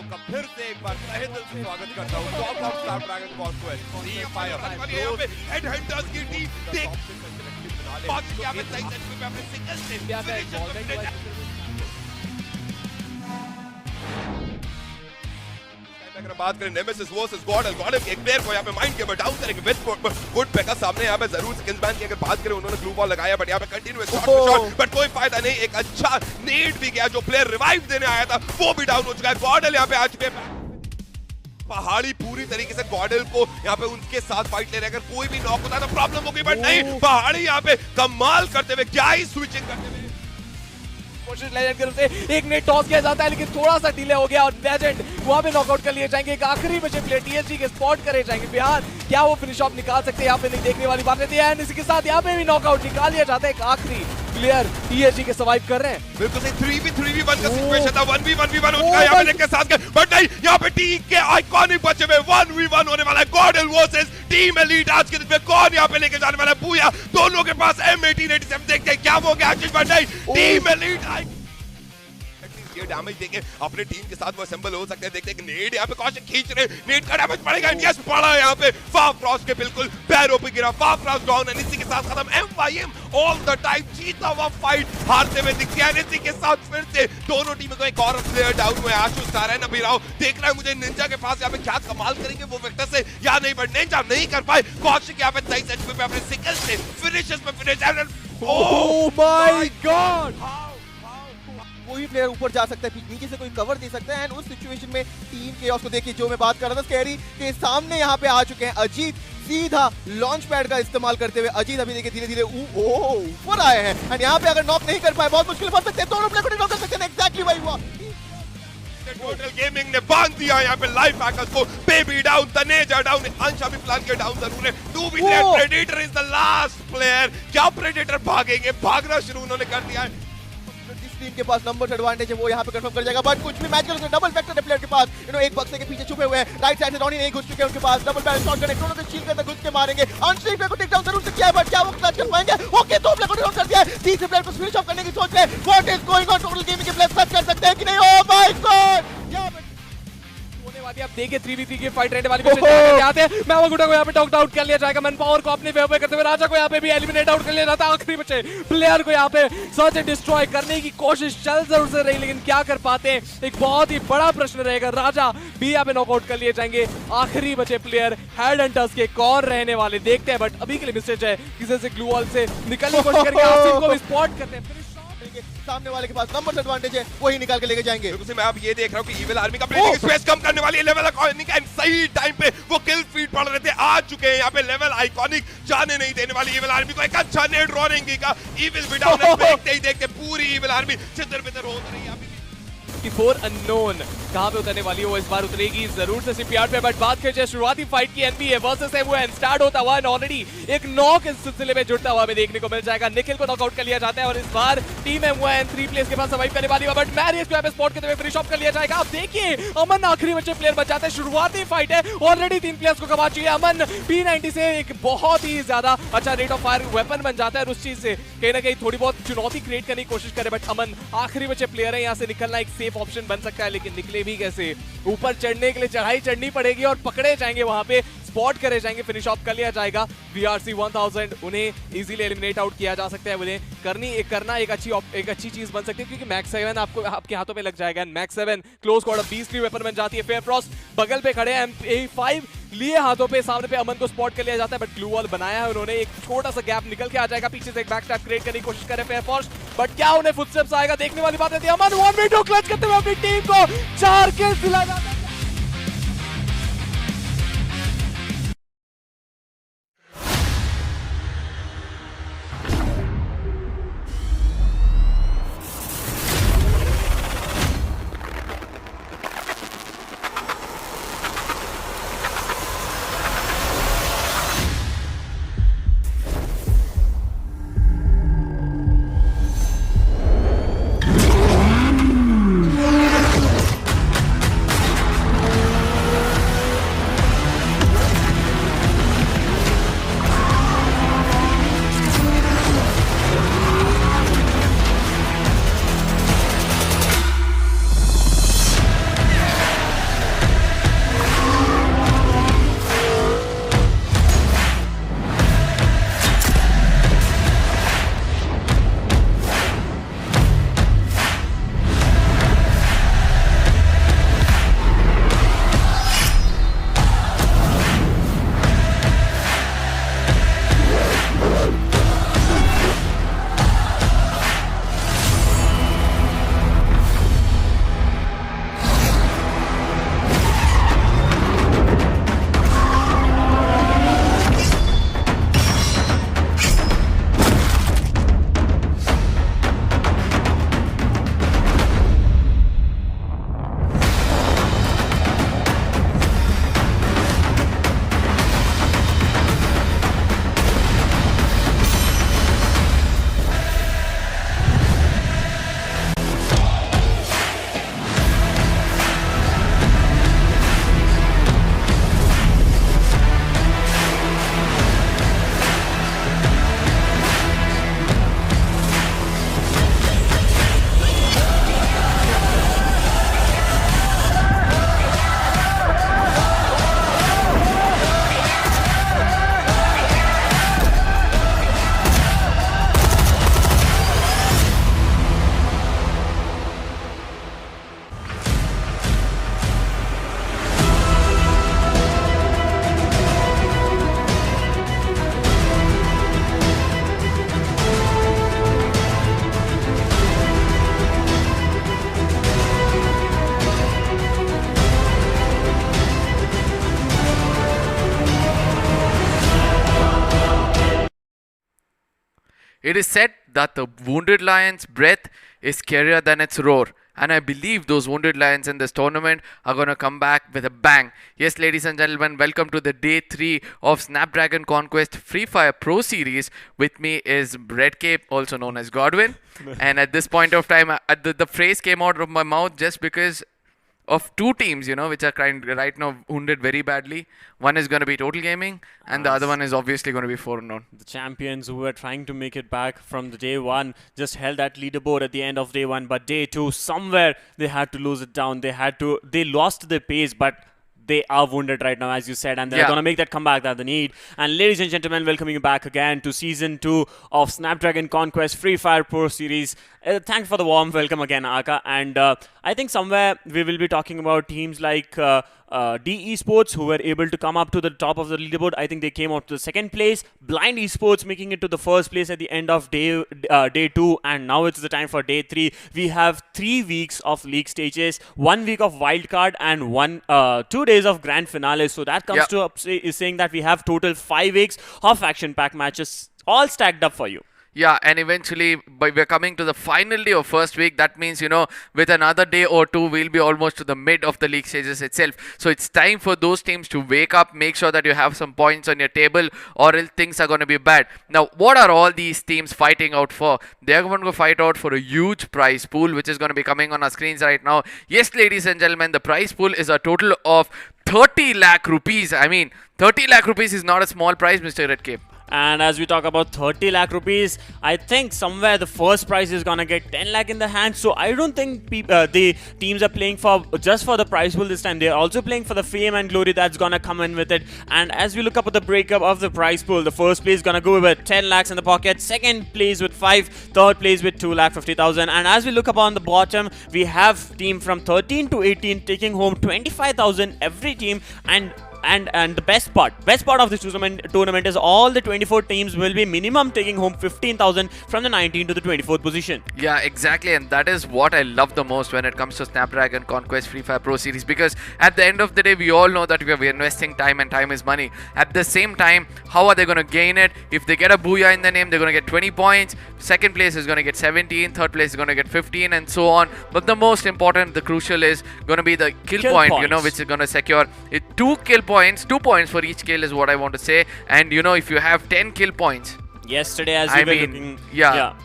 आपका फिर से एक बार तहे दिल से स्वागत करता हूं टॉप ऑफ स्नैपड्रैगन कॉन्क्वेस्ट यहाँ पे हेडहंटर्स की टीम देख पहुंच गया है सही सेट पे अपने सिंगल से अगर बात करें नेमेसिस वर्सेस गॉडलाइक एक प्लेयर को यहाँ पे माइंड के डाउन करेंगे विद गुड पैका सामने यहाँ पे जरूर स्किन्स बैन की अगर बात करें उन्होंने ग्लू बॉल लगाया बट यहाँ पे कंटिन्यूअस शॉट बट कोई फायदा नहीं एक अच्छा नेड भी गया जो प्लेयर रिवाइव देने आया था वो भी डाउन हो चुका है गॉडल यहाँ पे आ चुके हैं पहाड़ी पूरी तरीके से गॉडल को यहाँ पे उनके साथ फाइट ले रहे अगर कोई भी नॉक होता तो प्रॉब्लम होगी बट नहीं पहाड़ी यहाँ पे कमाल करते हुए क्या ही स्विचिंग करते हुए कोशिश लेजेंड की तरफ से एक नेट टॉस किया जाता है लेकिन थोड़ा सा डिले हो गया और लेजेंड वहां पे नॉकआउट कर लिए जाएंगे एक आखिरी बचे प्लेयर टीएसजी के स्पॉट करे जाएंगे बिहार क्या वो फिनिश ऑफ निकाल सकते हैं यहाँ पे नहीं देखने वाली बात रहती है एंड इसी के साथ यहाँ पे भी नॉकआउट निकाल लिया जाता है एक आखिरी प्लेयर टीएसजी के सर्वाइव कर रहे हैं बिल्कुल सही 3v1 का सिचुएशन था 1v1 हो चुका है यहाँ पे लेके साथ गए बट नहीं यहाँ पे टीम के आइकॉनिक बचे में 1v1 होने वाला है गॉडल वर्सेस टीम एलीट आज के दिन में कौन यहाँ पे लेके जाने वाला है पूया दोनों के पास M1887 देखते हैं क्या हो गया आशीष बट नहीं टीम एलीट ये डैमेज देके अपने टीम के साथ वो असेंबल हो सकते हैं देखते हैं कि नेड यहाँ पे कौन खींच रहे नेड का डैमेज पड़ेगा यस पड़ा यहाँ पे फार क्रॉस के बिल्कुल पैरों पे गिरा फार क्रॉस डाउन एंड इसी के साथ खत्म MYM ऑल द टाइम जीता हुआ फाइट हारते हुए दिखती है इसी के साथ फिर से दोनों टीमों को एक और प्लेयर डाउन हुआ है आशुष सारा नबी राव देख रहा है मुझे निंजा के पास यहाँ पे क्या कमाल करेंगे वो वेक्टर से या नहीं बट निंजा नहीं कर पाए कौशिक यहाँ पे 23 एचपी पे अपने सिकल से फिनिशेस पे फिनिश ओह माय गॉड कोई प्लेयर ऊपर जा सकता है नीचे से कोई कवर दे सकता है एंड उस सिचुएशन में टीम केओस को देखिए जो मैं बात कर रहा था स्कैरी के सामने यहाँ पे आ चुके हैं अजीत सीधा लॉन्च पैड का इस्तेमाल करते हुए अजीत अभी देखिए धीरे धीरे ऊपर आए हैं एंड यहाँ पे अगर नॉक नहीं कर पाए बहुत मुश्किल पड़ सकते हैं दोनों प्लेयर को नॉक कर सकते हैं एग्जैक्टली वही हुआ टोटल गेमिंग ने बांध दिया यहाँ पे लाइफ हैकर्स को baby down Taneja down Ansha भी प्लान किया डाउन जरूर है 2v3 predator is the last player क्या प्रेडेटर भागेंगे भागना शुरू उन्होंने कर दिया है टीम के पास नंबर एडवांटेज है वो यहाँ पे कंफर्म कर जाएगा बट कुछ भी मैच कर डबल फैक्टर प्लेयर के पास एक बक्से के पीछे छुपे हुए हैं राइट साइड से रॉनी नहीं घुस चुके हैं उनके पास डबल बैरल शॉट करने दोनों से शील्ड के अंदर घुस के मारेंगे अंशली प्लेयर को टेक डाउन जरूर से किया है बट क्या वो क्लच कर पाएंगे ओके दो प्लेयर को डाउन कर दिया है तीसरे प्लेयर को फिनिश ऑफ करने की सोच रहे हैं what is going on total gaming के प्लेयर सच कर सकते हैं कि नहीं ओह माय गॉड आप देखिए 3v3 की फाइट रहने वाली जाते हैं मैवागुडा को यहाँ पे नॉक आउट कर लिया जाएगा मन पावर को अपने फेवर में करते हुए राजा को यहाँ पे भी एलिमिनेट आउट कर लिया जाता है आखिरी बचे प्लेयर को यहाँ पे सर्च एंड डिस्ट्रॉय करने की कोशिश चल जरूर से रही लेकिन क्या कर पाते हैं एक बहुत ही बड़ा प्रश्न रहेगा राजा भी यहाँ पे नॉकआउट कर लिए जाएंगे आखिरी बचे प्लेयर हेड हंटर्स के कौन रहने वाले देखते हैं बट अभी के लिए मिस्टेक है किसी से ग्लू वॉल से निकलने की कोशिश करके आसिफ को भी स्पॉट करते हैं सामने वाले के पास नंबर एडवांटेज है वही निकाल के लेके जाएंगे मैं अब ये देख रहा हूं कि इविल आर्मी का प्लेइंग स्पेस कम करने वाली है लेवल आइकॉनिक एंड सही टाइम पे वो किल फीड पड़ रहे थे आ चुके हैं यहां पे लेवल आइकॉनिक जाने नहीं देने वाली इविल आर्मी को एक अच्छा नेड रॉनिंग का इविल भी डाउन है देखते ही देखते पूरी इविल आर्मी छितर-बितर हो रही है अभी की 4 अननोन कहां पे उतरने वाली है वो इस बार उतरेगी जरूर से सीपीआर पे बट बात करें शुरुआती फाइट की एनबीए वर्सेस एमओएन स्टार्ट होता हुआ ऑलरेडी एक नॉक इस सिलसिले में जुड़ता हुआ हमें देखने को मिल जाएगा निखिल को नॉकआउट कर लिया जाता है और इस बार टीम एमओएन 3 प्लेस के पास सर्वाइव करने वाली है बट मैरियस को यहां पे स्पॉट करते हुए फिनिश ऑफ कर लिया जाएगा अब देखिए अमन आखिरी बचे प्लेयर बच जाते हैं शुरुआती फाइट है ऑलरेडी 3 प्लेयर्स को गवा चुके हैं अमन P90 से एक बहुत ही ज्यादा अच्छा रेट ऑफ फायर वेपन बन जाता है और उस चीज से कहीं ना कहीं थोड़ी बहुत चुनौती क्रिएट करने की कोशिश करे बट अमन आखिरी बचे प्लेयर है यहां से निकलना एक सेफ ऑप्शन बन सकता है लेकिन निकले भी कैसे ऊपर चढ़ने के लिए चढ़ाई चढ़नी पड़ेगी और पकड़े जाएंगे वहां पे स्पॉट करे जाएंगे फिनिश ऑफ कर लिया जाएगा VRC 1000 उन्हें इजीली एलिमिनेट आउट किया जा सकता है उन्हें करना एक अच्छी चीज बन सकती है क्योंकि मैक्स 7 आपको आपके हाथों पे लग जाएगा मैक्स 7 क्लोज क्वार्टर 20 की वेपन बन जाती है फेयर फ्रॉस्ट बगल पे खड़े हैं M5 लिए हाथों पे सामने पे अमन को स्पॉट कर लिया जाता है बट ग्लू वॉल बनाया है उन्होंने एक छोटा सा गैप निकल के आ जाएगा पीछे से एक बैक स्टैप क्रिएट करने की कोशिश करे फेयर फॉस्ट बट क्या उन्हें फुटस्टेप्स आएगा देखने वाली बात रहती है अमन 1v2 क्लच करते हुए अपनी टीम को 4 किल्स दिला जाता है It is said that the wounded lion's breath is scarier than its roar. And I believe those wounded lions in this tournament are going to come back with a bang. Yes, ladies and gentlemen, welcome to the day 3 of Snapdragon Conquest Free Fire Pro Series. With me is Red Cape, also known as Godwin. And at this point of time, the phrase came out of my mouth just because of two teams, which are right now wounded very badly. One is going to be Total Gaming, and the other one is obviously going to be 4 Unknown. The champions who were trying to make it back from the day 1 just held that leaderboard at the end of day 1, but day 2, somewhere they had to lose it down. They lost their pace, but they are wounded right now, as you said, and they're going to make that comeback that they need. And ladies and gentlemen, welcoming you back again to Season 2 of Snapdragon Conquest Free Fire Pro Series. Thanks for the warm welcome again, Aka. And I think somewhere we will be talking about teams like Esports, who were able to come up to the top of the leaderboard. I think they came out to the second place. Blind Esports making it to the first place at the end of day 2, and now it's the time for day 3. We have 3 weeks of league stages, 1 week of wildcard, and 2 days of grand finale. So that comes to is saying that we have total 5 weeks of action-packed matches all stacked up for you. Yeah, and eventually, we're coming to the final day of first week. That means, with another day or two, we'll be almost to the mid of the league stages itself. So it's time for those teams to wake up, make sure that you have some points on your table, or else things are going to be bad. Now, what are all these teams fighting out for? They're going to fight out for a huge prize pool, which is going to be coming on our screens right now. Yes, ladies and gentlemen, the prize pool is a total of 30 lakh rupees. I mean, 30 lakh rupees is not a small prize, Mr. Red Cape. And as we talk about 30 lakh rupees, I think somewhere the first prize is gonna get 10 lakh in the hand. So I don't think the teams are playing for just for the prize pool this time. They're also playing for the fame and glory that's gonna come in with it. And as we look up at the breakup of the prize pool, the first place is gonna go with 10 lakhs in the pocket, second place with 5, third place with 2,50,000. And as we look up on the bottom, we have team from 13 to 18 taking home 25,000 every team. And the best part of this tournament is all the 24 teams will be minimum taking home 15,000 from the 19th to the 24th position. Yeah, exactly, and that is what I love the most when it comes to Snapdragon Conquest Free Fire Pro Series, because at the end of the day, we all know that we are investing time, and time is money. At the same time, how are they going to gain it? If they get a booyah in the name, they're going to get 20 points. Second place is going to get 17, third place is going to get 15, and so on. But the most important, the crucial is going to be the kill point, which is going to secure it. 2 kill points. 2 points for each kill is what I want to say. And if you have 10 kill points, yesterday as we were looking,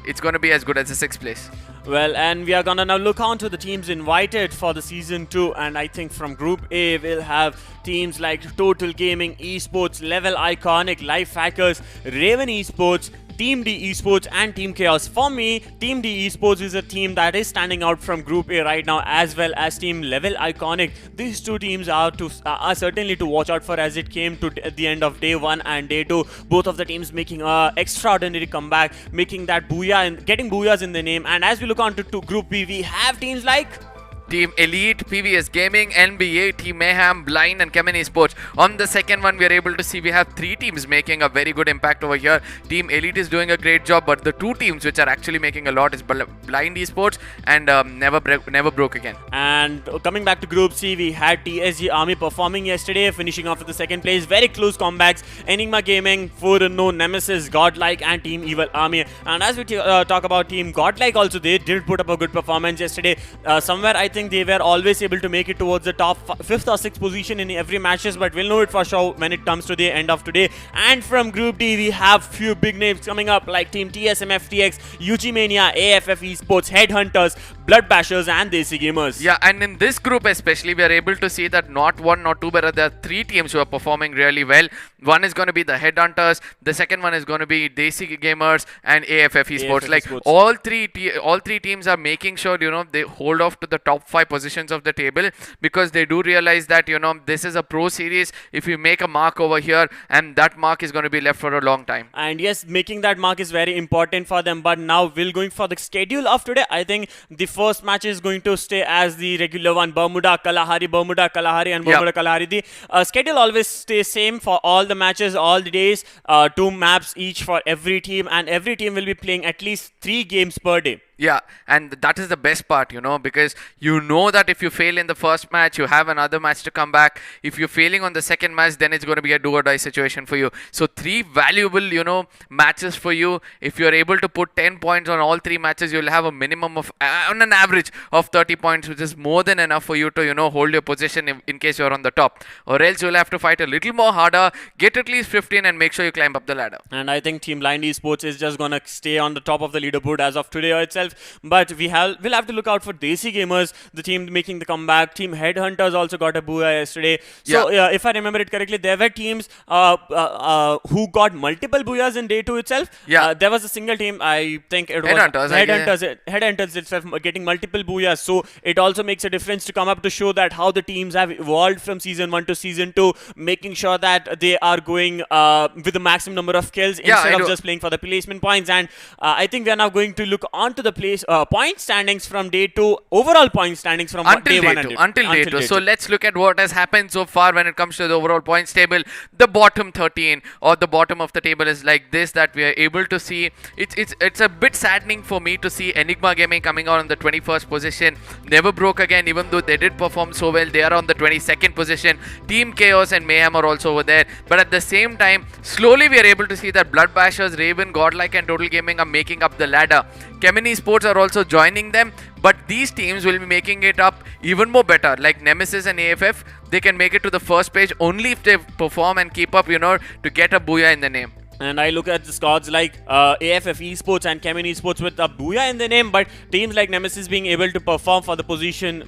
it's going to be as good as the 6th place. Well, and we are gonna now look on to the teams invited for the season 2, and I think from Group A we'll have teams like Total Gaming, Esports, Level Iconic, Life Hackers, Raven Esports, Team D Esports, and Team Chaos. For me, Team D Esports is a team that is standing out from Group A right now, as well as Team Level Iconic. These two teams are certainly to watch out for as it came to the end of day 1 and day 2. Both of the teams making an extraordinary comeback, making that booyah and getting booyahs in the name. And as we look on to Group B, we have teams like Team Elite, PVS Gaming, NBA, Team Mayhem, Blind, and Chemin Esports. On the second one, we are able to see we have 3 teams making a very good impact over here. Team Elite is doing a great job, but the 2 teams which are actually making a lot is Blind Esports and Never Broke Again. And coming back to Group C, we had DESI Army performing yesterday, finishing off with the second place. Very close comebacks. Enigma Gaming, 4 Unknown, Nemesis, GodLike, and Team Evil Army. And as we talk about Team GodLike also, they did put up a good performance yesterday. Somewhere I think they were always able to make it towards the top 5th or 6th position in every matches, but we'll know it for sure when it comes to the end of today. And from Group D, we have few big names coming up like Team TSMFTX, UG Mania, AFF Esports, Headhunters, Blood Bashers, and DESI Gamers. Yeah, and in this group especially, we are able to see that not 1, not 2, but there are 3 teams who are performing really well. One is going to be the Headhunters, the second one is going to be DESI Gamers, and AFF Esports. All three teams are making sure they hold off to the top 5 positions of the table, because they do realize that this is a pro series. If you make a mark over here, and that mark is going to be left for a long time. And yes, making that mark is very important for them. But now we're going for the schedule of today. I think the first match is going to stay as the regular one: Bermuda Kalahari, and Bermuda Kalahari. The schedule always stays same for all the matches, all the days. 2 maps each for every team, and every team will be playing at least 3 games per day. Yeah, and that is the best part, because you know that if you fail in the first match, you have another match to come back. If you're failing on the second match, then it's going to be a do or die situation for you. So 3 valuable, matches for you. If you're able to put 10 points on all 3 matches, you'll have a minimum of, on an average of 30 points, which is more than enough for you to, hold your position in case you're on the top. Or else you'll have to fight a little more harder, get at least 15, and make sure you climb up the ladder. And I think Team Blind Esports is just gonna stay on the top of the leaderboard as of today itself. But we'll have to look out for DESI Gamers, the team making the comeback. Team Headhunters also got a booyah yesterday. So if I remember it correctly, there were teams who got multiple booyahs in day 2 itself. There was a single team, I think it was Headhunters itself getting multiple booyahs. So it also makes a difference to come up to show that how the teams have evolved from season 1 to season 2, making sure that they are going with the maximum number of kills instead of just playing for the placement points. And I think we are now going to look onto the point standings from day 2, overall point standings from day 1 until day 2. So let's look at what has happened so far when it comes to the overall points table. The bottom 13 or the bottom of the table is like this, that we are able to see. It's a bit saddening for me to see Enigma Gaming coming out on the 21st position. Never broke again, even though they did perform so well. They are on the 22nd position. Team Chaos and Mayhem are also over there. But at the same time, slowly we are able to see that Blood Bashers, Raven, GodLike and Total Gaming are making up the ladder. Chemin Esports are also joining them, but these teams will be making it up even more better. Like Nemesis and AFF, they can make it to the first page only if they perform and keep up, to get a booyah in the name. And I look at the squads like AFF Esports and Chemin Esports with a booyah in the name, but teams like Nemesis being able to perform for the position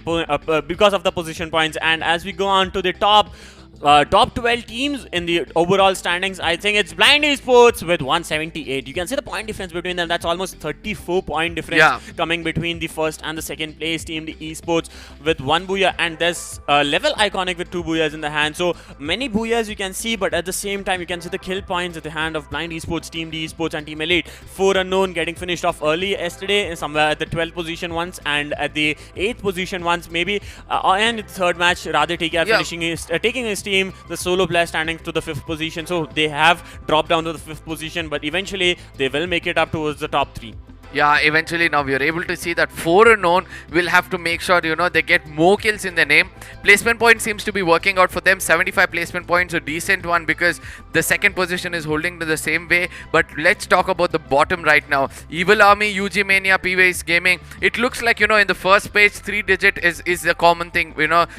because of the position points. And as we go on to the top 12 teams in the overall standings, I think it's Blind Esports with 178. You can see the point difference between them. That's almost 34-point difference coming between the first and the second place team, the Esports, with 1 booyah. And there's Level Iconic with 2 booyahs in the hand. So many booyahs you can see, but at the same time, you can see the kill points at the hand of Blind Esports, Team D Esports, and Team Elite. 4 Unknown getting finished off early yesterday, somewhere at the 12th position once, and at the 8th position once, maybe. And in the third match, Radhe TK finishing taking his team, the solo player, standing to the 5th position. So they have dropped down to the 5th position, but eventually they will make it up towards the top 3. Yeah, eventually now we are able to see that 4 Unknown will have to make sure, they get more kills in their name. Placement point seems to be working out for them. 75 placement points, a decent one, because the second position is holding to the same way. But let's talk about the bottom right now. Evil Army, UG Mania, PVS Gaming. It looks like, in the first page, 3-digit is a common thing,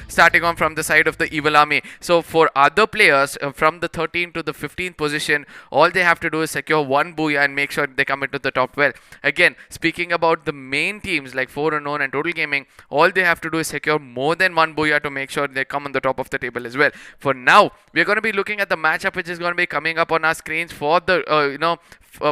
starting on from the side of the Evil Army. So for other players, from the 13th to the 15th position, all they have to do is secure 1 booyah and make sure they come into the top 12. Again, speaking about the main teams like 4 Unknown and Total Gaming, all they have to do is secure more than 1 booyah to make sure they come on the top of the table as well. For now, we're going to be looking at the matchup which is going to be coming up on our screens for the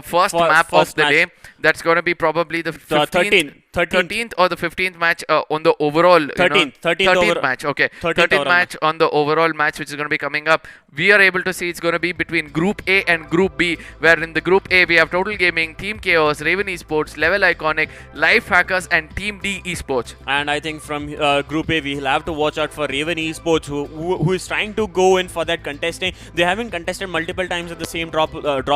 first map of the day. That's going to be probably the 13th or the 15th match on the overall 13th match. Okay, 13th match on the overall match, which is going to be coming up. We are able to see it's going to be between Group A and Group B, where in the Group A we have Total Gaming, Team Chaos, Raven Esports, Level Iconic, Life Hackers and Team D Esports. And I think from Group A we'll have to watch out for Raven Esports, who is trying to go in for that contesting. They haven't contested multiple times at the same drop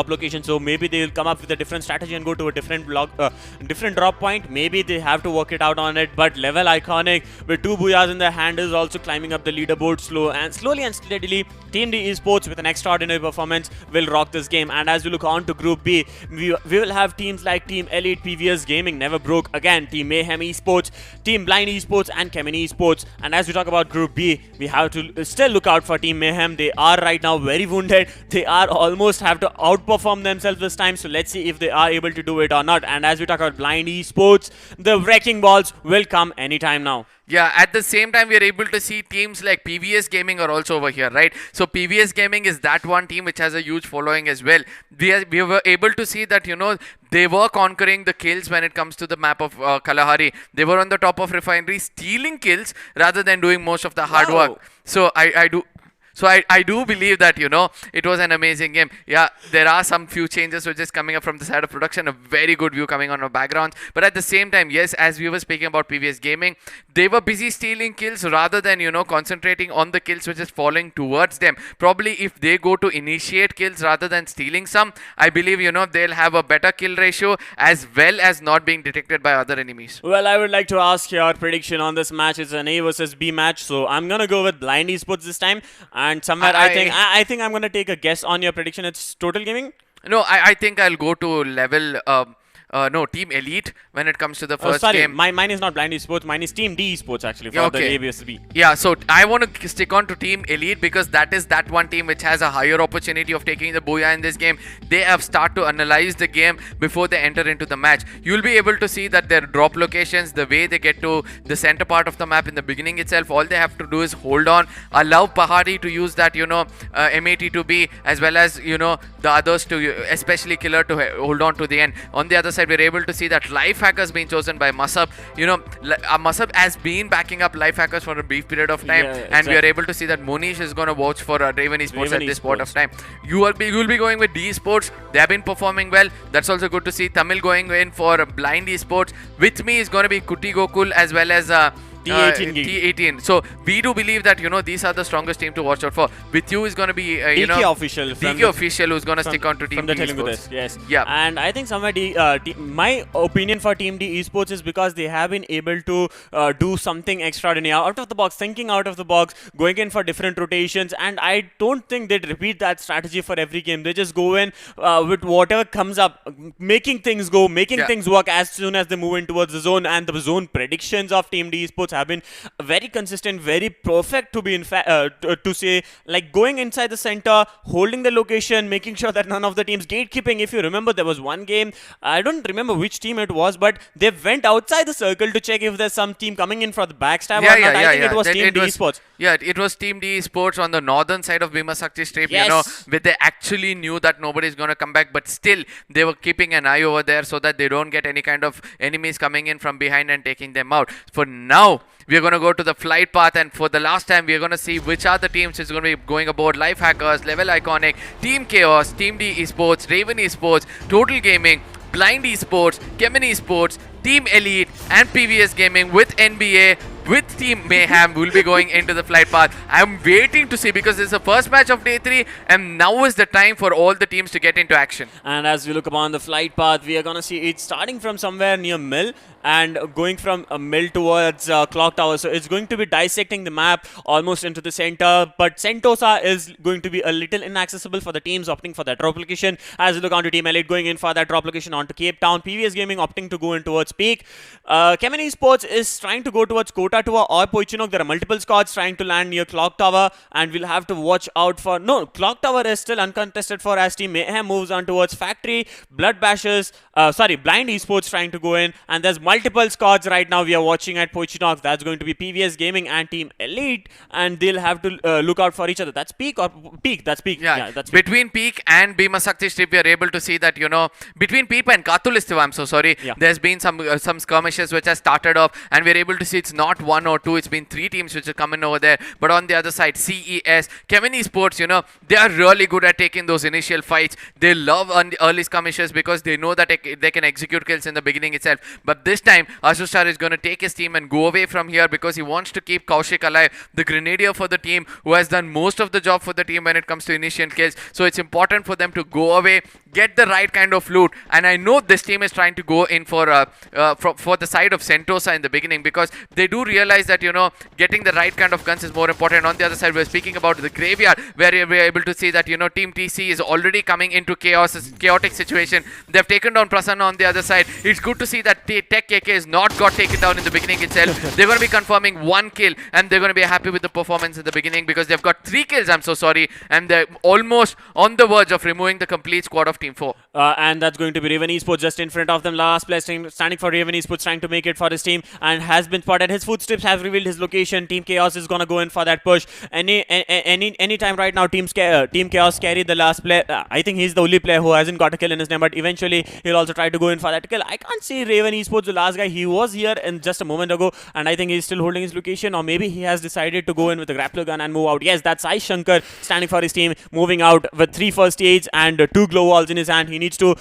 location, so maybe they will come up with a different strategy and go to a different drop point. Maybe they have to work it out on it. But Level Iconic with 2 booyahs in their hand is also climbing up the leaderboard slowly and steadily. Team D Esports with an extraordinary performance will rock this game. And as we look on to Group B, we will have teams like Team Elite, PVS Gaming, Never Broke Again, Team Mayhem Esports, Team Blind Esports and Chemin Esports. And as we talk about Group B, we have to still look out for Team Mayhem. They are right now very wounded. They are almost have to outperform themselves this time. So let's see if they are able to do it or not. And as we talk about Blind Esports, the wrecking balls will come anytime now. Yeah, at the same time, we are able to see teams like PVS Gaming are also over here, right? So PVS Gaming is that one team which has a huge following as well. We were able to see that, they were conquering the kills when it comes to the map of Kalahari. They were on the top of Refinery, stealing kills rather than doing most of the hard work. So I do... So I do believe that, it was an amazing game. Yeah, there are some few changes which is coming up from the side of production, a very good view coming on our background. But at the same time, yes, as we were speaking about previous gaming, they were busy stealing kills rather than, concentrating on the kills which is falling towards them. Probably if they go to initiate kills rather than stealing some, I believe, they'll have a better kill ratio as well as not being detected by other enemies. Well, I would like to ask your prediction on this match. It's an A versus B match, so I'm gonna go with Blind Esports this time. And somewhere I think I'm gonna take a guess on your prediction. It's Total Gaming. No, I think I'll go to level. No, Team Elite when it comes to the first game. Mine is not Blind Esports. Mine is Team D Esports actually for the A versus B. Yeah, so I want to stick on to Team Elite because that is that one team which has a higher opportunity of taking the booyah in this game. They have started to analyze the game before they enter into the match. You'll be able to see that their drop locations, the way they get to the center part of the map in the beginning itself, all they have to do is hold on, allow Pahari to use that, MAT2B as well as, the others to, especially Killer, to hold on to the end. On the other side, we're able to see that Life Hackers being chosen by Masab. Masab has been backing up Life Hackers for a brief period of time, and we are able to see that Monish is going to watch for Raven Esports at this point of time. You will be going with D Esports. They have been performing well. That's also good to see. Tamil going in for Blind Esports. With me is going to be Kuti Gokul as well as T18. So we do believe that these are the strongest team to watch out for. With you is going to be DK official. DK official who's going to stick on to Team D Esports. Yes. Yeah. And I think somewhere my opinion for Team D Esports is because they have been able to do something extraordinary out of the box, thinking out of the box, going in for different rotations, and I don't think they'd repeat that strategy for every game. They just go in with whatever comes up, making things go, making things work as soon as they move in towards the zone. And the zone predictions of Team D Esports have been very consistent, very perfect to be in fact to say, like going inside the center, holding the location, making sure that none of the teams gatekeeping. If you remember, there was one game, I don't remember which team it was, but they went outside the circle to check if there's some team coming in for the backstab or not. I think it was Team D Esports. Yeah, it was Team D Esports on the northern side of Bhima Sakti Strip, where they actually knew that nobody's going to come back, but still they were keeping an eye over there so that they don't get any kind of enemies coming in from behind and taking them out. For now, we are going to go to the flight path, and for the last time, we are going to see which are the teams is going to be going aboard. Life Hackers, Level Iconic, Team Chaos, Team D Esports, Raven Esports, Total Gaming, Blind Esports, Chemin Esports, Team Elite, and PVS Gaming with NBA, with Team Mayhem will be going into the flight path. I'm waiting to see because it's the first match of day 3 and now is the time for all the teams to get into action. And as we look upon the flight path, we are going to see it starting from somewhere near Mill and going from a Mill towards Clock Tower. So it's going to be dissecting the map almost into the center, but Sentosa is going to be a little inaccessible for the teams opting for that drop location. As we look on to Team Elite going in for that drop location onto Cape Town, PVS Gaming opting to go in towards Peak. Chemin Esports is trying to go towards Kota Tower or Poichinok. There are multiple squads trying to land near Clock Tower, and we'll have to watch out for... No, Clock Tower is still uncontested for as Team Mayhem moves on towards Factory. Blind Esports trying to go in, and there's multiple squads right now we are watching at Poichinok. That's going to be PVS Gaming and Team Elite, and they'll have to look out for each other. That's Peak or Peak? That's Peak. Yeah, that's Peak. Between Peak and Bhima Sakti Strip, we are able to see that, between Peak and Katulistiva, I'm so sorry, there's been some skirmishes which has started off, and we're able to see it's not 1 or 2, it's been 3 teams which are coming over there. But on the other side, CES, Chemin Esports, they are really good at taking those initial fights. They love early skirmishes because they know that they can execute kills in the beginning itself. But this time, Asustar is going to take his team and go away from here because he wants to keep Kaushik alive, the grenadier for the team who has done most of the job for the team when it comes to initial kills. So it's important for them to go away, get the right kind of loot. And I know this team is trying to go in for the side of Sentosa in the beginning because they do realize that, getting the right kind of guns is more important. On the other side, we're speaking about the graveyard where we're able to see that, Team TC is already coming into chaotic situation. They've taken down Prasanna on the other side. It's good to see that Tech KK has not got taken down in the beginning itself. They're going to be confirming 1 kill and they're going to be happy with the performance in the beginning because they've got 3 kills, I'm so sorry, and they're almost on the verge of removing the complete squad of Team 4. And that's going to be Raven Esports just in front of them. Last place standing for Raven Esports trying to make it for his team and has been spotted. His Footsteps have revealed his location. Team Chaos is gonna go in for that push. Any time right now, Team Chaos carry the last play. I think he's the only player who hasn't got a kill in his name, but eventually he'll also try to go in for that kill. I can't see Raven Esports, the last guy. He was here in just a moment ago, and I think he's still holding his location, or maybe he has decided to go in with a grappler gun and move out. Yes, that's Sai Shankar standing for his team, moving out with 3 first aids and 2 glow walls in his hand. He needs to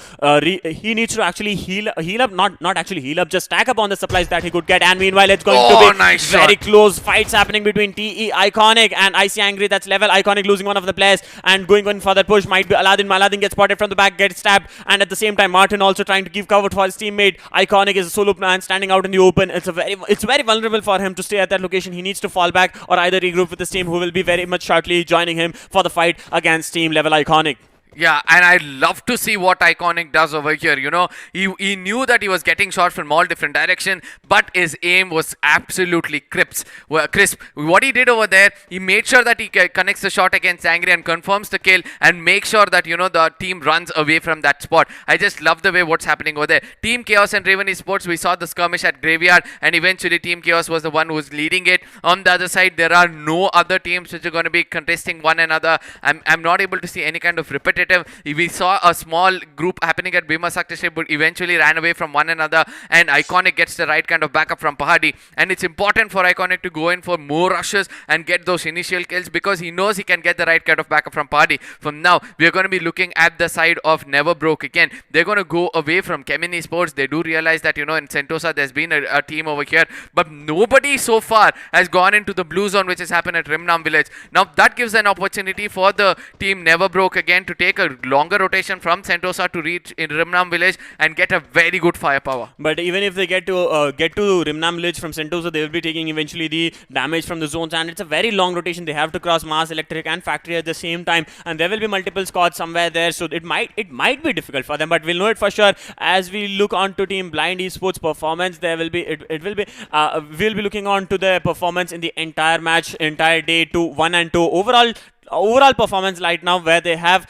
actually heal up, not actually heal up, just stack up on the supplies that he could get. And meanwhile, it's going to be nice very shot. close fights happening between TE Iconic and Icy Angry. That's level. Iconic losing one of the players and going in for that push. Might be Aladdin. Aladdin gets spotted from the back, gets stabbed, and at the same time, Martin also trying to give cover for his teammate. Iconic is a solo man standing out in the open. It's very vulnerable for him to stay at that location. He needs to fall back or either regroup with his team, who will be very much shortly joining him for the fight against Team Level Iconic. Yeah, and I love to see what Iconic does over here. You know, he knew that he was getting shot from all different directions, but his aim was absolutely crisp. What he did over there, he made sure that he connects the shot against Angry and confirms the kill, and make sure that, you know, the team runs away from that spot. I just love the way what's happening over there. Team Chaos and Raven Esports, we saw the skirmish at Graveyard, and eventually Team Chaos was the one who was leading it. On the other side, there are no other teams which are going to be contesting one another. I'm not able to see any kind of repetitive. We saw a small group happening at Bhima Sakti, but eventually ran away from one another, and Iconic gets the right kind of backup from Pahadi. And it's important for Iconic to go in for more rushes and get those initial kills, because he knows he can get the right kind of backup from Pahadi. From now, we are going to be looking at the side of Never Broke again. They're going to go away from Chemin Esports. They do realize that, you know, in Sentosa there's been a team over here, but nobody so far has gone into the blue zone, which has happened at Rimnam Village. Now that gives an opportunity for the team Never Broke again to take a longer rotation from Sentosa to reach in Rimnam Village and get a very good firepower. But even if they get to Rimnam Village from Sentosa, they will be taking eventually the damage from the zones, and it's a very long rotation. They have to cross Mars, Electric and Factory at the same time, and there will be multiple squads somewhere there, so it might be difficult for them, but we'll know it for sure as we look on to Team Blind Esports performance. There will be we'll be looking on to their performance in the entire match, entire day 2, 1 and 2 overall performance right now, where they have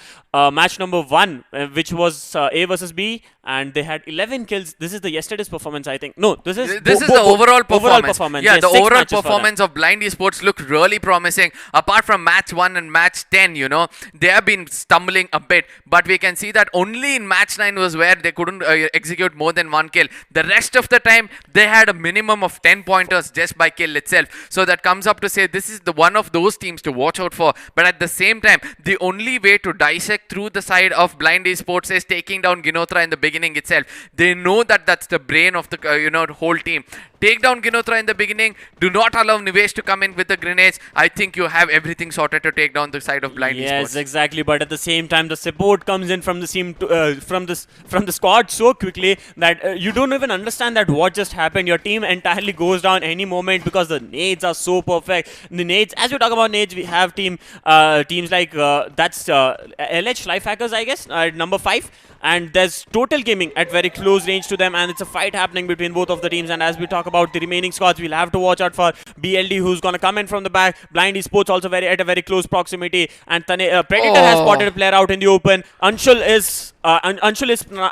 match number 1, which was A versus B, and they had 11 kills. This is the yesterday's performance, I think. No, this is the overall performance. Yeah, yes, the overall 6 matches performance of Blind Esports looked really promising. Apart from match 1 and match 10, you know, they have been stumbling a bit, but we can see that only in match 9 was where they couldn't execute more than 1 kill. The rest of the time, they had a minimum of 10 pointers just by kill itself. So that comes up to say this is the one of those teams to watch out for. But at the same time, the only way to dissect through the side of Blind Esports is taking down Ginotra in the beginning itself. They know that that's the brain of the whole team. Take down Ginotra in the beginning. Do not allow Nivesh to come in with the grenades. I think you have everything sorted to take down the side of Blind Esports. Yes, exactly. But at the same time, the support comes in from the team from the squad so quickly that you don't even understand that what just happened. Your team entirely goes down any moment because the nades are so perfect. The nades, as we talk about nades, we have teams like that's LH Lifehackers, I guess, number 5. And there's Total Gaming at very close range to them, and it's a fight happening between both of the teams. And as we talk about the remaining squads, we'll have to watch out for BLD, who's going to come in from the back. Blind Esports also at a very close proximity, and Predator has spotted a player out in the open. Anshul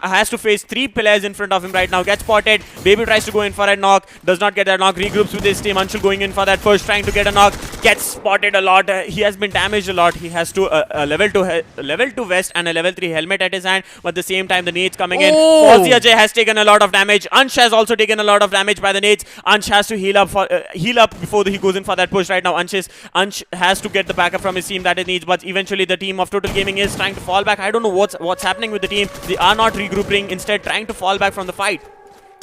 has to face 3 players in front of him right now. Gets spotted. Baby tries to go in for a knock, does not get that knock. Regroups with his team. Anshul going in for that push, trying to get a knock. Gets spotted a lot. He has been damaged a lot. He has to a level 2 vest and a level 3 helmet at his hand. But at the same time, the nades coming in. Fozzy Ajay has taken a lot of damage. Ansh has also taken a lot of damage by the nades. Ansh has to heal up before he goes in for that push right now. Ansh has to get the backup from his team that he needs. But eventually, the team of Total Gaming is trying to fall back. I don't know what's happening with the team. They are not regrouping, instead trying to fall back from the fight.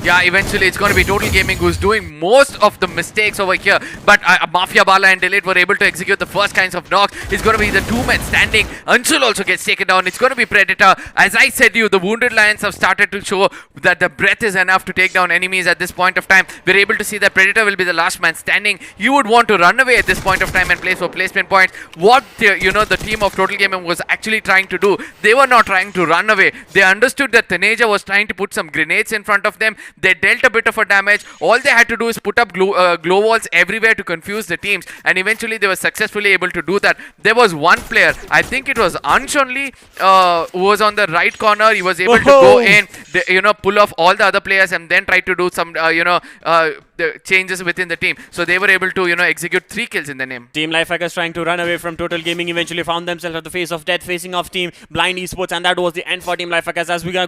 Yeah, eventually it's going to be Total Gaming who's doing most of the mistakes over here. But Mafia Bala and Delete were able to execute the first kinds of knocks. It's going to be the 2 men standing. Anshul also gets taken down. It's going to be Predator. As I said to you, the Wounded Lions have started to show that the breadth is enough to take down enemies at this point of time. We're able to see that Predator will be the last man standing. You would want to run away at this point of time and place for placement points. What the team of Total Gaming was actually trying to do, they were not trying to run away. They understood that Taneja was trying to put some grenades in front of them. They dealt a bit of a damage. All they had to do is put up glow walls everywhere to confuse the teams, and eventually they were successfully able to do that. There was one player, I think it was Ansh only, who was on the right corner. He was able to go in, pull off all the other players and then try to do some, the changes within the team. So they were able to, execute 3 kills in the name. Team Lifehackers trying to run away from Total Gaming eventually found themselves at the face of death, facing off Team Blind Esports, and that was the end for Team Lifehackers. As we are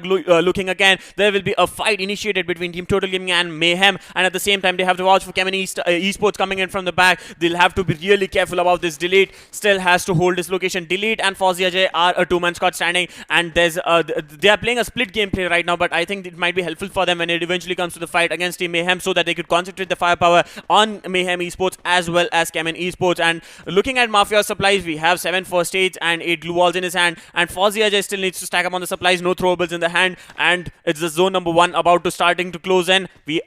looking again, there will be a fight initiated between Team Total Gaming and Mayhem, and at the same time they have to watch for Chemin Esports coming in from the back. They'll have to be really careful about this. Delete still has to hold his location. Delete and Fozzy are a 2-man squad standing, and they are playing a split gameplay right now, but I think it might be helpful for them when it eventually comes to the fight against Team Mayhem, so that they could concentrate the firepower on Mayhem Esports as well as Chemin Esports. And looking at Mafia supplies, we have 7 first aids and 8 glue walls in his hand, and Fozzy still needs to stack up on the supplies. No throwables in the hand, and it's the zone number 1 about to starting to close in. We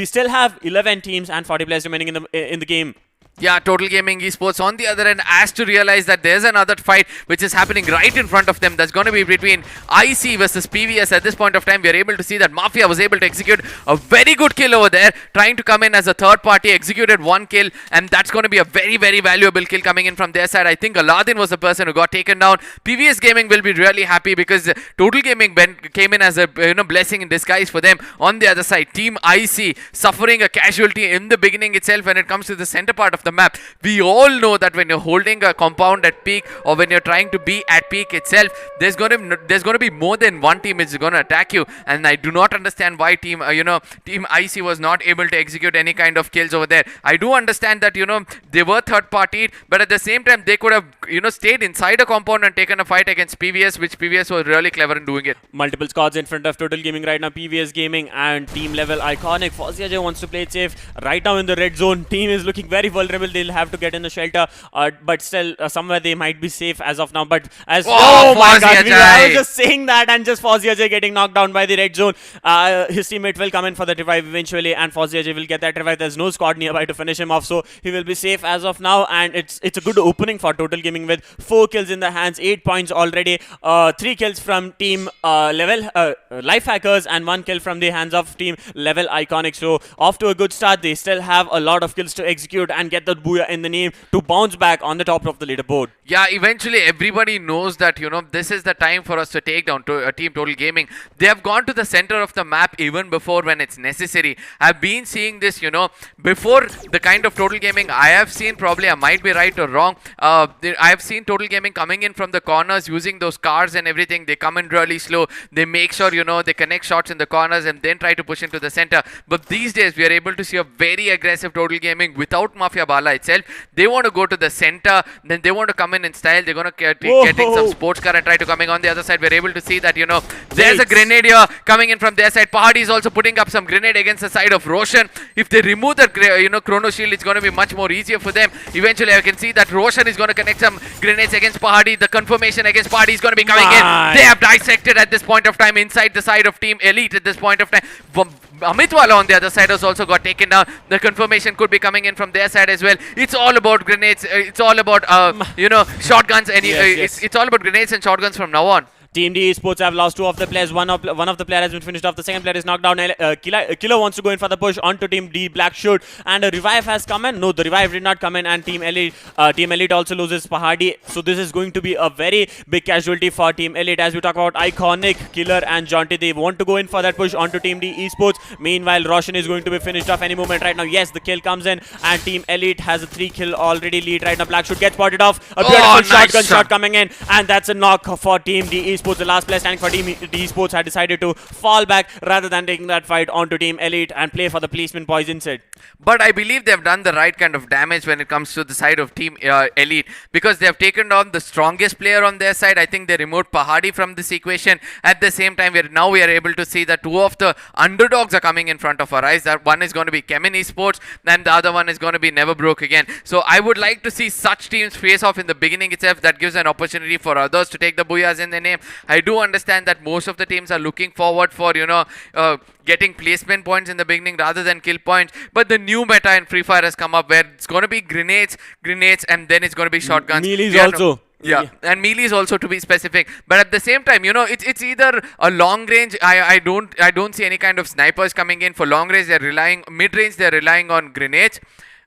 still have 11 teams and 40 players remaining in the game. Yeah, Total Gaming Esports on the other end has to realize that there's another fight which is happening right in front of them. That's going to be between IC versus PVS. At this point of time, we are able to see that Mafia was able to execute a very good kill over there, trying to come in as a third party, executed 1 kill, and that's going to be a very, very valuable kill coming in from their side. I think Aladdin was the person who got taken down. PVS Gaming will be really happy because Total Gaming came in as a blessing in disguise for them. On the other side, Team IC suffering a casualty in the beginning itself when it comes to the center part of the map. We all know that when you're holding a compound at peak, or when you're trying to be at peak itself, there's going to be more than one team is going to attack you, and I do not understand why Team IC was not able to execute any kind of kills over there. I do understand that they were third party, but at the same time they could have stayed inside a compound and taken a fight against PVS, which PVS was really clever in doing it. Multiple squads in front of Total Gaming right now. PVS Gaming and Team Level Iconic. Fozzy wants to play it safe right now in the red zone. Team is looking very vulnerable. They'll have to get in the shelter, but still somewhere they might be safe as of now. But as oh my god, I was just saying that, and just Fozzy getting knocked down by the red zone. His teammate will come in for the revive eventually, and Fozzy will get that revive. There's no squad nearby to finish him off, so he will be safe as of now. And it's a good opening for Total Gaming with 4 kills in the hands, 8 points already, 3 kills from Team Level Lifehackers, and 1 kill from the hands of Team Level Iconic. So off to a good start. They still have a lot of kills to execute and get the booyah in the name to bounce back on the top of the leaderboard. Yeah, eventually everybody knows that this is the time for us to take down Team Total Gaming. They have gone to the center of the map even before when it's necessary. I've been seeing this before the kind of Total Gaming I have seen. Probably I might be right or wrong. I have seen Total Gaming coming in from the corners using those cars and everything. They come in really slow. They make sure they connect shots in the corners and then try to push into the center. But these days we are able to see a very aggressive Total Gaming without Mafia Bala itself. They want to go to the center, then they want to come in style. They're going to getting some sports car and try to coming on the other side. We're able to see that there's a grenade here coming in from their side. Pahadi is also putting up some grenade against the side of Roshan. If they remove the chrono shield, it's going to be much more easier for them. Eventually I can see that Roshan is going to connect some grenades against Pahadi. The confirmation against Pahadi is going to be coming in. They have dissected at this point of time inside the side of Team Elite at this point of time. Amitwala on the other side has also got taken down. The confirmation could be coming in from their side as well. It's all about grenades. It's all about shotguns. And it's all about grenades and shotguns from now on. Team D Esports have lost 2 of the players. One of the players has been finished off. The second player is knocked down. Killer wants to go in for the push onto Team D. Black shoot, and a revive has come in. No, the revive did not come in, and Team Elite also loses Pahadi. So this is going to be a very big casualty for Team Elite. As we talk about Iconic, Killer, and Jonty, they want to go in for that push onto Team D Esports. Meanwhile, Roshan is going to be finished off any moment right now. Yes, the kill comes in, and Team Elite has a 3 kill already lead right now. Black shoot gets spotted off. A beautiful shotgun shot coming in, and that's a knock for Team D Esports. The last player standing for Team D Esports had decided to fall back rather than taking that fight onto Team Elite and play for the placement points instead. But I believe they've done the right kind of damage when it comes to the side of Team Elite, because they have taken down the strongest player on their side. I think they removed Pahadi from this equation. At the same time, we are able to see that 2 of the underdogs are coming in front of our eyes. That one is going to be Chemin Esports, and the other one is going to be Never Broke Again. So I would like to see such teams face off in the beginning itself. That gives an opportunity for others to take the booyahs in their name. I do understand that most of the teams are looking forward for getting placement points in the beginning rather than kill points, but the new meta in Free Fire has come up where it's going to be grenades, and then it's going to be shotguns. Melees also. Yeah, and melees also, to be specific. But at the same time, it's either a long range. I don't see any kind of snipers coming in for long range. They're relying mid range. They're relying on grenades.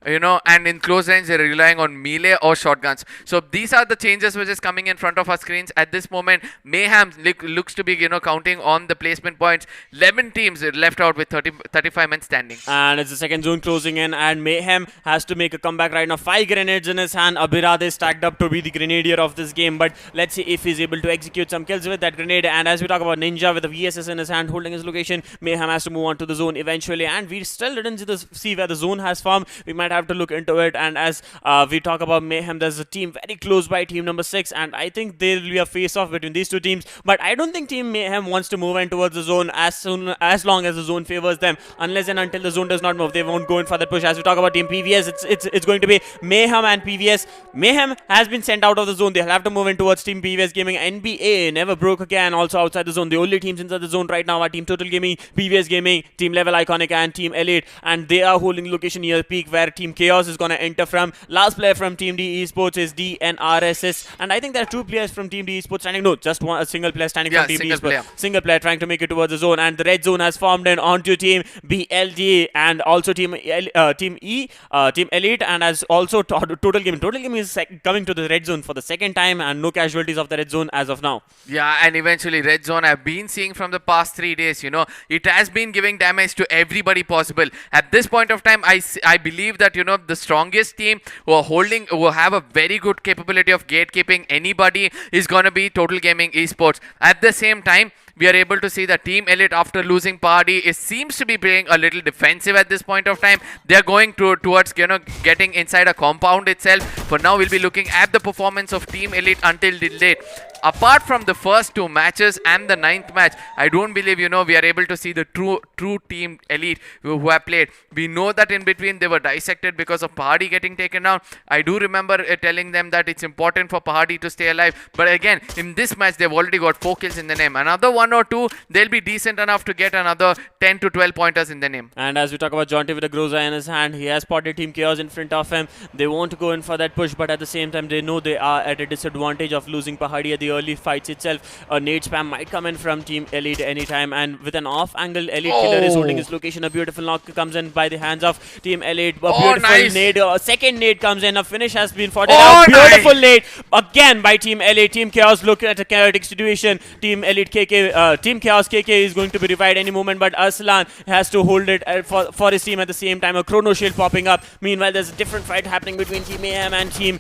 and in close range they're relying on melee or shotguns. So these are the changes which is coming in front of our screens at this moment. Mayhem looks to be counting on the placement points. 11 teams left out with 35 men standing. And it's the second zone closing in, and Mayhem has to make a comeback right now. 5 grenades in his hand. Abhirad is stacked up to be the grenadier of this game, but let's see if he's able to execute some kills with that grenade. And as we talk about Ninja with the VSS in his hand holding his location, Mayhem has to move on to the zone eventually, and we still didn't see where the zone has formed. We might have to look into it. And as we talk about Mayhem, there's a team very close by, team number 6, and I think there will be a face-off between these two teams, but I don't think team Mayhem wants to move in towards the zone as long as the zone favors them. Unless and until the zone does not move, they won't go in for that push. As we talk about team PVS, it's going to be Mayhem and PVS. Mayhem has been sent out of the zone. They'll have to move in towards team PVS Gaming. NBA never broke again, also outside the zone. The only teams inside the zone right now are team Total Gaming, PVS Gaming, team Level Iconic, and team Elite, and they are holding location near peak where team Chaos is going to enter from. Last player from team D Esports is DNRSS, and I think there are 2 players from team D Esports standing. No, just a single player standing from team D Esports. Single player trying to make it towards the zone, and the red zone has formed in onto team BLG and also team Elite, and as also Total Gaming. Total Gaming is coming to the red zone for the second time, and no casualties of the red zone as of now. Yeah, and eventually red zone I've been seeing from the past 3 days, it has been giving damage to everybody possible. At this point of time, I believe that, the strongest team who have a very good capability of gatekeeping anybody is going to be Total Gaming Esports. At the same time, we are able to see that Team Elite, after losing Party, seems to be playing a little defensive at this point of time. They are going towards getting inside a compound itself. For now, we'll be looking at the performance of Team Elite until late. Apart from the first 2 matches and the 9th match, I don't believe we are able to see the true Team Elite who have played. We know that in between they were dissected because of Pahadi getting taken down. I do remember telling them that it's important for Pahadi to stay alive, but again in this match they've already got 4 kills in the name. Another 1 or 2, they'll be decent enough to get another 10 to 12 pointers in the name. And as we talk about Jonty with a Groza in his hand, he has spotted Team Chaos in front of him. They won't go in for that push, but at the same time they know they are at a disadvantage of losing Pahadi at the early fights itself. A nade spam might come in from Team Elite anytime, and with an off-angle, Elite Killer is holding his location. A beautiful knock comes in by the hands of Team Elite. A beautiful nade, a second nade comes in. A finish has been fought out. Beautiful nade again by Team Elite. Team Chaos look at a chaotic situation. Team Elite Team Chaos KK is going to be revived any moment, but Arslan has to hold it for his team at the same time. A chrono shield popping up. Meanwhile, there's a different fight happening between Team Mayhem and Team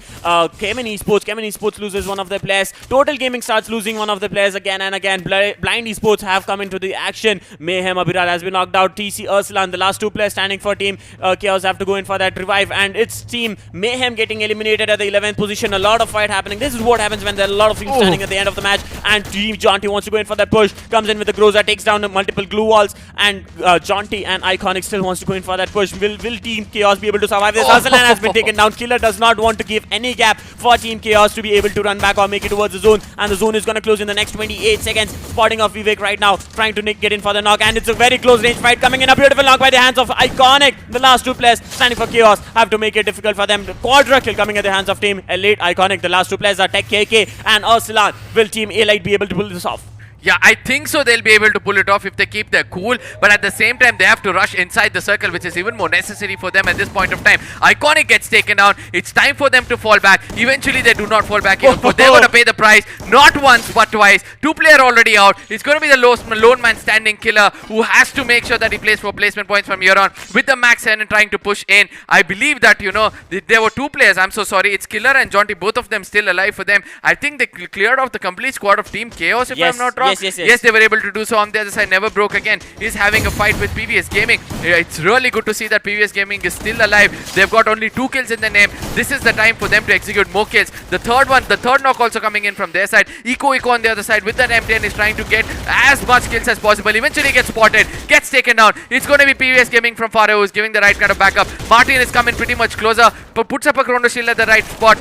Chemin Esports. Chemin Esports loses one of their players. Total Gaming starts losing one of the players again and again. Blind Esports have come into the action. Mayhem Abhiral has been knocked out. TC Arslan, the last 2 players standing for Team Chaos, have to go in for that revive, and it's Team Mayhem getting eliminated at the 11th position. A lot of fight happening. This is what happens when there are a lot of teams standing at the end of the match, and Team Jonty wants to go in for that push. Comes in with the Groza, takes down multiple glue walls, and Jonty and Iconic still wants to go in for that push. Will Team Chaos be able to survive this? Arslan has been taken down. Killer does not want to give any gap for Team Chaos to be able to run back or make it towards the zone, and the zone is going to close in the next 28 seconds. Spotting of Vivek right now, trying to get in for the knock, and it's a very close range fight coming in. A beautiful knock by the hands of Iconic. The last 2 players standing for Chaos have to make it difficult for them. Quadra kill coming at the hands of Team Elite. Iconic. The last 2 players are Tech KK and Arslan. Will Team Elite be able to pull this off? Yeah, I think so. They'll be able to pull it off if they keep their cool, but at the same time they have to rush inside the circle, which is even more necessary for them at this point of time. Iconic gets taken down. It's time for them to fall back. Eventually they do not fall back, but they're going to pay the price, not once but twice. 2 player already out. It's going to be the lone man standing Killer, who has to make sure that he plays for placement points from here on, with the max and trying to push in. I believe that there were 2 players. I'm so sorry, it's Killer and Jonty, both of them still alive for them. I think they cleared off the complete squad of Team Chaos, if I'm not wrong. Yes, they were able to do so. On the other side, Never Broke Again is having a fight with PVS Gaming. It's really good to see that PVS Gaming is still alive. They've got only 2 kills in the name. This is the time for them to execute more kills. The third knock also coming in from their side. Eco on the other side with that M10 is trying to get as much kills as possible. Eventually gets spotted, gets taken down. It's going to be PVS Gaming from far away who's giving the right kind of backup. Martin is coming pretty much closer, but puts up a chrono shield at the right spot.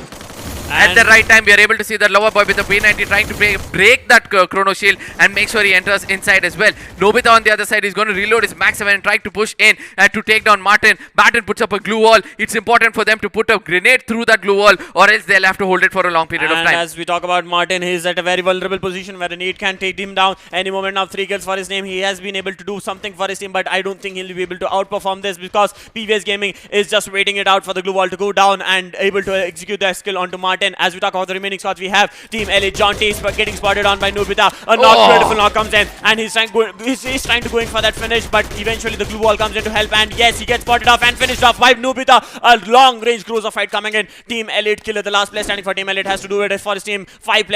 At the right time, we are able to see the lower boy with the P90 trying to break that chrono shield and make sure he enters inside as well. Nobita on the other side is going to reload his Max 7 and try to push in to take down Martin. Martin puts up a glue wall. It's important for them to put a grenade through that glue wall, or else they'll have to hold it for a long period of time. As we talk about Martin, he's at a very vulnerable position where a nade can take him down any moment. Now 3 kills for his team. He has been able to do something for his team, but I don't think he'll be able to outperform this because PVS Gaming is just waiting it out for the glue wall to go down and able to execute their skill onto Martin. As we talk about the remaining squads, we have Team LA. John T is getting spotted on by Nobita. A beautiful knock comes in, and he's trying to go in for that finish, but eventually the glue wall comes in to help, and yes, he gets spotted off and finished off by Nobita. A long range cruiser fight coming in. Team Elite killer, the last player standing for Team Elite has to do it for his team. 5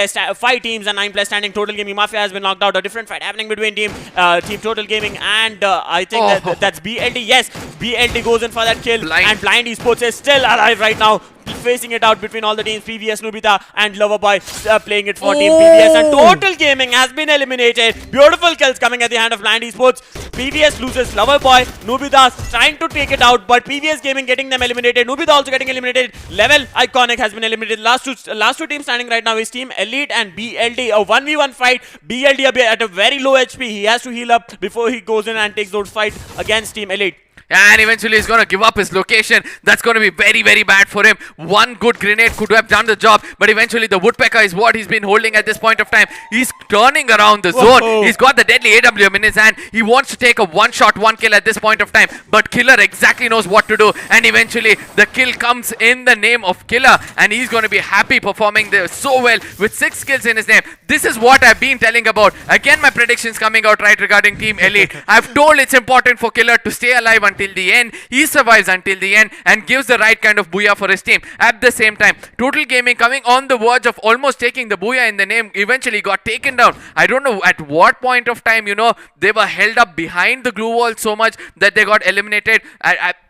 teams and 9 players standing. Total Gaming Mafia has been knocked out. A different fight happening between Team Total Gaming and I think that's BLD. Yes, BLD goes in for that kill, and Blind Esports is still alive right now, facing it out between all the teams. PVS, Nobita and Loverboy playing it for Team PVS, and Total Gaming has been eliminated. Beautiful kills coming at the hand of Blind Esports. PVS loses Loverboy. Nobita trying to take it out, but PVS Gaming getting them eliminated. Nobita also getting eliminated. Level Iconic has been eliminated. Last two teams standing right now is Team Elite and BLD. A 1v1 fight. BLD at a very low HP. He has to heal up before he goes in and takes those fights against Team Elite. And eventually he's going to give up his location. That's going to be very, very bad for him. One good grenade could have done the job, but eventually the Woodpecker is what he's been holding at this point of time. He's turning around the zone. He's got the deadly AWM in his hand. He wants to take a one-shot, one kill at this point of time, but Killer exactly knows what to do, and eventually the kill comes in the name of Killer, and he's going to be happy performing there so well with 6 kills in his name. This is what I've been telling about. Again, my predictions coming out right regarding Team Elite. I've told it's important for Killer to stay alive until the end. He survives until the end and gives the right kind of booyah for his team. At the same time, Total Gaming coming on the verge of almost taking the booyah in the name, eventually got taken down. I don't know at what point of time, they were held up behind the glue wall so much that they got eliminated.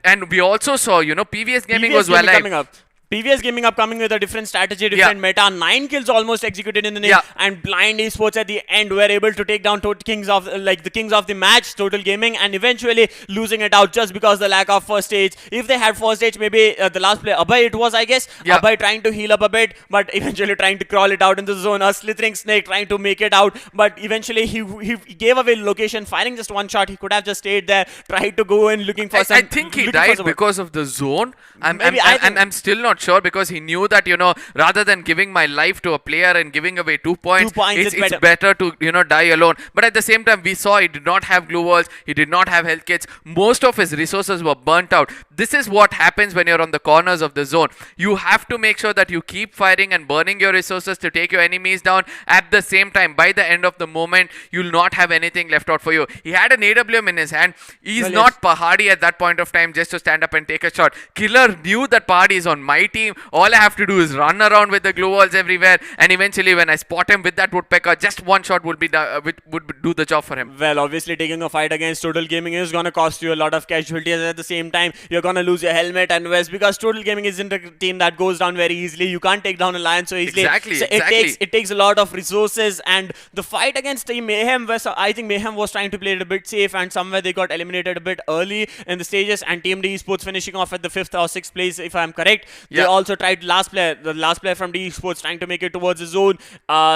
And we also saw, PVS Gaming was well alive. PVS Gaming upcoming with a different strategy, different meta. 9 kills almost executed in the name, and Blind Esports at the end were able to take down the kings of the match, Total Gaming, and eventually losing it out just because the lack of first stage. If they had first stage, maybe the last player, Abhay it was, I guess. Abhay trying to heal up a bit, but eventually trying to crawl it out in the zone. A slithering snake trying to make it out, but eventually he gave away location, firing just one shot. He could have just stayed there, tried to go in looking for some. I think he died because of the zone. I'm still not sure, because he knew that rather than giving my life to a player and giving away 2 points, it's better to die alone. But at the same time, we saw he did not have glue walls, he did not have health kits, most of his resources were burnt out. This is what happens when you're on the corners of the zone. You have to make sure that you keep firing and burning your resources to take your enemies down. At the same time, by the end of the moment, you'll not have anything left out for you. He had an AWM in his hand. He's not Pahadi at that point of time just to stand up and take a shot. Killer knew that Pahadi is on my team. All I have to do is run around with the glue walls everywhere, and eventually when I spot him with that Woodpecker, just one shot would do the job for him. Well, obviously taking a fight against Total Gaming is going to cost you a lot of casualties. At the same time, you're going to lose your helmet and vest, because Total Gaming isn't a team that goes down very easily. You can't take down a lion so easily. It takes a lot of resources, and the fight against Team Mayhem, I think Mayhem was trying to play it a bit safe, and somewhere they got eliminated a bit early in the stages, and Team D Esports finishing off at the 5th or 6th place, if I'm correct. They also tried the last player from D Esports trying to make it towards the zone.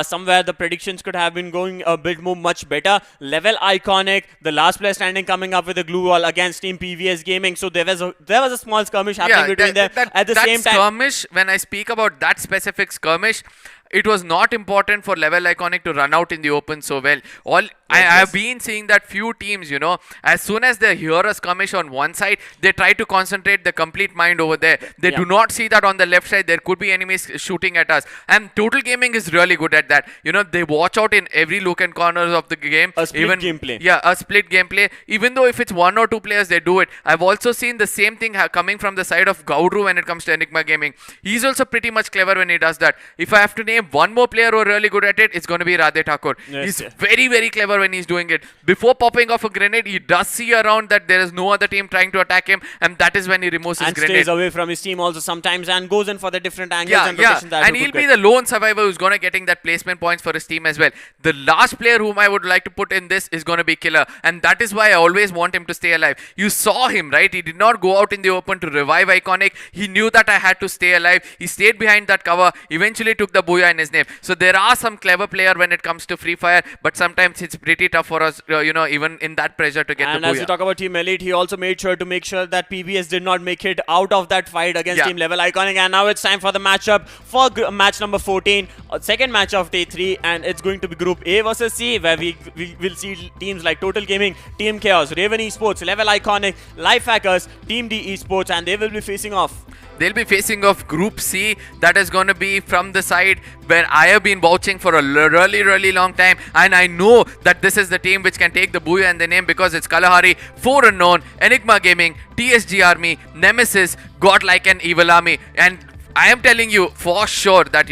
Somewhere the predictions could have been going a bit much better. Level Iconic, the last player standing, coming up with a glue wall against Team PVS Gaming. So there was a small skirmish happening between them. At the same time, skirmish, when I speak about that specific skirmish, it was not important for Level Iconic to run out in the open so well. I have been seeing that few teams, as soon as they hear a skirmish on one side, they try to concentrate the complete mind over there. They do not see that on the left side there could be enemies shooting at us. And Total Gaming is really good at that. They watch out in every nook and corners of the game. A split gameplay. Yeah, a split gameplay. Even though if it's 1 or 2 players, they do it. I've also seen the same thing coming from the side of Gaudru when it comes to Enigma Gaming. He's also pretty much clever when he does that. If I have to name one more player who are really good at it, it's going to be Radhe Thakur. He's very, very clever clever when he's doing it. Before popping off a grenade, he does see around that there is no other team trying to attack him, and that is when he removes his And grenade. stays away from his team also sometimes and goes in for the different angles Yeah, and locations that and he he'll could be get. the lone survivor who's gonna getting that placement points for his team as well. The last player whom I would like to put in this is gonna be Killer, and that is why I always want him to stay alive. You saw him, right? He did not go out in the open to revive Iconic. He knew that I had to stay alive. He stayed behind that cover, eventually took the booyah in his name. So there are some clever player when it comes to Free Fire, but sometimes it's pretty tough for us, even in that pressure to get And the as you booyah. talk about Team Elite, he also made sure that PBS did not make it out of that fight against Yeah. Team Level Iconic. And now it's time for the matchup for match number 14, second match of day 3, and it's going to be Group A versus C, where we will see teams like Total Gaming, Team Chaos, Raven Esports, Level Iconic, Life Hackers, Team D Esports, and they will be facing off. They'll be facing off Group C. That is going to be from the side where I have been vouching for a really long time, and I know that this is the team which can take the booyah in the name because it's Kalahari, 4 Unknown, Enigma Gaming, TSG Army, Nemesis, GodLike and Evil Army. And I am telling you for sure that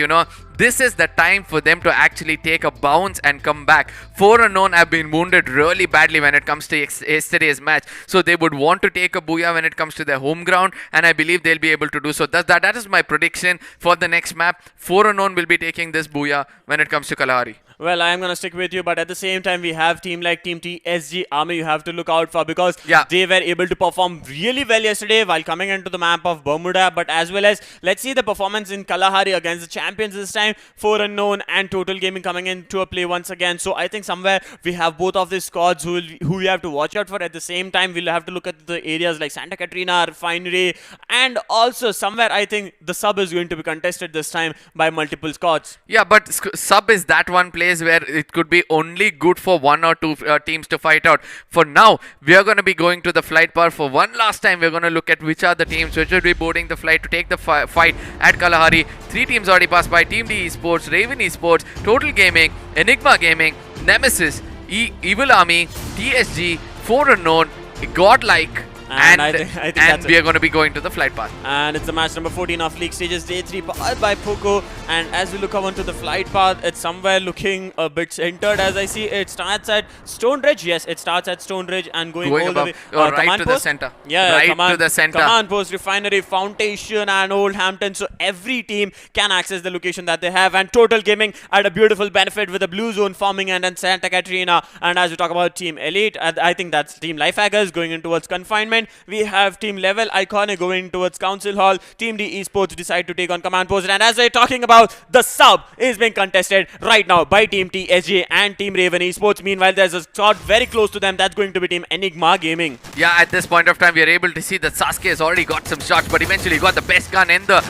this is the time for them to actually take a bounce and come back. 4 Unknown have been wounded really badly when it comes to yesterday's match. So they would want to take a booyah when it comes to their home ground, and I believe they'll be able to do so. That is my prediction for the next map. 4 Unknown will be taking this booyah when it comes to Kalahari. Well, I am going to stick with you, but at the same time, we have team like Team TSG Army you have to look out for because they were able to perform really well yesterday while coming into the map of Bermuda, but as well as, let's see the performance in Kalahari against the champions this time, 4 Unknown and Total Gaming coming into a play once again. So I think somewhere we have both of these squads who we have to watch out for. At the same time, we'll have to look at the areas like Santa Catrina, Refinery, and also somewhere I think the sub is going to be contested this time by multiple squads. Yeah, but sub is that one place where it could be only good for 1 or 2 teams to fight out. For now, we are going to be going to the flight path. For one last time, we're going to look at which are the teams which will be boarding the flight to take the fight at Kalahari. 3 teams already passed by: Team D Esports, Raven Esports, Total Gaming, Enigma Gaming, Nemesis, Evil Army, TSG, 4 Unknown, GodLike, and I think that's we are going to be going to the flight path. And it's the match number 14 of League Stages Day 3 powered by Poco. And as we look onto the flight path, it's somewhere looking a bit centered. As I see, it starts at Stone Ridge. Yes, it starts at Stone Ridge and going all above, the way. right to the center. Yeah, right to the center. Command Post, Refinery, Foundation, and Oldhampton. So every team can access the location that they have. And Total Gaming had a beautiful benefit with the blue zone forming and then Santa Catrina. And as we talk about Team Elite, I think that's Team Lifehackers going in towards confinement. We have Team Level Iconic going towards Council Hall. Team D Esports decide to take on Command Post. And as we're talking about, the sub is being contested right now by Team TSG and Team Raven Esports. Meanwhile, there's a shot very close to them. That's going to be Team Enigma Gaming. Yeah, at this point of time, we are able to see that Sasuke has already got some shots, but eventually got the best gun in the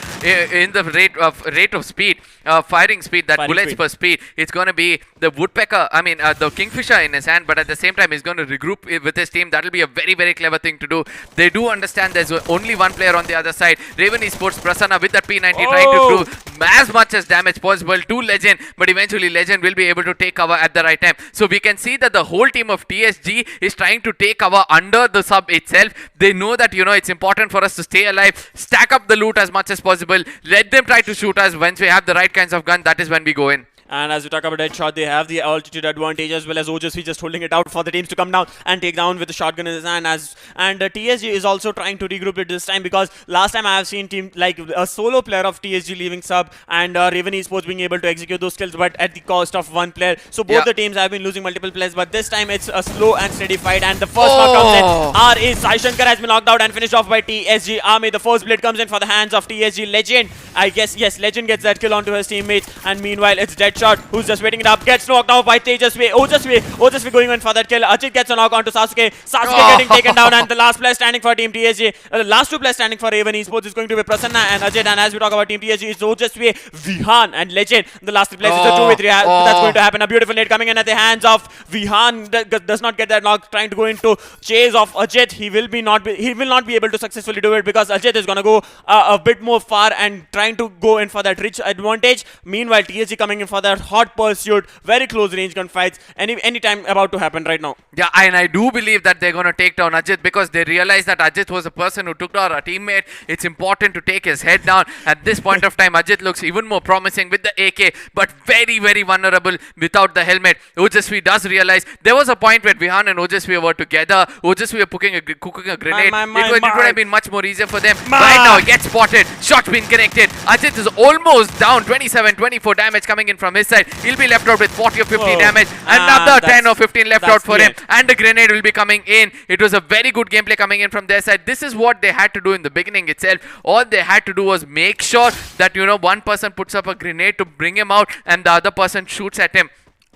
rate of speed, firing speed, bullets per speed. It's going to be the Woodpecker, the Kingfisher in his hand, but at the same time, he's going to regroup with his team. That'll be a very clever thing to do. They do understand there's only one player on the other side. Raven Esports, Prasanna with that P90 trying to do as much as damage possible to Legend, but eventually Legend will be able to take cover at the right time. So we can see that the whole team of TSG is trying to take cover under the sub itself. They know that, it's important for us to stay alive, stack up the loot as much as possible, let them try to shoot us. Once we have the right kinds of gun, that is when we go in. And as we talk about headshot, they have the altitude advantage as well as Ojasvi just holding it out for the teams to come down and take down with the shotgun in his hand. And TSG is also trying to regroup it this time because last time I have seen team like a solo player of TSG leaving sub and Raven Esports being able to execute those kills, but at the cost of one player. So both the teams have been losing multiple players, but this time it's a slow and steady fight. And the first knock comes in. Sai Shankar has been knocked out and finished off by TSG Army. The first blade comes in for the hands of TSG Legend. I guess, yes, Legend gets that kill onto his teammates. And meanwhile, it's Deadshot who's just waiting it up. Gets knocked out by Tejasvi. Ojasvi going in for that kill. Ajit gets a knock onto Sasuke. Sasuke getting taken down. And the last player standing for Team TSG. The last 2 players standing for Raven Esports is going to be Prasanna and Ajit. And as we talk about Team TSG, it's Ojasvi, Vihan and Legend. The last 3 players is a 2v3. That's going to happen. A beautiful nade coming in at the hands of Vihan. Does not get that knock. Trying to go into chase of Ajit. He will not be able to successfully do it because Ajit is going to go a bit more far and try trying to go in for that rich advantage. Meanwhile, TSG coming in for that hot pursuit, very close range gunfights, any time about to happen right now. Yeah, and I do believe that they're going to take down Ajit because they realize that Ajit was the person who took down our teammate. It's important to take his head down. At this point of time, Ajit looks even more promising with the AK, but very, very vulnerable without the helmet. Ojasvi does realize there was a point where Vihan and Ojasvi were together. Ojasvi were cooking a grenade. It would have been much more easier for them. Right now, gets spotted. Shot's been connected. Ajit is almost down. 27, 24 damage coming in from his side. He'll be left out with 40 or 50 damage. Another 10 or 15 left out for him. And the grenade will be coming in. It was a very good gameplay coming in from their side. This is what they had to do in the beginning itself. All they had to do was make sure that, you know, one person puts up a grenade to bring him out and the other person shoots at him.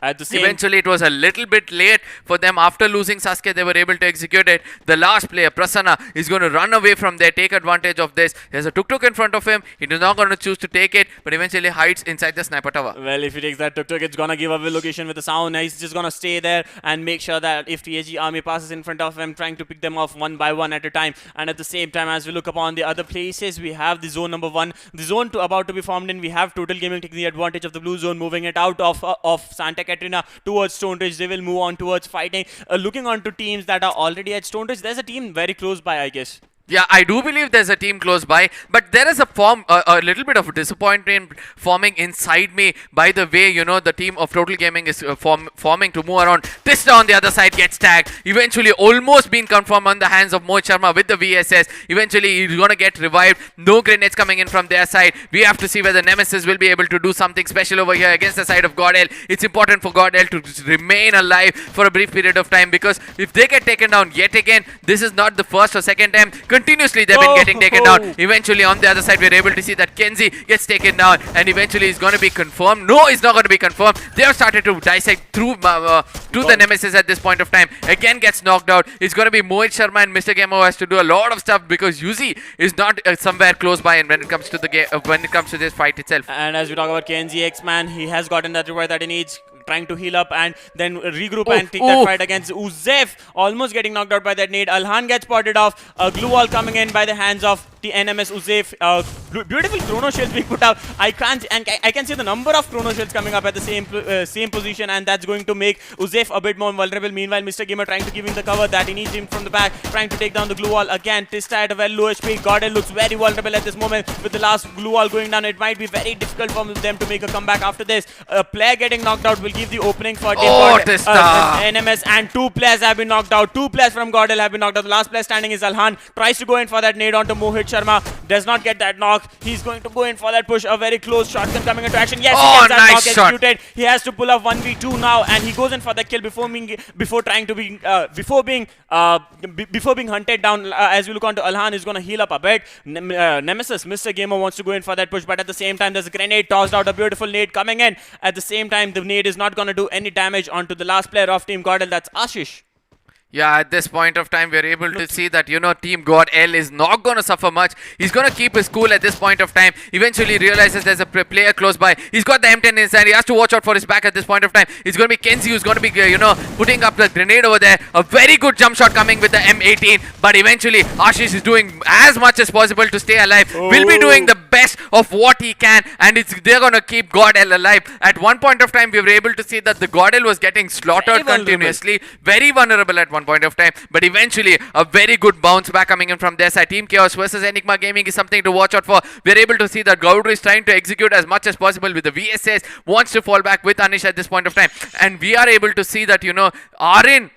Eventually, it was a little bit late for them. After losing Sasuke, they were able to execute it. The last player, Prasanna, is going to run away from there, take advantage of this. There's a tuk-tuk in front of him. He is not going to choose to take it, but eventually hides inside the sniper tower. Well, if he takes that tuk-tuk, it's going to give away location with the sound. He's just going to stay there and make sure that if TSG army passes in front of him, trying to pick them off one by one at a time. And at the same time, as we look upon the other places, we have the zone number 1. The zone 2 about to be formed in. We have Total Gaming taking the advantage of the blue zone, moving it out of Santa Catarina towards Stone Ridge. They will move on towards fighting. Looking on to teams that are already at Stone Ridge, there's a team very close by, I guess. Yeah, I do believe there's a team close by, but there is a little bit of disappointment forming inside me by the way, you know, the team of Total Gaming is forming to move around. Tista on the other side gets tagged. Eventually, almost been confirmed on the hands of Mohit Sharma with the VSS. Eventually, he's going to get revived. No grenades coming in from their side. We have to see whether Nemesis will be able to do something special over here against the side of GodL. It's important for GodL to remain alive for a brief period of time because if they get taken down yet again, this is not the first or second time. Continuously they've been getting taken down. Eventually on the other side we're able to see that Kenzie gets taken down and eventually he's going to be confirmed. No, he's not going to be confirmed. They have started to dissect through the Nemesis at this point of time. Again gets knocked out. It's going to be Mohit Sharma and Mr. Game has to do a lot of stuff because Yuzi is not somewhere close by and when it comes to the game, when it comes to this fight itself. And as we talk about Kenzie X-Man, he has gotten that revive that he needs, trying to heal up and then regroup and take that fight against Uzef. Almost getting knocked out by that nade. Alhan gets spotted off. A glue wall coming in by the hands of the NMS Uzef. Beautiful chrono shells being put out. I can see the number of chrono shells coming up at the same position, and that's going to make Uzef a bit more vulnerable. Meanwhile, Mr. Gamer trying to give him the cover that he needs him from the back, trying to take down the glue wall again. Tista at a very low HP. GodL looks very vulnerable at this moment with the last glue wall going down. It might be very difficult for them to make a comeback after this. A player getting knocked out will give the opening for NMS, and 2 players have been knocked out. 2 players from GodL have been knocked out. The last player standing is Alhan. Tries to go in for that nade onto Mohit Sharma. Does not get that knock. He's going to go in for that push. A very close shotgun coming into action. Yes, he gets that knock executed. He has to pull off 1v2 now, and he goes in for the kill before being hunted down. As we look on to Alhan, is going to heal up a bit. Nemesis, Mr. Gamer wants to go in for that push, but at the same time, there's a grenade tossed out. A beautiful nade coming in. At the same time, the nade is not going to do any damage onto the last player of Team GodL. That's Ashish. Yeah, at this point of time, we're able to see that, you know, Team GodL is not going to suffer much. He's going to keep his cool at this point of time. Eventually realizes there's a player close by. He's got the M10 inside. He has to watch out for his back at this point of time. It's going to be Kenzie who's going to be, you know, putting up the grenade over there. A very good jump shot coming with the M18. But eventually, Ashish is doing as much as possible to stay alive. Will be doing the best of what he can. And they're going to keep GodL alive. At one point of time, we were able to see that the GodL was getting slaughtered continuously. Very vulnerable at one point of time, but eventually a very good bounce back coming in from their side. Team Chaos versus Enigma Gaming is something to watch out for. We're able to see that Gowdru is trying to execute as much as possible with the VSS, wants to fall back with Anish at this point of time, and we are able to see that, you know, Arin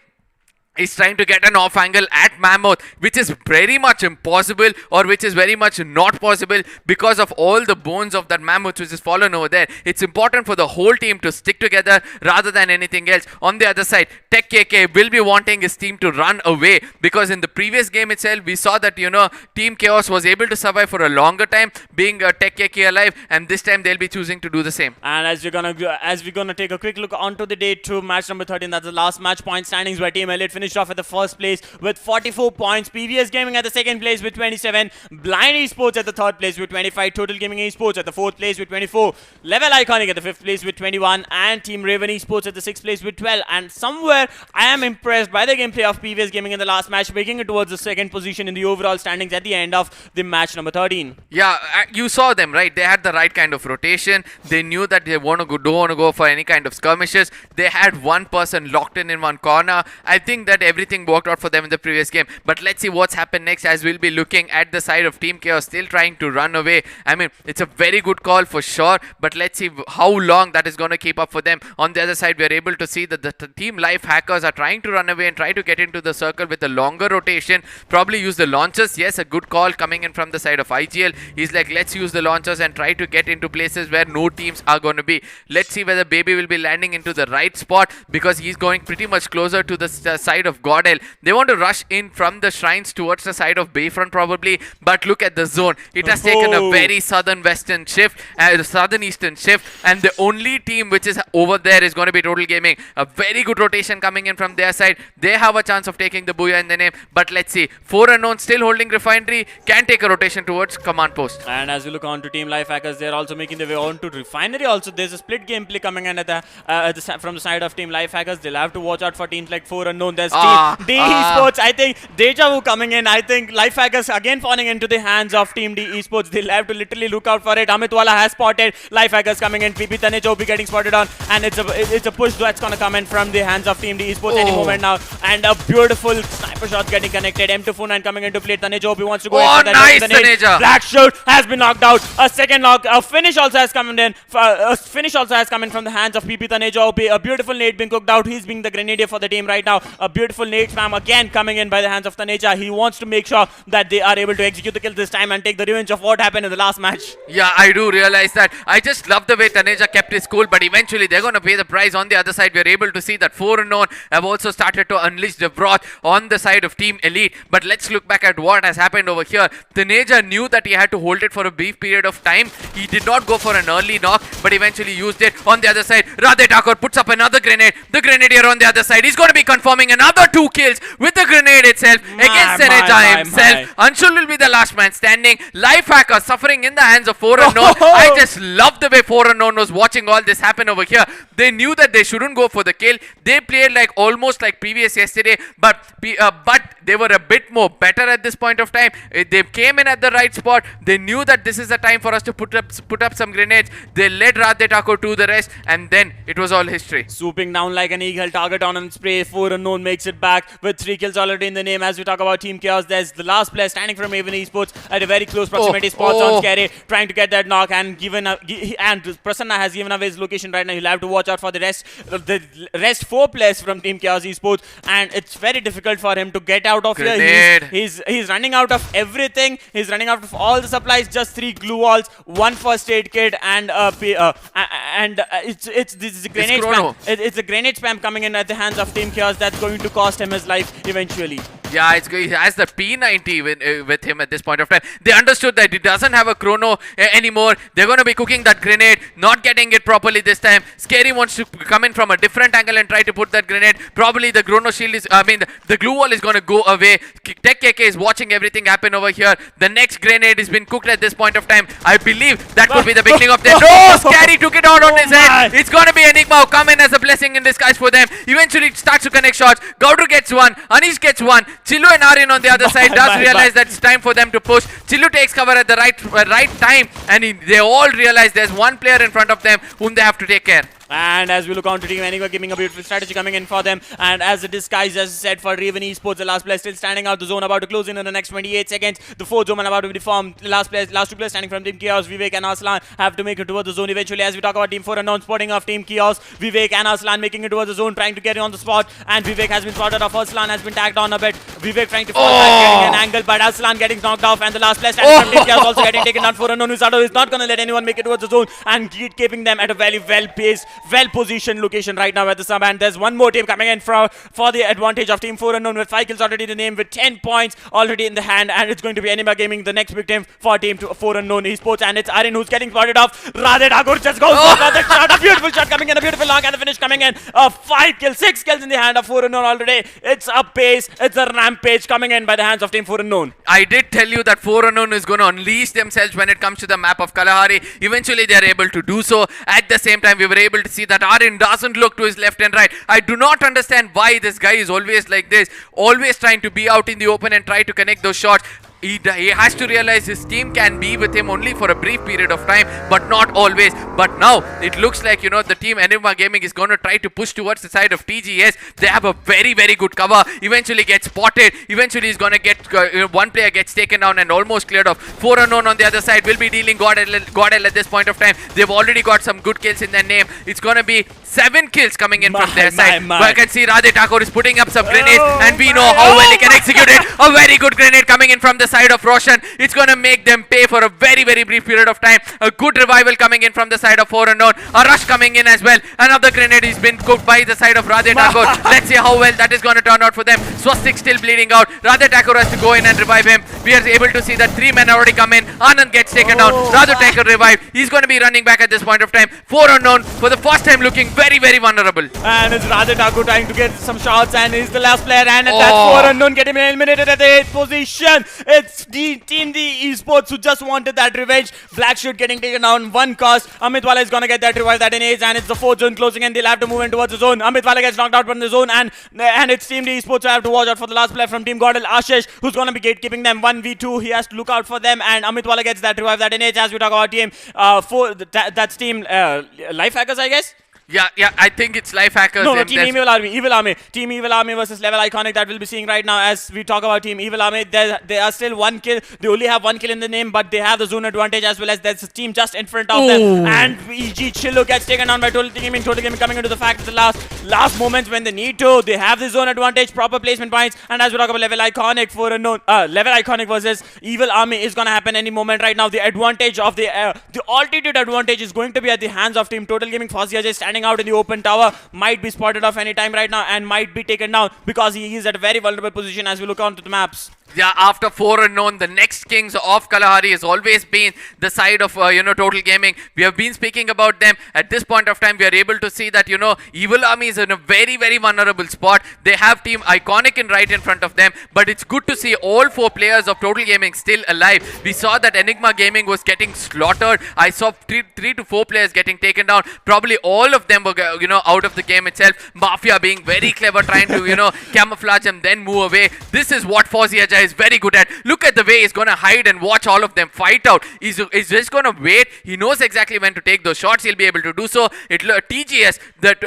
is trying to get an off angle at Mammoth, which is very much impossible, or which is very much not possible because of all the bones of that Mammoth which is fallen over there. It's important for the whole team to stick together rather than anything else. On the other side, Tech KK will be wanting his team to run away because in the previous game itself, we saw that, you know, Team Chaos was able to survive for a longer time, being Tech KK alive, and this time they'll be choosing to do the same. And as we're gonna take a quick look onto the day 2 match number 13, that's the last match point standings where Team Elite finished finished off at the first place with 44 points. PVS Gaming at the second place with 27. Blind Esports at the third place with 25. Total Gaming Esports at the fourth place with 24. Level Iconic at the fifth place with 21. And Team Raven Esports at the sixth place with 12. And somewhere I am impressed by the gameplay of PVS Gaming in the last match, making it towards the second position in the overall standings at the end of the match number 13. Yeah, you saw them, right? They had the right kind of rotation. They knew that they don't want to go for any kind of skirmishes. They had one person locked in one corner. I think that everything worked out for them in the previous game. But let's see what's happened next, as we'll be looking at the side of Team Chaos still trying to run away. I mean, it's a very good call for sure, but let's see how long that is going to keep up for them. On the other side, we're able to see that the Team Life Hackers are trying to run away and try to get into the circle with a longer rotation. Probably use the launchers. Yes, a good call coming in from the side of IGL. He's like, let's use the launchers and try to get into places where no teams are going to be. Let's see whether Baby will be landing into the right spot, because he's going pretty much closer to the side of GodLike. They want to rush in from the shrines towards the side of Bayfront probably, but look at the zone. It has taken a very southern-western shift, southern-eastern shift, and the only team which is over there is going to be Total Gaming. A very good rotation coming in from their side. They have a chance of taking the Booyah in the name, but let's see. 4 unknown still holding Refinery, can take a rotation towards Command Post. And as we look on to Team Life Hackers, they're also making their way on to Refinery also. There's a split gameplay coming in from the side of Team Life Hackers. They'll have to watch out for teams like 4 unknown. There's Team D Esports. I think Deja Vu coming in. I think Life Hackers again falling into the hands of Team D Esports. They'll have to literally look out for it. Amit Wala has spotted Life Hackers coming in. PP Taneja will be getting spotted on, and it's a push that's gonna come in from the hands of Team D Esports any moment now. And a beautiful sniper shot getting connected. M249 coming into play. Taneja Obi wants to go in for that. Nice, Taneja. Black Shield has been knocked out. A second knock. A finish also has come in. A finish also has come in from the hands of PP Taneja Obi. A beautiful nade being cooked out. He's being the grenadier for the team right now. A beautiful nade spam again coming in by the hands of Taneja. He wants to make sure that they are able to execute the kill this time and take the revenge of what happened in the last match. Yeah, I do realize that. I just love the way Taneja kept his cool, but eventually they're going to pay the price. On the other side, we're able to see that 4 unknown have also started to unleash the wrath on the side of Team Elite. But let's look back at what has happened over here. Taneja knew that he had to hold it for a brief period of time. He did not go for an early knock, but eventually used it. On the other side, Radhe Thakur puts up another grenade. The Grenadier on the other side, he's going to be confirming another 2 kills with the grenade itself against Taneja himself. Anshul will be the last man standing. Life Hacker suffering in the hands of 4 unknown. I just love the way 4 unknown was watching all this happen over here. They knew that they shouldn't go for the kill. They played like almost like previous yesterday, but they were a bit more better at this point of time. They came in at the right spot. They knew that this is the time for us to put up some grenades. They led Radhe Thakur to the rest, and then it was all history. Swooping down like an eagle, target on and spray. 4 unknown makes it back with 3 kills already in the name. As we talk about Team Chaos, there's the last player standing from Mayhem Esports at a very close proximity. Spots on Scary, trying to get that knock, and Prasanna has given away his location right now. He'll have to watch out for the rest 4 players from Team Chaos Esports, and it's very difficult for him to get out of here. He's running out of everything. He's running out of all the supplies. Just 3 glue walls, 1 first aid kit, and it's a grenade spam. It's a grenade spam coming in at the hands of Team Chaos that's going to cost him his life eventually. Yeah, he has the P90 with him at this point of time. They understood that he doesn't have a chrono anymore. They're going to be cooking that grenade, not getting it properly this time. Scary wants to come in from a different angle and try to put that grenade. Probably the chrono shield is, the glue wall is going to go away. Tech KK is watching everything happen over here. The next grenade has been cooked at this point of time. I believe that could be the beginning of their... No! Scary took it out on his head. It's going to be Enigma who come in as a blessing in disguise for them. Eventually it starts to connect shots. Gaudu gets 1. Anish gets 1. Chillu and Aryan on the other side does realize that it's time for them to push. Chillu takes cover at the right time, and they all realize there's one player in front of them whom they have to take care. And as we look on to Team Enigma, giving a beautiful strategy coming in for them. And as a disguise, as I said, for Raven Esports, the last player still standing out. The zone about to close in the next 28 seconds. The 4th zone about to be deformed. The last 2 players standing from Team Chaos, Vivek and Arslan, have to make it towards the zone eventually. As we talk about Team 4 unknown spotting of Team Chaos, Vivek and Arslan making it towards the zone, trying to get on the spot. And Vivek has been spotted off. Arslan has been tagged on a bit. Vivek trying to fall back, getting an angle, but Arslan getting knocked off. And the last player standing from Team Chaos also getting taken down. 4 unknown Usado is not going to let anyone make it towards the zone and keeping them at a very well-paced well-positioned location right now at the sub, and there's one more team coming in for the advantage of Team 4 Unknown with 5 kills already in the name, with 10 points already in the hand, and it's going to be Enigma Gaming, the next big team for Team 4 Unknown Esports, and it's Arin who's getting spotted off. Radhe Thakur just goes for the shot, a beautiful shot coming in, a beautiful long, and the finish coming in. 6 kills in the hand of 4 Unknown already. It's a pace, it's a rampage coming in by the hands of Team 4 Unknown. I did tell you that 4 Unknown is going to unleash themselves when it comes to the map of Kalahari. Eventually they are able to do so. At the same time, we were able to see that Arin doesn't look to his left and right. I do not understand why this guy is always like this, always trying to be out in the open and try to connect those shots. He has to realize his team can be with him only for a brief period of time, but not always. But now it looks like, you know, the team Enigma Gaming is going to try to push towards the side of TGS. They have a very, very good cover. Eventually gets spotted. Eventually he's going to get one player gets taken down and almost cleared off. 4 Unknown on the other side will be dealing GodLike at this point of time. They've already got some good kills in their name. It's going to be 7 kills coming in from their side. But I can see Radhe Thakur is putting up some grenades, and we know how well he can execute it. A very good grenade coming in from the side of Roshan. It's going to make them pay for a very, very brief period of time. A good revival coming in from the side of 4 Unknown. A rush coming in as well. Another grenade has been cooked by the side of Radhe Thakur. Let's see how well that is going to turn out for them. Swastik still bleeding out. Radhe Thakur has to go in and revive him. We are able to see that 3 men already come in. Anand gets taken down. Radhe Thakur revived. He's going to be running back at this point of time. 4 Unknown for the first time looking very, very vulnerable. And it's Radhe Thakur trying to get some shots, and he's the last player, and that's 4 Unknown getting eliminated at the 8th position. It's the Team Esports who just wanted that revenge. Black Shoot getting taken down, 1 cost. Amitwala is gonna get that revive, that innate, and it's the 4th zone closing in. They'll have to move in towards the zone. Amitwala gets knocked out from the zone, and it's Team Esports who have to watch out for the last player from Team GodLike, Ashish, who's gonna be gatekeeping them 1v2. He has to look out for them, and Amitwala gets that revive, that innate. As we talk about Team 4, that's Team Lifehackers, I guess. Yeah, I think it's Lifehackers. No, Team Evil Army. Team Evil Army versus Level Iconic that we'll be seeing right now as we talk about Team Evil Army. They are still 1 kill. They only have 1 kill in the name, but they have the zone advantage as well as there's a team just in front of them. And EG Chillo gets taken down by Total Gaming. Total Gaming coming into the fact that the last moments when they need to. They have the zone advantage, proper placement points. And as we talk about Level Iconic, Level Iconic versus Evil Army is going to happen any moment right now. The advantage of the altitude advantage is going to be at the hands of Team Total Gaming. Fazia is standing out in the open tower, might be spotted off any time right now and might be taken down because he is at a very vulnerable position as we look onto the maps. Yeah, after 4 Unknown, the next kings of Kalahari has always been the side of, Total Gaming. We have been speaking about them. At this point of time, we are able to see that, Evil Army is in a very, very vulnerable spot. They have Team Iconic right in front of them, but it's good to see all 4 players of Total Gaming still alive. We saw that Enigma Gaming was getting slaughtered. I saw 3 to 4 players getting taken down. Probably all of them were, out of the game itself. Mafia being very clever, trying to, camouflage and then move away. This is what Fozzy is very good at. Look at the way he's going to hide and watch all of them fight out. He's just going to wait. He knows exactly when to take those shots. He'll be able to do so. TGS, that,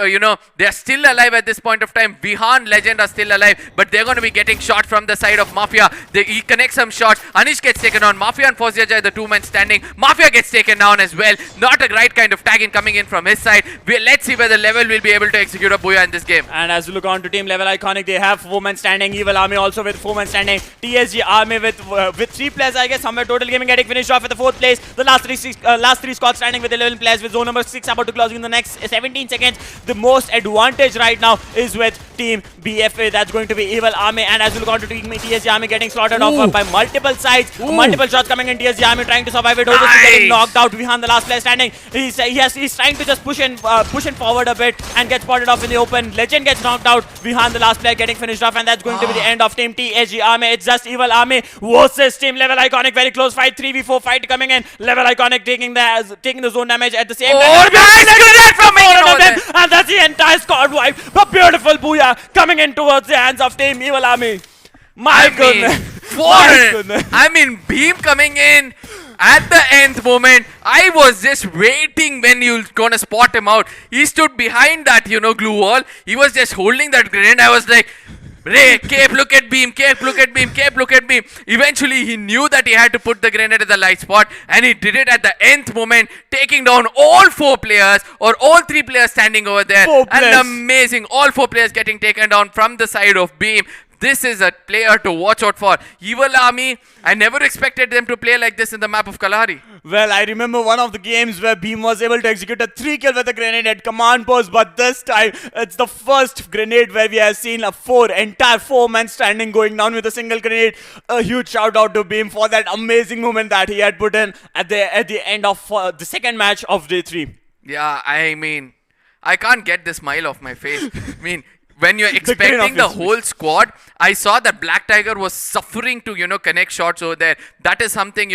they're still alive at this point of time. Vihan Legend are still alive, but they're going to be getting shot from the side of Mafia. He connects some shots. Anish gets taken down. Mafia and Fozzy, the 2 men standing. Mafia gets taken down as well. Not a right kind of tagging coming in from his side. Let's see whether Level will be able to execute a booyah in this game. And as we look on to Team Level Iconic, they have 4 men standing. Evil Army also with 4 men standing. TSG Army with 3 players, I guess. Somewhere Total Gaming getting finished off at the 4th place. The last three squads standing with 11 players, with zone number 6 about to close in the next 17 seconds. The most advantage right now is with Team BFA. That's going to be Evil Army. And as we look on to Team TSG Army getting slaughtered off by multiple sides. Multiple shots coming in. TSG Army trying to survive it. Nice. Getting knocked out behind the last player standing. He's trying to just push in forward a bit and get spotted off in the open. Legend gets knocked out behind the last player getting finished off, and that's going to be the end of Team TSG Army. It's just Evil Army versus Team Level Iconic. Very close fight, 3v4 fight coming in. Level Iconic taking the zone damage at the same time. And that's the entire squad wipe. A beautiful booyah coming in towards the hands of Team Evil Army. My goodness. Beam coming in at the nth moment. I was just waiting when you're gonna spot him out. He stood behind that, glue wall. He was just holding that grenade. I was like, Ray, Cape, look at Beam, Cape, look at Beam, Cape, look at Beam. Eventually, he knew that he had to put the grenade at the light spot, and he did it at the nth moment, taking down all 4 players, or all 3 players standing over there. And amazing, all 4 players getting taken down from the side of Beam. This is a player to watch out for. Evil Army, I never expected them to play like this in the map of Kalahari. Well, I remember one of the games where Beam was able to execute a 3-kill with a grenade at command post, but this time it's the first grenade where we have seen a entire 4-man standing going down with a single grenade. A huge shout out to Beam for that amazing moment that he had put in at the end of the second match of day 3. Yeah, I mean, I can't get the smile off my face. I mean, when you're expecting the whole squad, I saw that Black Tiger was suffering to, connect shots over there. That is something,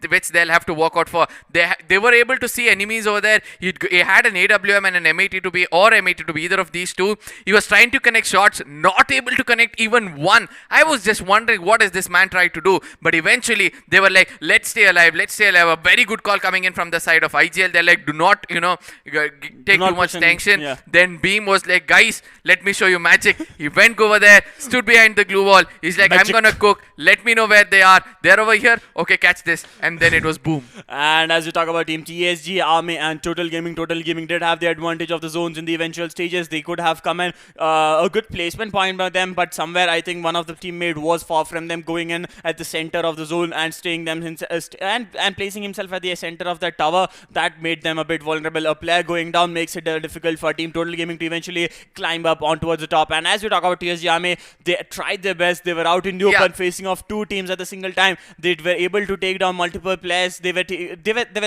which they'll have to work out for. They were able to see enemies over there. He had an AWM and an M82B or M82B, either of these two. He was trying to connect shots, not able to connect even one. I was just wondering, what is this man trying to do? But eventually, they were like, let's stay alive, let's stay alive. A very good call coming in from the side of IGL. They're like, do not, take too much tension. Yeah. Then Beam was like, guys, let me show you magic. He went over there, stood behind the glue wall. He's like, Magic. I'm gonna cook. Let me know where they are. They're over here. Okay, catch this. And then it was boom. And as we talk about Team TSG, Army and Total Gaming did have the advantage of the zones in the eventual stages. They could have come in a good placement point by them, but somewhere I think one of the teammate was far from them, going in at the center of the zone and staying them and placing himself at the center of that tower. That made them a bit vulnerable. A player going down makes it difficult for Team Total Gaming to eventually climb up on towards the top. And as we talk about TSG Army, they tried their best. They were out in the open, facing off 2 teams at the single time. They were able to take down multiple players. They were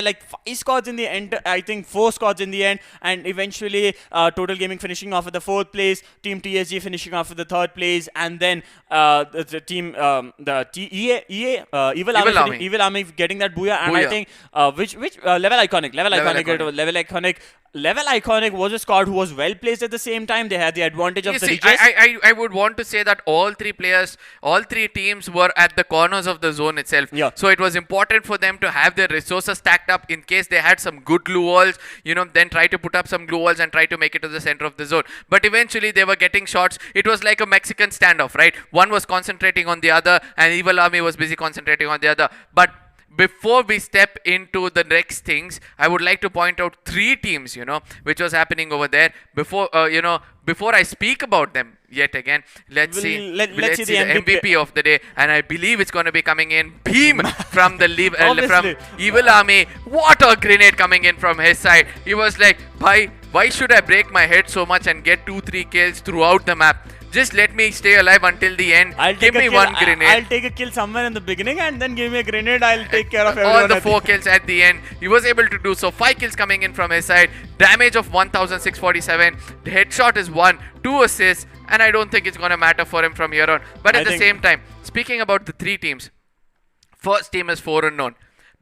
like 5 squads in the end. I think 4 squads in the end, and eventually Total Gaming finishing off at the 4th place. Team TSG finishing off at the 3rd place, and then the team Evil Army getting that booyah. And I think which Level Iconic. Level Iconic was a squad who was well placed at the same time. They had the advantage of the reaches. I would want to say that all 3 teams were at the corners of the zone itself. Yeah. So it was important for them to have their resources stacked up in case they had some good glue walls, then try to put up some glue walls and try to make it to the center of the zone. But eventually they were getting shots. It was like a Mexican standoff, right? One was concentrating on the other and Evil Army was busy concentrating on the other. But before we step into the next things, I would like to point out 3 teams, which was happening over there. Before I speak about them yet again, let's see the MVP of the day, and I believe it's going to be coming in Beam from from Evil Army. What a grenade coming in from his side. He was like, why should I break my head so much and get 2-3 kills throughout the map? Just let me stay alive until the end. Give me one grenade. I'll take a kill somewhere in the beginning and then give me a grenade. I'll take care of everyone. All the 4 kills at the end. He was able to do so. 5 kills coming in from his side. Damage of 1647. The headshot is 1. 2 assists. And I don't think it's going to matter for him from here on. But at the same time, speaking about the 3 teams. First team is 4 Unknown.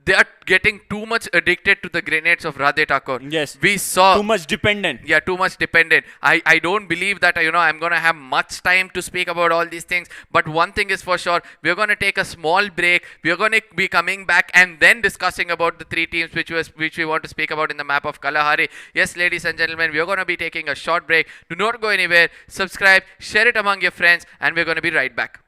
They are getting too much addicted to the grenades of Radhe Thakur. Yes. We saw... Too much dependent. Yeah, too much dependent. I don't believe that, I'm going to have much time to speak about all these things. But one thing is for sure, we're going to take a small break. We're going to be coming back and then discussing about the 3 teams which we want to speak about in the map of Kalahari. Yes, ladies and gentlemen, we're going to be taking a short break. Do not go anywhere. Subscribe, share it among your friends, and we're going to be right back.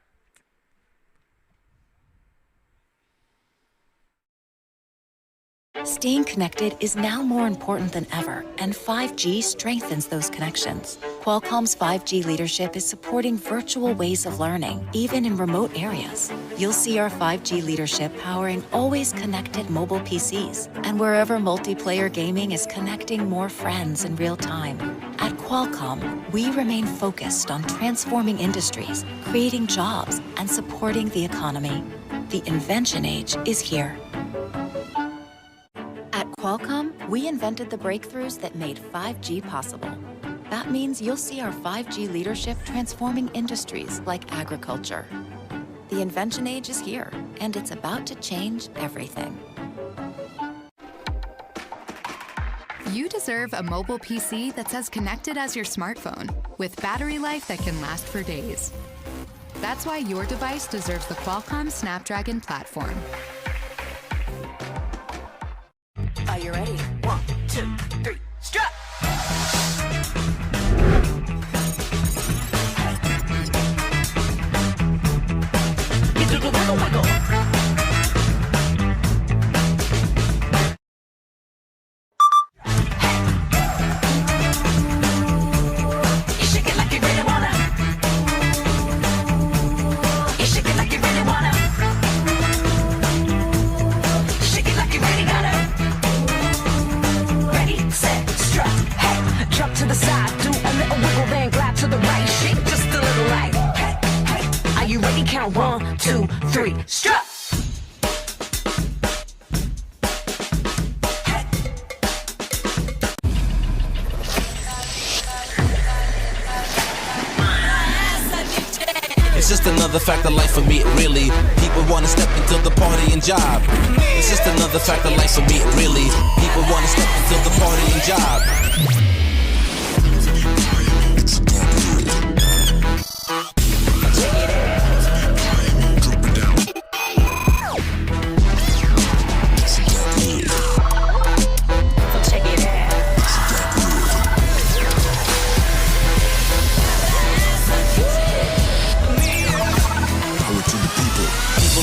Staying connected is now more important than ever, and 5G strengthens those connections. Qualcomm's 5G leadership is supporting virtual ways of learning, even in remote areas. You'll see our 5G leadership powering always connected mobile PCs, and wherever multiplayer gaming is connecting more friends in real time. At Qualcomm, we remain focused on transforming industries, creating jobs, and supporting the economy. The invention age is here. At Qualcomm, we invented the breakthroughs that made 5G possible. That means you'll see our 5G leadership transforming industries like agriculture. The invention age is here, and it's about to change everything. You deserve a mobile PC that's as connected as your smartphone, with battery life that can last for days. That's why your device deserves the Qualcomm Snapdragon platform. Are you ready? 1, 2, 3, strap! Wiggle, wiggle, wiggle. You shake it like you really wanna. side, do a little wiggle, then clap to the right. Shake just a little like. Are you ready? Count 1, 2, 3, strut. It's just another fact of life for me, really. People wanna step into the party and job. It's just another fact of life for me, really. People wanna step into the party and job.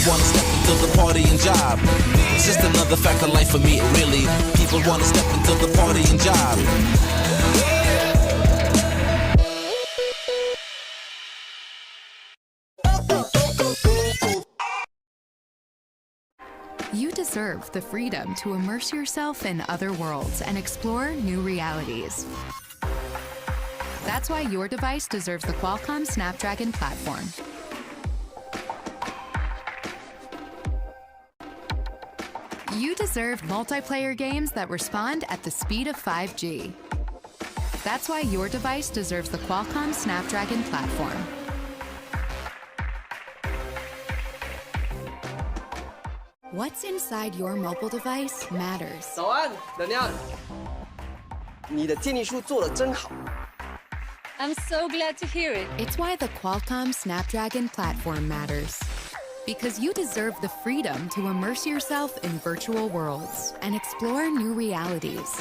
Wanna step into the party and job. It's just another fact of life for me, really. People wanna step into the party and job. You deserve the freedom to immerse yourself in other worlds and explore new realities. That's why your device deserves the Qualcomm Snapdragon platform. You deserve multiplayer games that respond at the speed of 5G. That's why your device deserves the Qualcomm Snapdragon platform. What's inside your mobile device matters. 早安，冷亮。你的建议书做得真好。I'm so glad to hear it. It's why the Qualcomm Snapdragon platform matters. Because you deserve the freedom to immerse yourself in virtual worlds and explore new realities.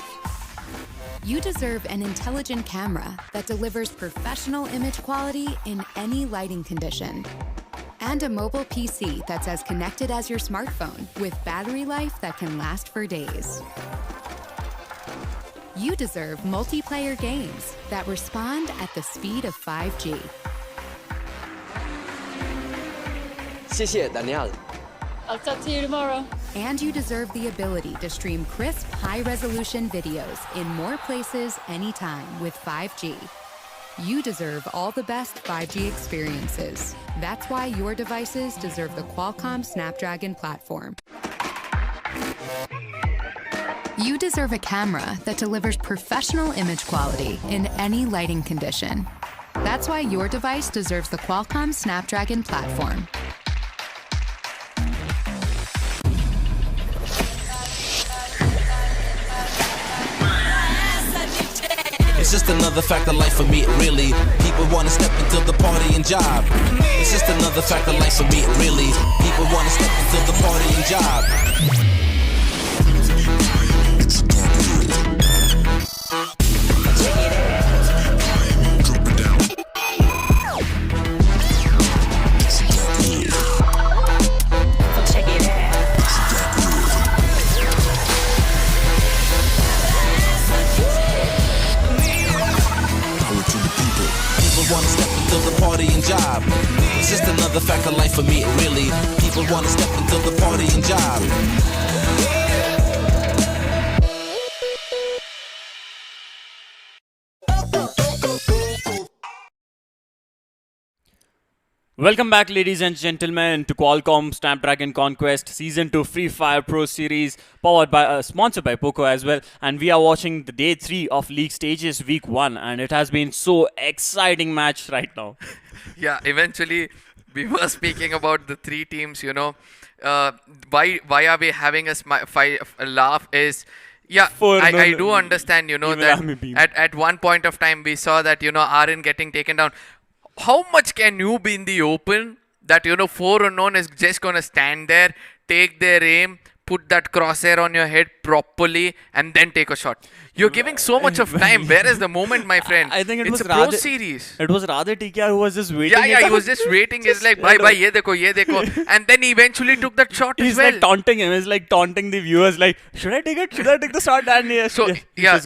You deserve an intelligent camera that delivers professional image quality in any lighting condition. And a mobile PC that's as connected as your smartphone with battery life that can last for days. You deserve multiplayer games that respond at the speed of 5G. 谢谢 Daniel。 I'll talk to you tomorrow. And you deserve the ability to stream crisp, high-resolution videos in more places anytime with 5G. You deserve all the best 5G experiences. That's why your devices deserve the Qualcomm Snapdragon platform. You deserve a camera that delivers professional image quality in any lighting condition. That's why your device deserves the Qualcomm Snapdragon platform. It's just another fact of life for me, really. People wanna step into the party and job. It's just another fact of life for me, really. People wanna step into the party and job. Wanna step into the party and job. It's just another fact of life for me, really. People wanna step into the party and job. Welcome back, ladies and gentlemen, to Qualcomm Snapdragon Conquest Season 2 Free Fire Pro Series, sponsored by Poco as well. And we are watching the day 3 of League Stages Week 1, and it has been so exciting match right now. Yeah, eventually we were speaking about the three teams, you know. Why are we having a laugh is... Yeah, I do understand, you know, that at one point of time we saw that, you know, Aaron getting taken down. How much can you be in the open that, you know, 4 unknown is just going to stand there, take their aim, put that crosshair on your head properly, and then take a shot? You're giving so much of time. Where is the moment, my friend? I think it's a pro series. It was rather TKR who was just waiting. Yeah, he was just waiting. He's like, bye, ye dekho. And then he eventually took that shot as well. He's like taunting him. He's like taunting the viewers, like, should I take it? Should I take the shot? And yes, so, yeah,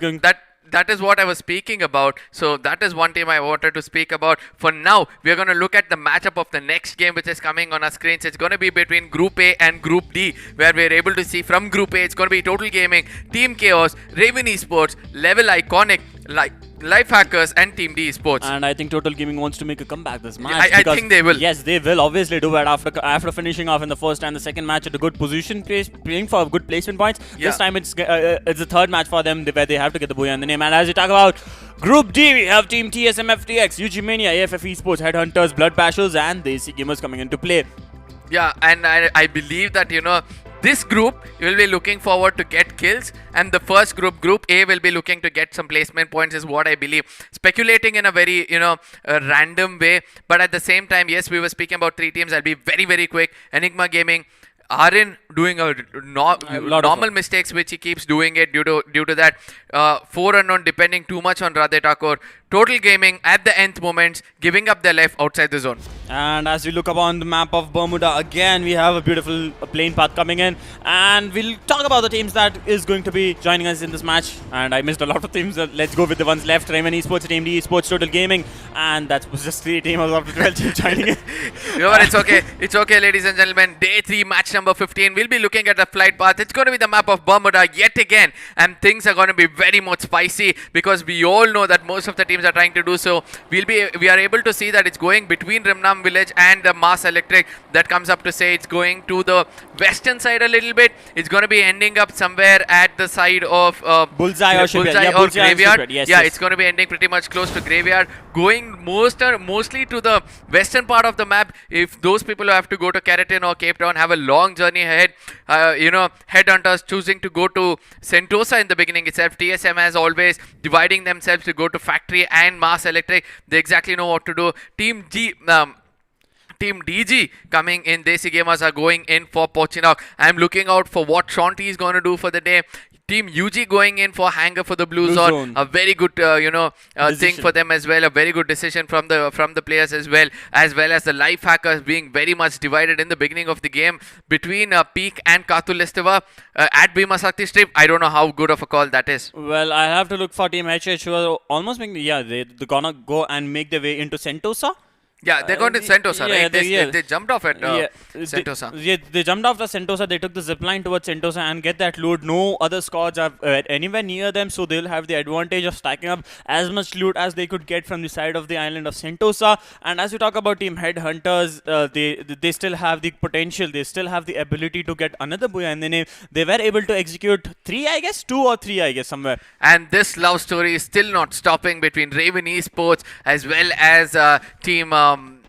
that is what I was speaking about. So that is one team I wanted to speak about. For now, we are going to look at the matchup of the next game, which is coming on our screens. It's going to be between Group A and Group D, where we're able to see from Group A, it's going to be Total Gaming, Team Chaos, Raven Esports, Level Iconic, like Life Hackers and Team D Esports. And I think Total Gaming wants to make a comeback this match. I think they will. Yes, they will obviously do it after finishing off in the first and the second match at a good position, playing for good placement points. Yeah. This time it's the third match for them where they have to get the booyah in the name. And as we talk about Group D, we have Team TSM FTX, UG Mania, AFF Esports, Headhunters, Blood Bashers, and DESI Gamers coming into play. Yeah, and I believe that, this group will be looking forward to get kills, and the first group A, will be looking to get some placement points, is what I believe. Speculating in a very, random way, but at the same time, yes, we were speaking about 3 teams. I'll be very, very quick. Enigma Gaming, Arin doing a normal mistakes, which he keeps doing it due to that 4 unknown depending too much on Radhe Thakur. Total Gaming at the nth moments giving up their life outside the zone. And as we look upon the map of Bermuda, again we have a beautiful plane path coming in, and we'll talk about the teams that is going to be joining us in this match. And I missed a lot of teams. Let's go with the ones left. Raven Esports, Team D Esports, Total Gaming, and that was just 3 teams of the 12 teams joining in. But it's okay. It's okay, ladies and gentlemen. Day 3, match number 15. We'll be looking at the flight path. It's going to be the map of Bermuda yet again, and things are going to be very much spicy because we all know that most of the teams are trying to do so. We are able to see that it's going between Rimnam Village and the Mass Electric. That comes up to say it's going to the western side a little bit. It's going to be ending up somewhere at the side of Bullseye or Graveyard. Yes, it's going to be ending pretty much close to Graveyard, going mostly to the western part of the map. If those people who have to go to Keratin or Cape Town have a long journey ahead, Headhunters choosing to go to Sentosa in the beginning itself. TSM as always dividing themselves to go to Factory and Mass Electric. They exactly know what to do. Team DG coming in. DESI Gamers are going in for Pochinok. I'm looking out for what Shanti is going to do for the day. Team UG going in for Hangar for the Blue Zone. A very good, thing for them as well. A very good decision from the players as well as the Life Hackers being very much divided in the beginning of the game between Peak and Katulistava at Bhima Sakti Strip. I don't know how good of a call that is. Well, I have to look for Team HH who are almost making, they're gonna go and make their way into Sentosa. Yeah, they're going to Sentosa, right? They jumped off at Sentosa. They jumped off the Sentosa. They took the zipline towards Sentosa and get that loot. No other squads are anywhere near them, so they'll have the advantage of stacking up as much loot as they could get from the side of the island of Sentosa. And as we talk about Team Headhunters, they still have the potential. They still have the ability to get another booyah in the name. They were able to execute 2 or 3, somewhere. And this love story is still not stopping between Raven Esports as well as Team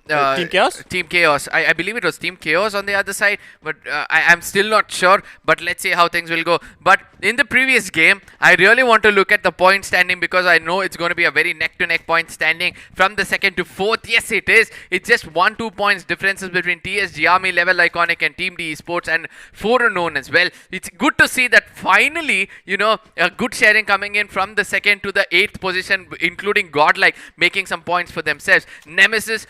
Chaos? Team Chaos. I believe it was Team Chaos on the other side, but I'm still not sure. But let's see how things will go. But in the previous game, I really want to look at the point standing because I know it's going to be a very neck-to-neck point standing from the 2nd to 4th. Yes, it is. It's just 1-2 points differences between TSG, Army, Level Iconic and Team D Esports and 4 unknown as well. It's good to see that finally, a good sharing coming in from the 2nd to the 8th position, including GodLike making some points for themselves. Nemesis,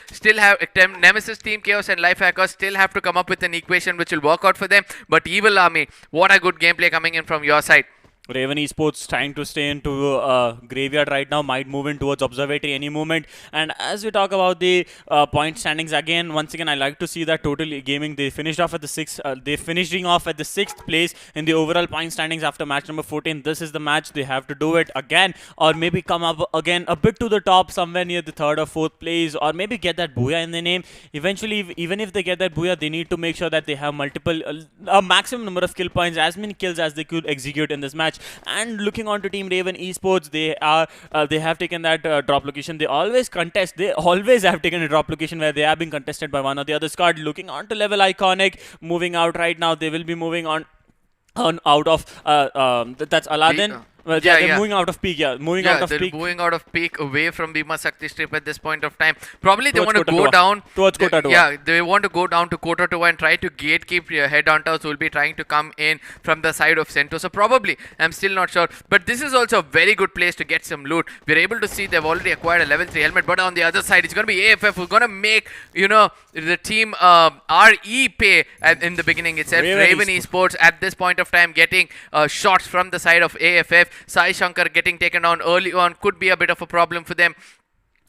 Team Chaos and Life Hackers still have to come up with an equation which will work out for them. But Evil Army, what a good gameplay coming in from your side. Raven Esports trying to stay into Graveyard right now, might move in towards Observatory any moment. And as we talk about the point standings again, once again, I like to see that Total Gaming, they finished off at the 6th. They finishing off at the 6th place in the overall point standings after match number 14. This is the match. They have to do it again, or maybe come up again a bit to the top, somewhere near the 3rd or 4th place, or maybe get that booyah in the name. Eventually, even if they get that booyah, they need to make sure that they have multiple, a maximum number of kill points, as many kills as they could execute in this match. And looking on to Team Raven Esports, they have taken that drop location. They always contest. They always have taken a drop location where they have been contested by one or the other squad. Looking on to Level Iconic, moving out right now. They will be moving on out of that's Aladdin. Well, they're moving out of Peak, moving out of Peak. Moving out of Peak away from Bhima Sakti Strip at this point of time. Probably they want to go down towards Kota Tua. Yeah, they want to go down to Kota Tua and try to gatekeep Headhunters who will be trying to come in from the side of Sentosa. Probably, I'm still not sure. But this is also a very good place to get some loot. We're able to see they've already acquired a level 3 helmet. But on the other side, it's going to be AFF who's going to make, the team RE pay in the beginning itself. Raven Esports at this point of time getting shots from the side of AFF. Sai Shankar getting taken down early on could be a bit of a problem for them.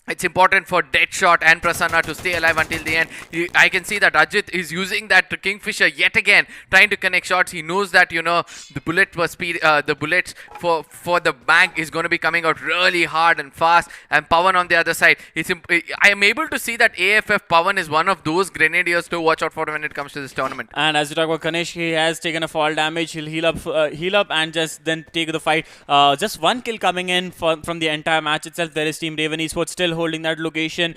It's important for Deadshot and Prasanna to stay alive until the end. I can see that Ajit is using that Kingfisher yet again, trying to connect shots. He knows that, you know, the bullet was the bullets for the bank is going to be coming out really hard and fast. And Pawan on the other side. I am able to see that AFF Pawan is one of those grenadiers to watch out for when it comes to this tournament. And as you talk about Kanish, he has taken a fall damage. He'll heal up and just then take the fight. Just one kill coming in from the entire match itself. There is Team Raven Esports still holding that location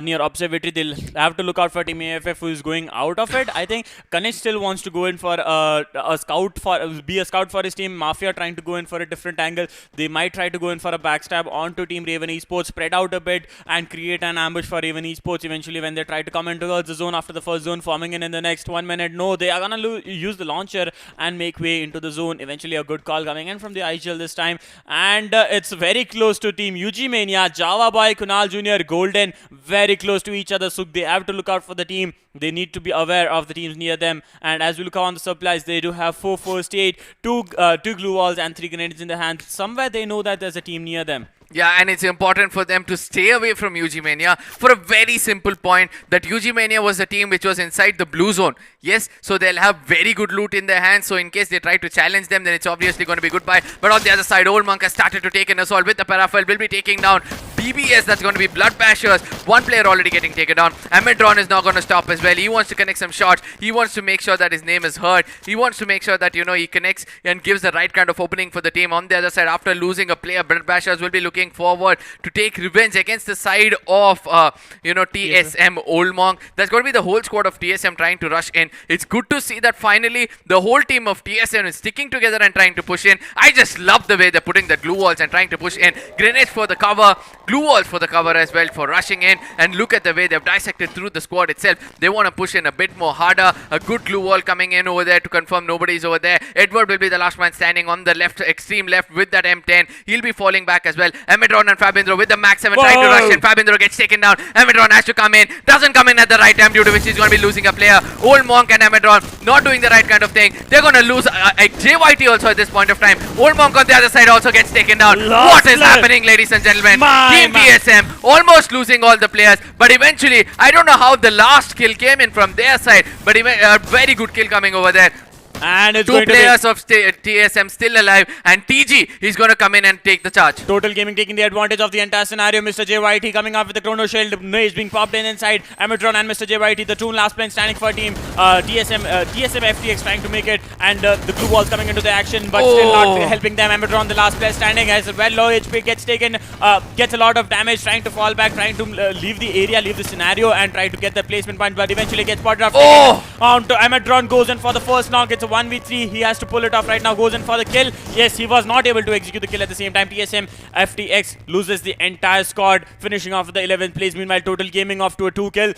near Observatory. They'll have to look out for Team AFF, who is going out of it. I think Kanish still wants to go in for a scout for his team. Mafia trying to go in for a different angle. They might try to go in for a backstab onto Team Raven Esports, spread out a bit and create an ambush for Raven Esports eventually when they try to come into the zone after the first zone forming in the next 1 minute. No, they are gonna use the launcher and make way into the zone. Eventually a good call coming in from the IGL this time, and it's very close to Team UG Mania. Java Boy, Kunal Jr., Golden, very close to each other, so they have to look out for the team. They need to be aware of the teams near them. And as we look on the supplies, they do have 4 first aid, 2 glue walls and 3 grenades in their hand. Somewhere they know that there's a team near them. Yeah, and it's important for them to stay away from UG Mania for a very simple point that UG Mania was a team which was inside the blue zone. Yes, so they'll have very good loot in their hands, so in case they try to challenge them, then it's obviously going to be goodbye. But on the other side, Old Monk has started to take an assault with the Parafoil, will be taking down BBS. That's going to be Blood Bashers. One player already getting taken down. Amidron is not going to stop as well. He wants to connect some shots. He wants to make sure that his name is heard. He wants to make sure that, you know, he connects and gives the right kind of opening for the team. On the other side, after losing a player, Blood Bashers will be looking forward to take revenge against the side of, TSM Old Monk. That's going to be the whole squad of TSM trying to rush in. It's good to see that finally the whole team of TSM is sticking together and trying to push in. I just love the way they're putting the glue walls and trying to push in. Grenades for the cover, glue walls for the cover as well for rushing in. And look at the way they've dissected through the squad itself. They want to push in a bit more harder. A good glue wall coming in over there to confirm nobody's over there. Edward will be the last man standing on the left, extreme left with that M10. He'll be falling back as well. Amidron and Fabindro with the Max 7 trying to rush in. Fabindro gets taken down. Amidron has to come in. Doesn't come in at the right time, due to which he's going to be losing a player. Old Monk and Amidron not doing the right kind of thing. They're going to lose JYT also at this point of time. Old Monk on the other side also gets taken down. What is happening, ladies and gentlemen? Team TSM almost losing all the players, but eventually, I don't know how the last kill came in from their side, but a very good kill coming over there. And it's 2 players of TSM still alive, and TG is going to come in and take the charge. Total Gaming taking the advantage of the entire scenario. Mr. JYT coming up with the Chrono Shield. Maze being popped in inside. Amidron and Mr. JYT, the 2 last players standing for team. TSM FTX trying to make it, and the glue walls coming into the action, but still not helping them. Amidron, the last player standing, as well low HP, gets taken, gets a lot of damage, trying to fall back, trying to leave the area, leave the scenario, and try to get the placement point, but eventually gets spotted off. On to Amidron, goes in for the first knock. It's a 1v3. He has to pull it off right now. Goes in for the kill. Yes, he was not able to execute the kill at the same time. TSM FTX loses the entire squad, finishing off the 11th place. Meanwhile, Total Gaming off to a 2 kill.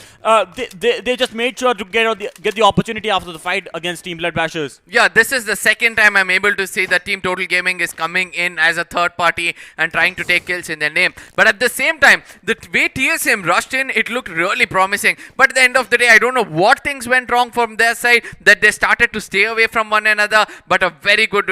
They just made sure to get the opportunity after the fight against Team Blood Bashers. Yeah, this is the second time I'm able to see that Team Total Gaming is coming in as a third party and trying to take kills in their name. But at the same time, the way TSM rushed in, it looked really promising. But at the end of the day, I don't know what things went wrong from their side, that they started to stay away from one another. But a very good,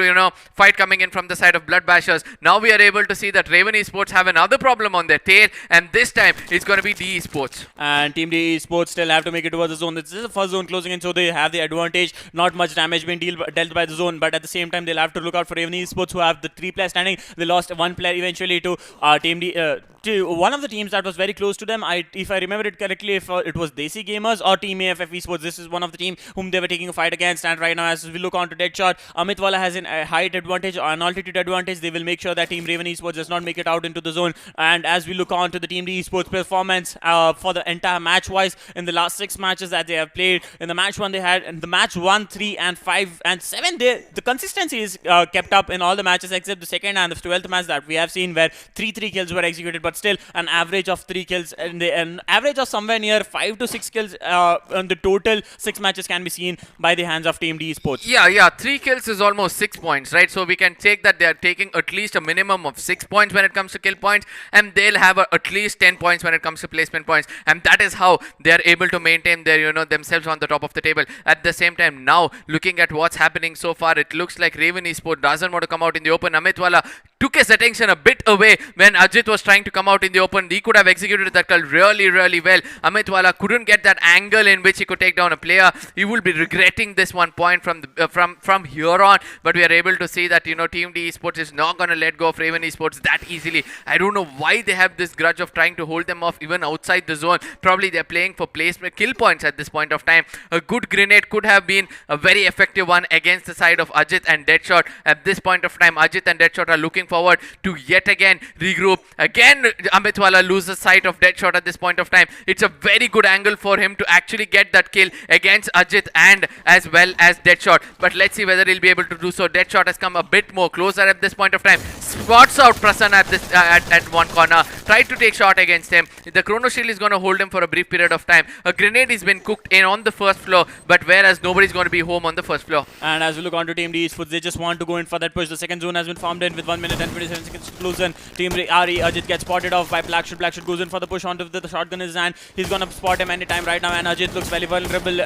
fight coming in from the side of Blood Bashers. Now we are able to see that Raven Esports have another problem on their tail, and this time it's going to be DE Esports. And Team DE Esports still have to make it towards the zone. This is the first zone closing in, so they have the advantage. Not much damage being dealt by the zone, but at the same time they'll have to look out for Raven Esports, who have the 3 players standing. They lost 1 player eventually to Team DE. To one of the teams that was very close to them. If I remember it correctly, if it was DESI Gamers or Team AFF Esports, this is one of the team whom they were taking a fight against. And right now, as we look on to Deadshot, Amit Wala has a height advantage or an altitude advantage. They will make sure that Team Raven Esports does not make it out into the zone. And as we look on to the Team DE Esports performance for the entire match-wise, in the last 6 matches that they have played, in the match 1 they had, in the match 1, 3, and 5, and 7, the consistency is kept up in all the matches except the 2nd and the 12th match that we have seen, where 3 kills were executed, but still an average of 3 kills and an average of somewhere near 5 to 6 kills on the total 6 matches can be seen by the hands of Team DE Esports. Yeah, 3 kills is almost 6 points, right? So we can take that they are taking at least a minimum of 6 points when it comes to kill points, and they'll have at least 10 points when it comes to placement points, and that is how they are able to maintain their themselves on the top of the table. At the same time, now looking at what's happening so far, it looks like Raven Esports doesn't want to come out in the open. Amit Wala took his attention a bit away when Ajit was trying to come out in the open. He could have executed that call really, really well. Amitwala couldn't get that angle in which he could take down a player. He will be regretting this 1 point from here on. But we are able to see that, Team D Esports is not going to let go of Raven Esports that easily. I don't know why they have this grudge of trying to hold them off even outside the zone. Probably they're playing for placement kill points at this point of time. A good grenade could have been a very effective one against the side of Ajit and Deadshot. At this point of time, Ajit and Deadshot are looking forward to yet again regroup. Again, Amitwala loses sight of Deadshot at this point of time. It's a very good angle for him to actually get that kill against Ajit and as well as Deadshot. But let's see whether he'll be able to do so. Deadshot has come a bit more closer at this point of time. Spots out Prasanna at this at one corner. Tried to take shot against him. The chrono shield is going to hold him for a brief period of time. A grenade has been cooked in on the first floor, but whereas nobody's going to be home on the first floor. And as we look on to Team D Esports, they just want to go in for that push. The second zone has been formed in with 1 minute and 27 seconds conclusion. Team RE Ajit gets spotted off by Blackshot. Blackshot goes in for the push onto the shotgun in his hand. He's gonna spot him anytime right now, and Ajit looks very vulnerable.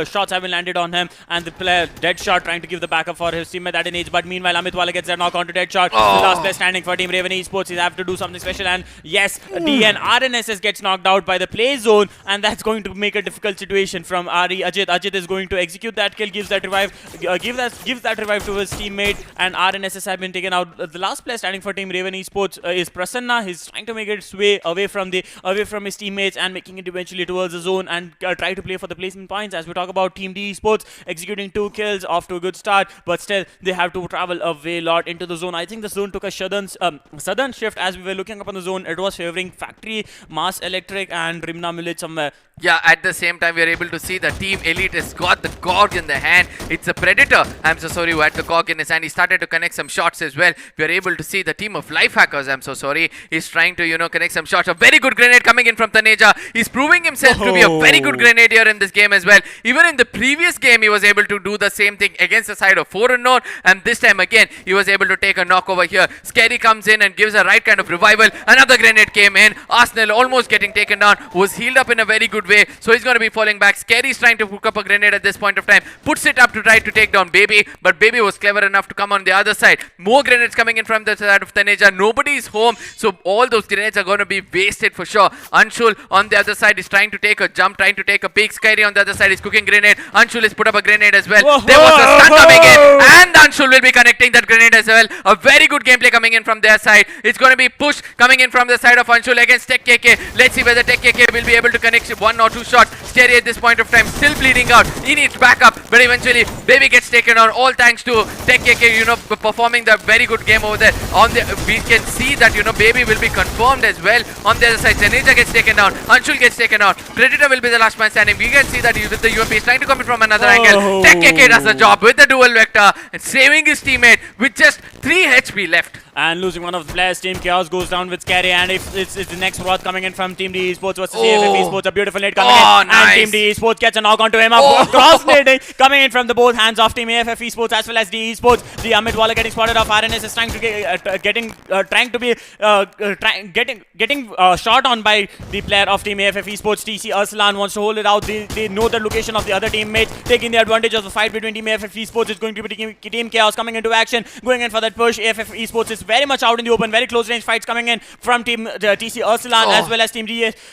Shots have been landed on him, and the player Deadshot trying to give the backup for his teammate at an age. But meanwhile, Amitwala gets that knock onto Deadshot. The last player standing for Team Raven Esports. He have to do something special, and yes, DN RNSS gets knocked out by the play zone, and that's going to make a difficult situation from RE Ajit. Ajit is going to execute that kill, gives that revive, gives that revive to his teammate, and RNSS have been taken out. The last player standing for Team Raven Esports is Prasanna. He's trying to make its way away from his teammates and making it eventually towards the zone and try to play for the placement points. As we talk about Team D Esports executing 2 kills off to a good start, but still they have to travel a way lot into the zone. I think the zone took a sudden shift as we were looking up on the zone. It was favoring Factory, Mass Electric, and Rimna Village somewhere. Yeah, at the same time, we are able to see the Team Elite has got the Gorg in the hand. It's a Predator, I'm so sorry, who had the Gorg in his hand. He started to connect some shots as well. We are able to see the team of Lifehackers, I'm so sorry, he's trying to, connect some shots. A very good grenade coming in from Taneja. He's proving himself to be a very good grenadier in this game as well. Even in the previous game, he was able to do the same thing against the side of 4 Unknown, and this time again, he was able to take a knock over here. Scary comes in and gives a right kind of revival. Another grenade came in. Arsenal almost getting taken down, was healed up in a very good way, so he's going to be falling back. Scary's trying to hook up a grenade at this point of time, puts it up to try to take down Baby, but Baby was clever enough to come on the other side. More grenades coming in from the side of Taneja. Nobody's home, so all those grenades are going to be wasted for sure. Anshul on the other side is trying to take a jump, trying to take a peek. Scary on the other side is cooking grenade. Anshul has put up a grenade as well. There was a stun coming in, and Anshul will be connecting that grenade as well. A very good gameplay coming in from their side. It's going to be push coming in from the side of Anshul against Tech KK. Let's see whether Tech KK will be able to connect 1 or 2 shots. Scary at this point of time, still bleeding out. He needs backup, but eventually Baby gets taken on. All thanks to Tech KK, performing the very good game over there. We can see that, Baby will be confirmed as well. On the other side, Taneja gets taken down. Anshul gets taken out. Predator will be the last man standing. We can see that with the UMP is trying to come in from another angle. Tech KK does the job with the dual vector and saving his teammate with just 3 HP left. And losing one of the players. Team Chaos goes down with Scary, and it's the next Roth coming in from Team D Esports versus AFF Esports. A beautiful hit coming in, nice. And Team D Esports gets a knock onto him. Cross-nading coming in from the both hands of Team AFF Esports as well as D Esports. The Amitwala getting spotted off. RNS is trying to getting shot on by the player of Team AFF Esports. TC Arslan wants to hold it out. They know the location of the other teammate, taking the advantage of the fight between Team AFF Esports. It's going to be Team Chaos coming into action, going in for that push. AFF Esports is very much out in the open. Very close range fights coming in from Team TC Ursulan as well as Team DRNSS.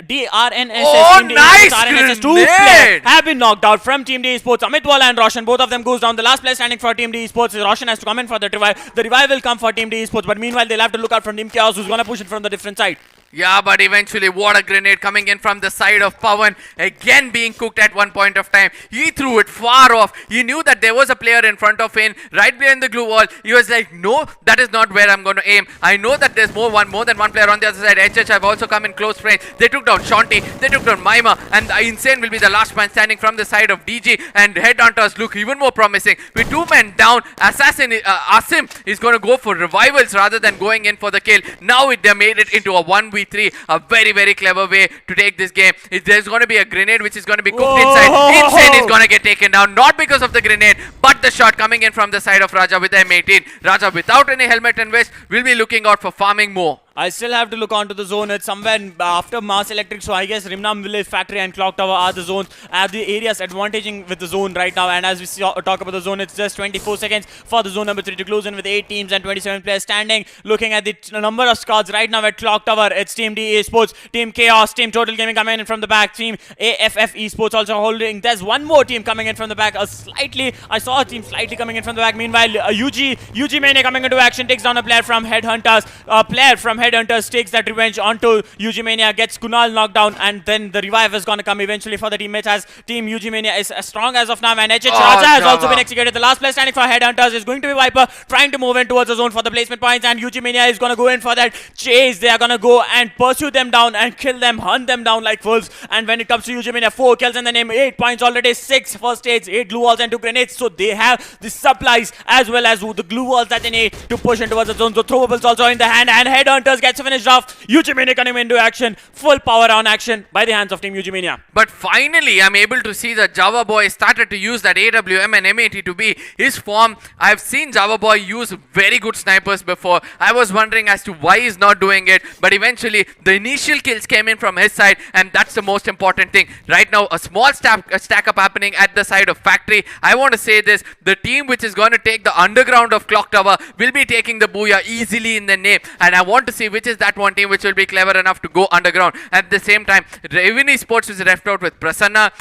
Nice RNSS. 2 players have been knocked out from Team D Esports. Amitwala and Roshan, both of them goes down. The last player standing for Team D Esports, Roshan has to come in for the revive. The revive will come for Team D Esports, but meanwhile they'll have to look out from Team Chaos, who's gonna push it from the different side. Yeah, but eventually, what a grenade coming in from the side of Pawan. Again being cooked at one point of time. He threw it far off. He knew that there was a player in front of him, right behind the glue wall. He was like, no, that is not where I'm going to aim. I know that there's more than one player on the other side. HH have also come in close range. They took down Shanti. They took down Maima. And the Insane will be the last man standing from the side of DG. And Headhunters look even more promising. With 2 men down, Asim is going to go for revivals rather than going in for the kill. Now they made it into a 1v3. A very, very clever way to take this game. There's going to be a grenade which is going to be cooked inside. Insane is going to get taken down. Not because of the grenade, but the shot coming in from the side of Raja with M18. Raja without any helmet and vest will be looking out for farming more. I still have to look onto the zone. It's somewhere after Mars Electric, so I guess Rimnam Village, Factory and Clock Tower are the zones, are the areas advantaging with the zone right now. And as we talk about the zone, it's just 24 seconds for the zone number 3 to close in with 8 teams and 27 players standing. Looking at the number of squads right now at Clock Tower, it's Team D Esports, Team Chaos, Team Total Gaming coming in from the back, Team AFF Esports also holding. There's one more team coming in from the back, I saw a team slightly coming in from the back. Meanwhile, UG Mania coming into action, takes down a player from Headhunters. A player from Headhunters takes that revenge onto UG Mania, gets Kunal knocked down, and then the revive is gonna come eventually for the teammates as Team UG Mania is as strong as of now, and HH Raja has also been executed. The last player standing for Headhunters is going to be Viper, trying to move in towards the zone for the placement points, and UG Mania is gonna go in for that chase. They are gonna go and pursue them down and kill them, hunt them down like wolves. And when it comes to UG Mania, 4 kills in the name, 8 points already, 6 first aids, 8 glue walls and 2 grenades. So they have the supplies as well as the glue walls that they need to push in towards the zone. So throwables also in the hand, and Headhunters gets finished off. UG Mania coming into action, full power on action by the hands of Team UG Mania. But finally, I'm able to see that Java Boy started to use that AWM and M80 to be his form. I've seen Java Boy use very good snipers before. I was wondering as to why he's not doing it, but eventually the initial kills came in from his side, and that's the most important thing. Right now, a small stack up happening at the side of Factory. I want to say this, the team which is going to take the underground of Clock Tower will be taking the Booyah easily in the name, and I want to see which is that one team which will be clever enough to go underground. At the same time, Raven Esports is left out with Prasanna.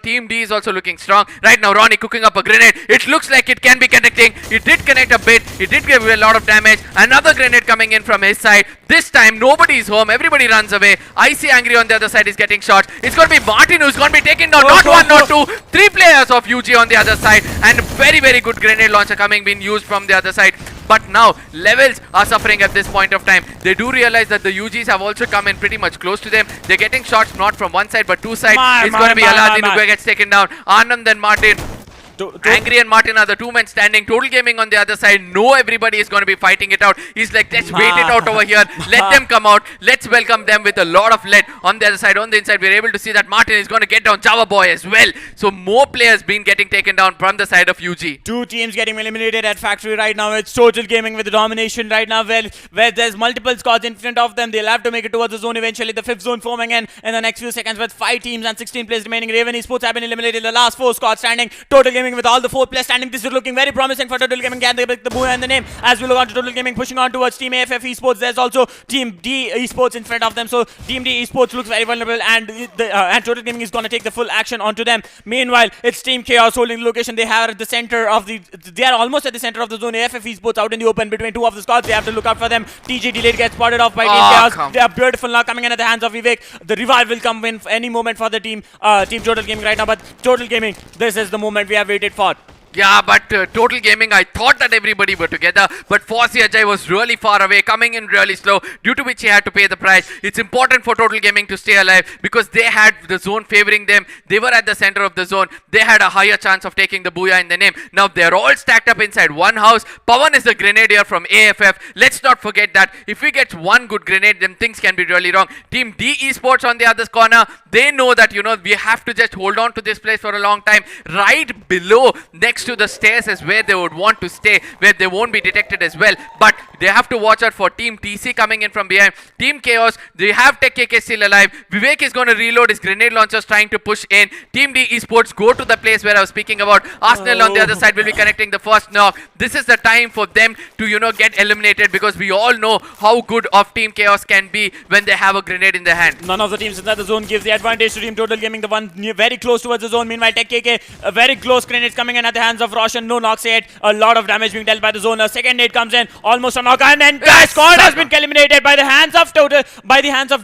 Team D is also looking strong. Right now, Ronnie cooking up a grenade. It looks like it can be connecting. It did connect a bit. It did give a lot of damage. Another grenade coming in from his side. This time, nobody is home. Everybody runs away. Icy Angry on the other side is getting shots. It's going to be Martin who's going to be taken down. Not one, not two. 3 players of UG on the other side. And very, very good grenade launcher being used from the other side. But now, Levels are suffering at this point of time. They do realize that the UGs have also come in pretty much close to them. They're getting shots not from one side but 2 sides. It's going to be Aladdin who gets taken down. Anand and Martin. Angry and Martin are the 2 men standing. Total Gaming on the other side. No, everybody is going to be fighting it out. He's like, let's wait it out over here. Let them come out. Let's welcome them with a lot of lead. On the other side, on the inside, we're able to see that Martin is going to get down Java Boy as well. So more players being getting taken down from the side of UG. 2 teams getting eliminated at Factory right now. It's Total Gaming with the domination right now. Where there's multiple squads in front of them. They'll have to make it towards the zone eventually. The 5th zone forming in the next few seconds with 5 teams and 16 players remaining. Raven Esports have been eliminated. The last 4 squads standing. Total Gaming with all the 4 players standing. This is looking very promising for Total Gaming. Can they pick the Booyah in the name? As we look on to Total Gaming pushing on towards Team AFF Esports. There's also Team D Esports in front of them. So Team D Esports looks very vulnerable, and Total Gaming is going to take the full action onto them. Meanwhile, it's Team Chaos holding the location. They are at the center of they are almost at the center of the zone. AFF Esports out in the open between 2 of the squads. They have to look out for them. TG Delayed gets spotted off by Team Chaos. They are beautiful now coming in at the hands of Vivek. The revive will come in any moment for the team Total Gaming right now. But Total Gaming, this is the moment we have waited for. Yeah, but Total Gaming, I thought that everybody were together, but Fossey Ajay was really far away, coming in really slow, due to which he had to pay the price. It's important for Total Gaming to stay alive because they had the zone favoring them. They were at the center of the zone. They had a higher chance of taking the Booyah in the name. Now they're all stacked up inside one house. Pawan is the grenadier from AFF. Let's not forget that if we get one good grenade, then things can be really wrong. Team D Esports on the other corner, they know that, we have to just hold on to this place for a long time. Right below, next to the stairs is where they would want to stay, where they won't be detected as well. But they have to watch out for Team TC coming in from behind. Team Chaos, they have Tech KK still alive. Vivek is going to reload his grenade launchers, trying to push in. Team D Esports go to the place where I was speaking about. Arsenal on the other side will be connecting the first knock. This is the time for them to, get eliminated, because we all know how good of Team Chaos can be when they have a grenade in their hand. None of the teams inside the zone gives the advantage to Team Total Gaming, the one very close towards the zone. Meanwhile, Tech KK, a very close grenades coming in at the hands of Roshan. No knocks yet. A lot of damage being dealt by the zone. A second nade comes in, almost a knock, and then squad has been eliminated by the hands of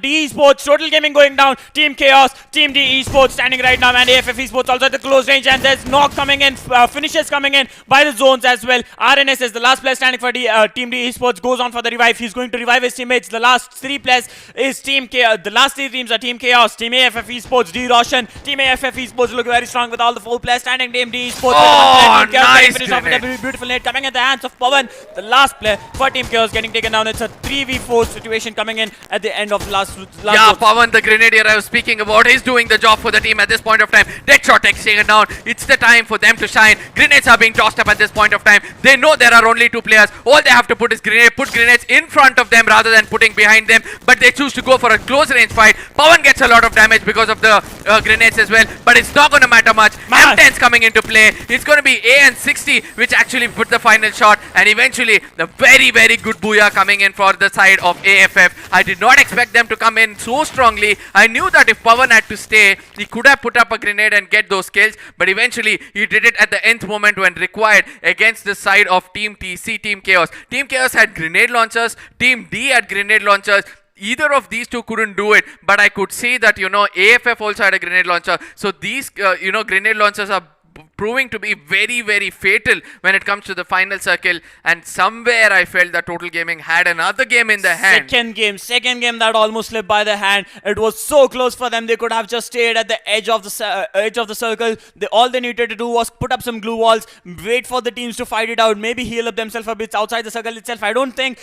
D Esports. Total Gaming going down. Team Chaos, Team D Esports standing right now, and AFF Esports also at the close range, and there's knock coming in, finishes coming in by the zones as well. RNS is the last player standing for Team D Esports, goes on for the revive. He's going to revive his teammates. The last 3 players is Team Chaos. The last 3 teams are Team Chaos, Team AFF Esports, D Roshan. Team AFF Esports look very strong with all the 4 players standing. Team D Esports Oh, Team Chaos nice getting finished off with a grenade. beautiful nade coming at the hands of Pawan. The last player for Team Chaos getting taken down. It's a 3v4 situation coming in at the end of last Yeah, round. Pawan, the grenadier I was speaking about, is doing the job for the team at this point of time. Deadshot takes taken down. It's the time for them to shine. Grenades are being tossed up at this point of time. They know there are only two players. All they have to put is put grenades in front of them rather than putting behind them. But they choose to go for a close range fight. Pawan gets a lot of damage because of the grenades as well. But it's not going to matter much. M10's coming into play. It's going to be AN60 which actually put the final shot. And eventually the very, very good booyah coming in for the side of AFF. I did not expect them to come in so strongly. I knew that if Pawan had to stay, he could have put up a grenade and get those kills. But eventually he did it at the nth moment when required against the side of Team TC, Team Chaos. Team Chaos had grenade launchers. Team D had grenade launchers. Either of these two couldn't do it, but I could see that, AFF also had a grenade launcher. So these, grenade launchers are proving to be very, very fatal when it comes to the final circle. And somewhere I felt that Total Gaming had another game in the hand. Second game that almost slipped by the hand. It was so close for them. They could have just stayed at the edge of the circle. All they needed to do was put up some glue walls, wait for the teams to fight it out, maybe heal up themselves a bit outside the circle itself. I don't think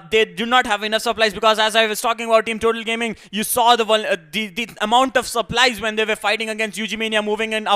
they do not have enough supplies, because as I was talking about Team Total Gaming, you saw the amount of supplies when they were fighting against UG Mania, moving in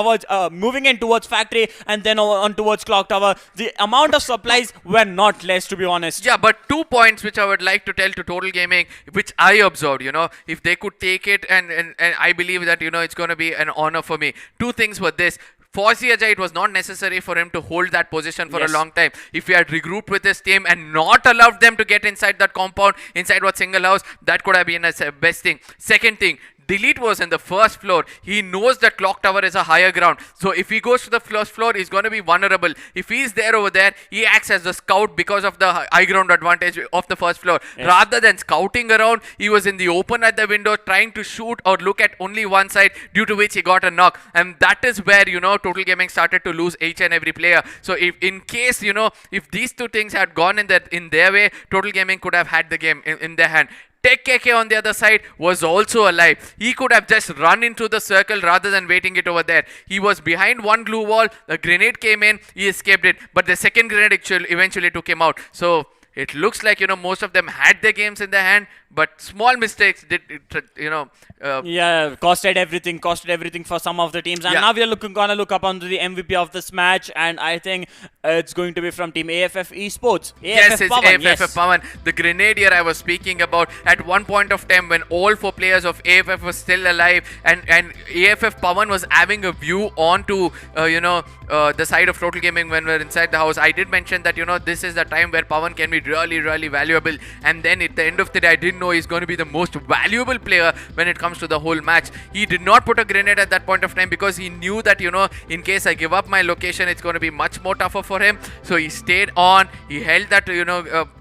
towards factory and then on towards clock tower. The amount of supplies were not less, to be honest. Yeah, but 2 points which I would like to tell to Total Gaming, which I observed, if they could take it, and I believe that, it's going to be an honor for me. Two things were this. For Siaja, it was not necessary for him to hold that position for a long time. If he had regrouped with his team and not allowed them to get inside that compound, inside what single house, that could have been a best thing. Second thing, Delete was in the first floor. He knows that clock tower is a higher ground. So if he goes to the first floor, he's going to be vulnerable. If he's there over there, he acts as the scout because of the high ground advantage of the first floor. Yes. Rather than scouting around, he was in the open at the window trying to shoot or look at only one side, due to which he got a knock. And that is where, Total Gaming started to lose each and every player. So if in case, if these two things had gone in their way, Total Gaming could have had the game in their hand. Tech KK on the other side was also alive. He could have just run into the circle rather than waiting it over there. He was behind one glue wall. A grenade came in. He escaped it. But the second grenade eventually took him out. So it looks like, most of them had their games in their hand, but small mistakes did, costed everything for some of the teams. And now we are gonna look up onto the MVP of this match, and I think it's going to be from Team AFF Esports. Yes, it's AFF Pawan. The grenadier I was speaking about, at one point of time when all 4 players of AFF were still alive, and AFF Pawan was having a view onto, the side of Total Gaming when we're inside the house. I did mention that, this is the time where Pawan can be really, really valuable. And then at the end of the day, I didn't know he's going to be the most valuable player when it comes to the whole match. He did not put a grenade at that point of time because he knew that, in case I give up my location, it's going to be much more tougher for him. So he stayed on. He held that,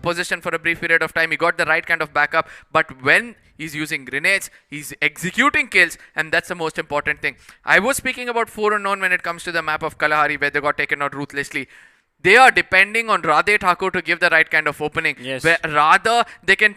position for a brief period of time. He got the right kind of backup. But when he's using grenades, he's executing kills, and that's the most important thing. I was speaking about 4 unknown when it comes to the map of Kalahari, where they got taken out ruthlessly. They are depending on Radhe Thakur to give the right kind of opening. Yes. Where rather they can,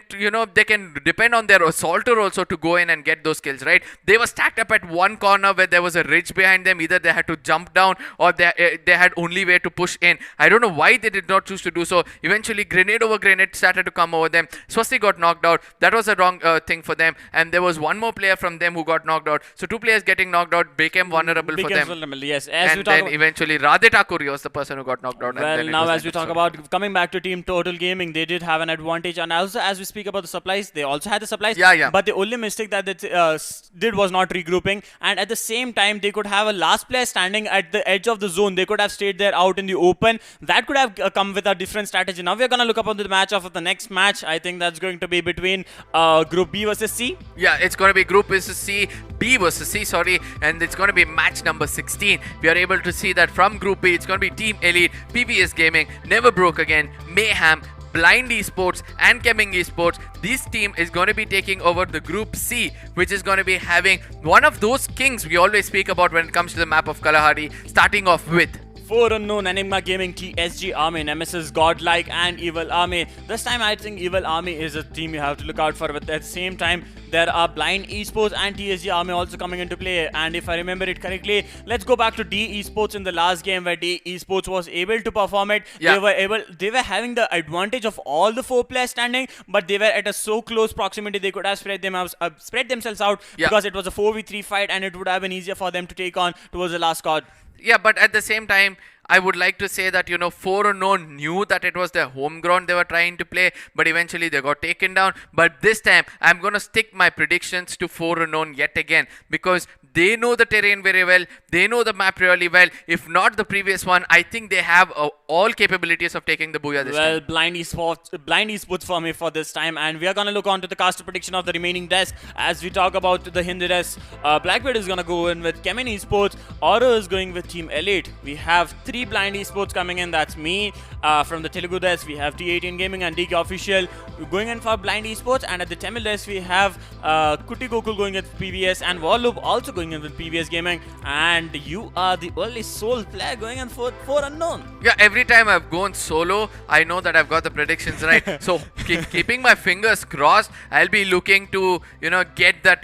they can depend on their assaulter also to go in and get those kills, right? They were stacked up at one corner where there was a ridge behind them. Either they had to jump down or they had only way to push in. I don't know why they did not choose to do so. Eventually, grenade over grenade started to come over them. Swasti got knocked out. That was a wrong thing for them. And there was one more player from them who got knocked out. So 2 players getting knocked out became vulnerable for them. Yes. And then eventually Radhe Thakur was the person who got knocked out. Well, now as we talk about coming back to Team Total Gaming, they did have an advantage, and also as we speak about the supplies, they also had the supplies. But the only mistake that they did was not regrouping, and at the same time they could have a last player standing at the edge of the zone. They could have stayed there out in the open. That could have come with a different strategy. Now we're gonna look up on the match of the next match. I think that's going to be between Group B versus C. Yeah, it's going to be Group versus C, B versus C, sorry, and it's going to be match number 16. We are able to see that from Group B, it's going to be Team Elite, PBS Gaming, Never Broke Again, Mayhem, Blind Esports and Chemin Esports. This team is going to be taking over the Group C, which is going to be having one of those kings we always speak about when it comes to the map of Kalahari, starting off with 4 unknown, Enigma Gaming, TSG Army, Nemesis, GodLike, and Evil Army. This time, I think Evil Army is a team you have to look out for, but at the same time, there are Blind Esports and TSG Army also coming into play. And if I remember it correctly, let's go back to D Esports in the last game where D Esports was able to perform it. Yeah. They were having the advantage of all the 4 players standing, but they were at a so close proximity they could have spread themselves out because it was a 4v3 fight and it would have been easier for them to take on towards the last squad. Yeah, but at the same time, I would like to say that, 4 unknown knew that it was their home ground they were trying to play, but eventually they got taken down. But this time, I'm going to stick my predictions to 4 unknown yet again, because they know the terrain very well, they know the map really well. If not the previous one, I think they have all capabilities of taking the Booyah this time. Well, blind esports for me for this time, and we are going to look on to the caster prediction of the remaining desk as we talk about the Hindi desk. Blackbeard is going to go in with Chemin Esports, Oro is going with Team Elite. We have 3 blind esports coming in, that's me. From the Telugu desk, we have T18 Gaming and DK Official going in for blind esports, and at the Tamil desk, we have Kuti Gokul going with PBS and Warloop also going in with PBS Gaming, and you are the only sole player going in for unknown. Yeah, every time I've gone solo, I know that I've got the predictions right. So keeping my fingers crossed, I'll be looking to get that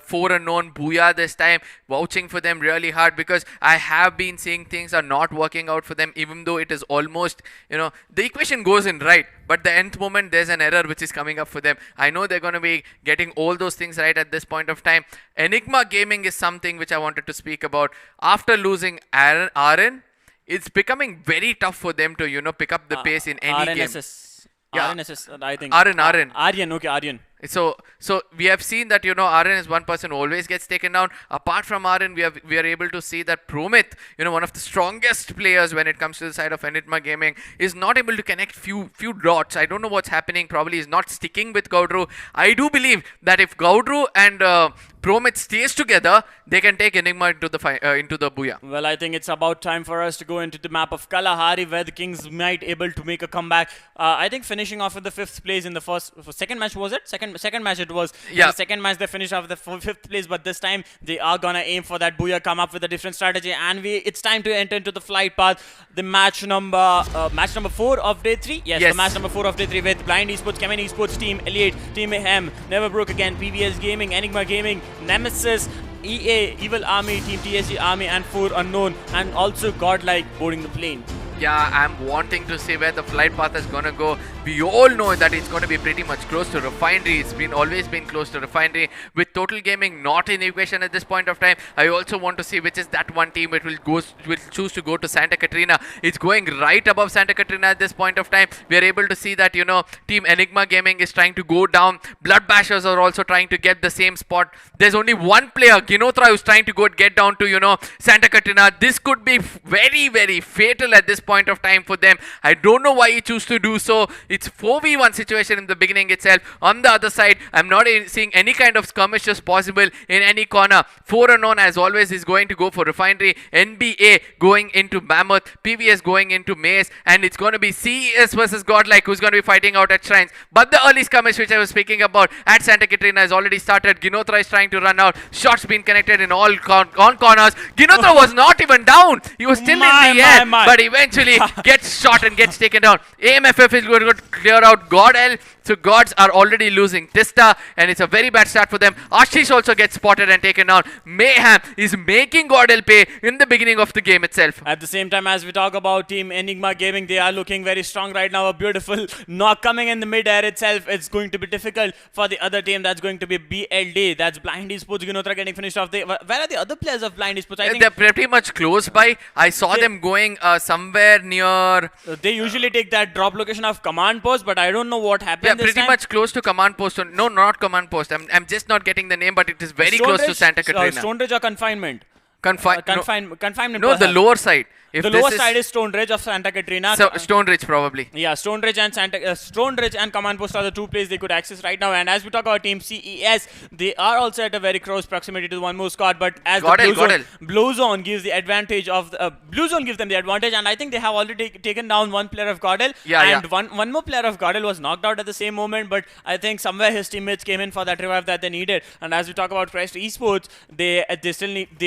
4 unknown Booyah this time, vouching for them really hard, because I have been seeing things are not working out for them, even though it is almost the equation goes in right, but the nth moment there's an error which is coming up for them. I know they're going to be getting all those things right at this point of time. Enigma Gaming is something which I wanted to speak about. After losing Aaron, it's becoming very tough for them to pick up the pace in any game. Yeah. RNSS, I think. Aryan. Aryan. So we have seen that Aryan is one person who always gets taken down. Apart from Aryan, we are able to see that Promith, one of the strongest players when it comes to the side of Enigma Gaming, is not able to connect few dots. I don't know what's happening. Probably is not sticking with Gaudru. I do believe that if Gaudru and Promith stays together, they can take Enigma into the Booyah. Well, I think it's about time for us to go into the map of Kalahari, where the Kings might able to make a comeback. I think finishing off with the 5th place in the second match, was it? Second match it was. Yeah. In the second match they finished off with the 5th place, but this time they are gonna aim for that Booyah, come up with a different strategy, and it's time to enter into the flight path. The match number 4 of day 3. Yes, the match number 4 of day 3 with Blind Esports, Chemin Esports, Team Elite, Team Mayhem, Never Broke Again, PBS Gaming, Enigma Gaming, Nemesis, EA, Evil Army, Team TSG Army, and 4 unknown, and also GodLike boarding the plane. Yeah, I'm wanting to see where the flight path is gonna go. We all know that it's gonna be pretty much close to Refinery. It's always been close to Refinery. With Total Gaming not in equation at this point of time, I also want to see which is that one team which will choose to go to Santa Catarina. It's going right above Santa Catarina at this point of time. We are able to see that Team Enigma Gaming is trying to go down. Blood Bashers are also trying to get the same spot. There's only one player, Ginotra, who's trying to get down to Santa Catarina. This could be very, very fatal at this point of time for them. I don't know why he chose to do so. It's 4v1 situation in the beginning itself. On the other side, I'm not seeing any kind of skirmishes possible in any corner. 4 unknown as always is going to go for Refinery, NBA going into Mammoth, PVS going into Maze, and it's going to be CES versus GodLike who's going to be fighting out at Shrines. But the early skirmish which I was speaking about at Santa Catarina has already started. Ginotra is trying to run out. Shots being connected in all corners. Ginotra was not even down. He was still in the air, but eventually gets shot and gets taken down. AMFF is going to clear out GodL. So Gods are already losing Tista, and it's a very bad start for them. Ashish also gets spotted and taken down. Mayhem is making GodL pay in the beginning of the game itself. At the same time, as we talk about Team Enigma Gaming, they are looking very strong right now. A beautiful knock coming in the mid-air itself. It's going to be difficult for the other team. That's going to be BLD. That's Blind Esports. Ginotra getting finished off. Where are the other players of Blind Esports? I think they're pretty much close by. I saw them going somewhere near... They usually take that drop location of command post, but I don't know what happened. Yeah, pretty much close to command post. No, not command post. I'm just not getting the name, but it is very close to Santa Catarina. Stone Ridge or Confinement? Confinement. No, the lower side. If the lower side is Stone Ridge of Santa Catarina. So Stone Ridge probably. Yeah, Stone Ridge and Command Post are the 2 places they could access right now. And as we talk about Team CES, they are also at a very close proximity to the one more squad. But as the Blue Zone gives the advantage of the Blue Zone gives them the advantage, and I think they have already taken down one player of GodL. One more player of GodL was knocked out at the same moment. But I think somewhere his teammates came in for that revive that they needed. And as we talk about Crest Esports, they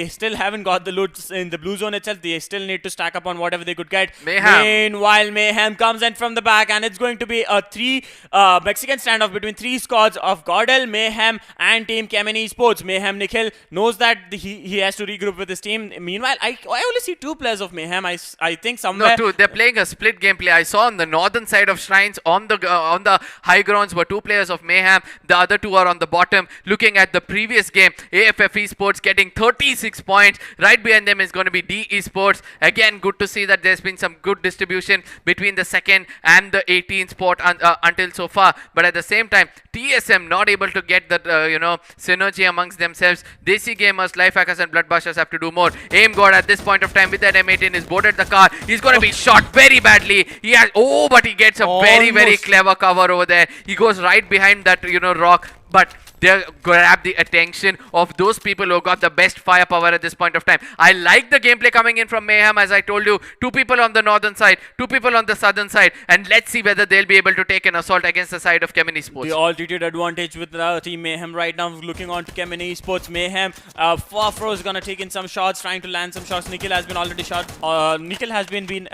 still haven't got the loot in the Blue Zone itself. They still need to stack up on whatever they could get. Mayhem. Meanwhile, Mayhem comes in from the back, and it's going to be a Mexican standoff between 3 squads of GodLike, Mayhem, and Team Chemin Esports. Mayhem Nikhil knows that he has to regroup with his team. Meanwhile, I only see 2 players of Mayhem. I think somewhere. No, 2. They're playing a split gameplay. I saw on the northern side of Shrines, on the high grounds, were 2 players of Mayhem. The other 2 are on the bottom. Looking at the previous game, AFF Esports getting 36 points. Right behind them is going to be D Esports. Again, good to see that there's been some good distribution between the 2nd and the 18th spot until so far. But at the same time, TSM not able to get that synergy amongst themselves. DESI gamers, Lifehackers and Bloodbusters have to do more. Aim God at this point of time with that M18 is boarded the car. He's going to be shot very badly. He has but he gets a very clever cover over there. He goes right behind that rock, but they grab the attention of those people who got the best firepower at this point of time. I like the gameplay coming in from Mayhem, as I told you. 2 people on the northern side, 2 people on the southern side, and let's see whether they'll be able to take an assault against the side of Chemin Esports. The altitude advantage with Team Mayhem right now. Looking on to Chemin Esports, Mayhem. Farfro is gonna take in some shots, trying to land some shots. Nikhil has been already shot. Nikhil has been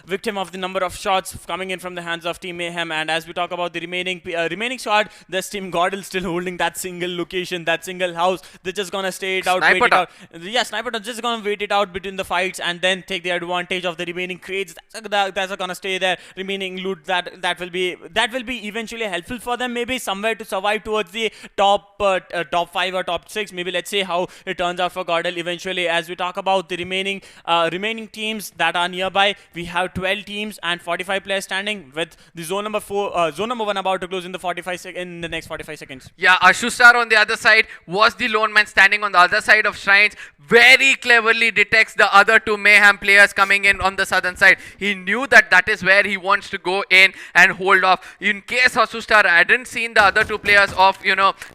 victim of the number of shots coming in from the hands of Team Mayhem. And as we talk about the remaining shot, this Team GodLike still holding that single location, that single house. They're just gonna stay it out, wait it out. Yeah, Sniper just gonna wait it out between the fights and then take the advantage of the remaining crates. That's gonna stay there. Remaining loot that will be eventually helpful for them. Maybe somewhere to survive towards the top 5 or top 6. Maybe let's see how it turns out for GodLike eventually. As we talk about the remaining teams that are nearby, we have 12 teams and 45 players standing, with the zone number 1 about to close in the next 45 seconds. Yeah, Ashustar on the other side was the lone man standing on the other side of Shrines. Very cleverly detects the other 2 Mayhem players coming in on the southern side. He knew that is where he wants to go in and hold off. In case Ashustar hadn't seen the other 2 players of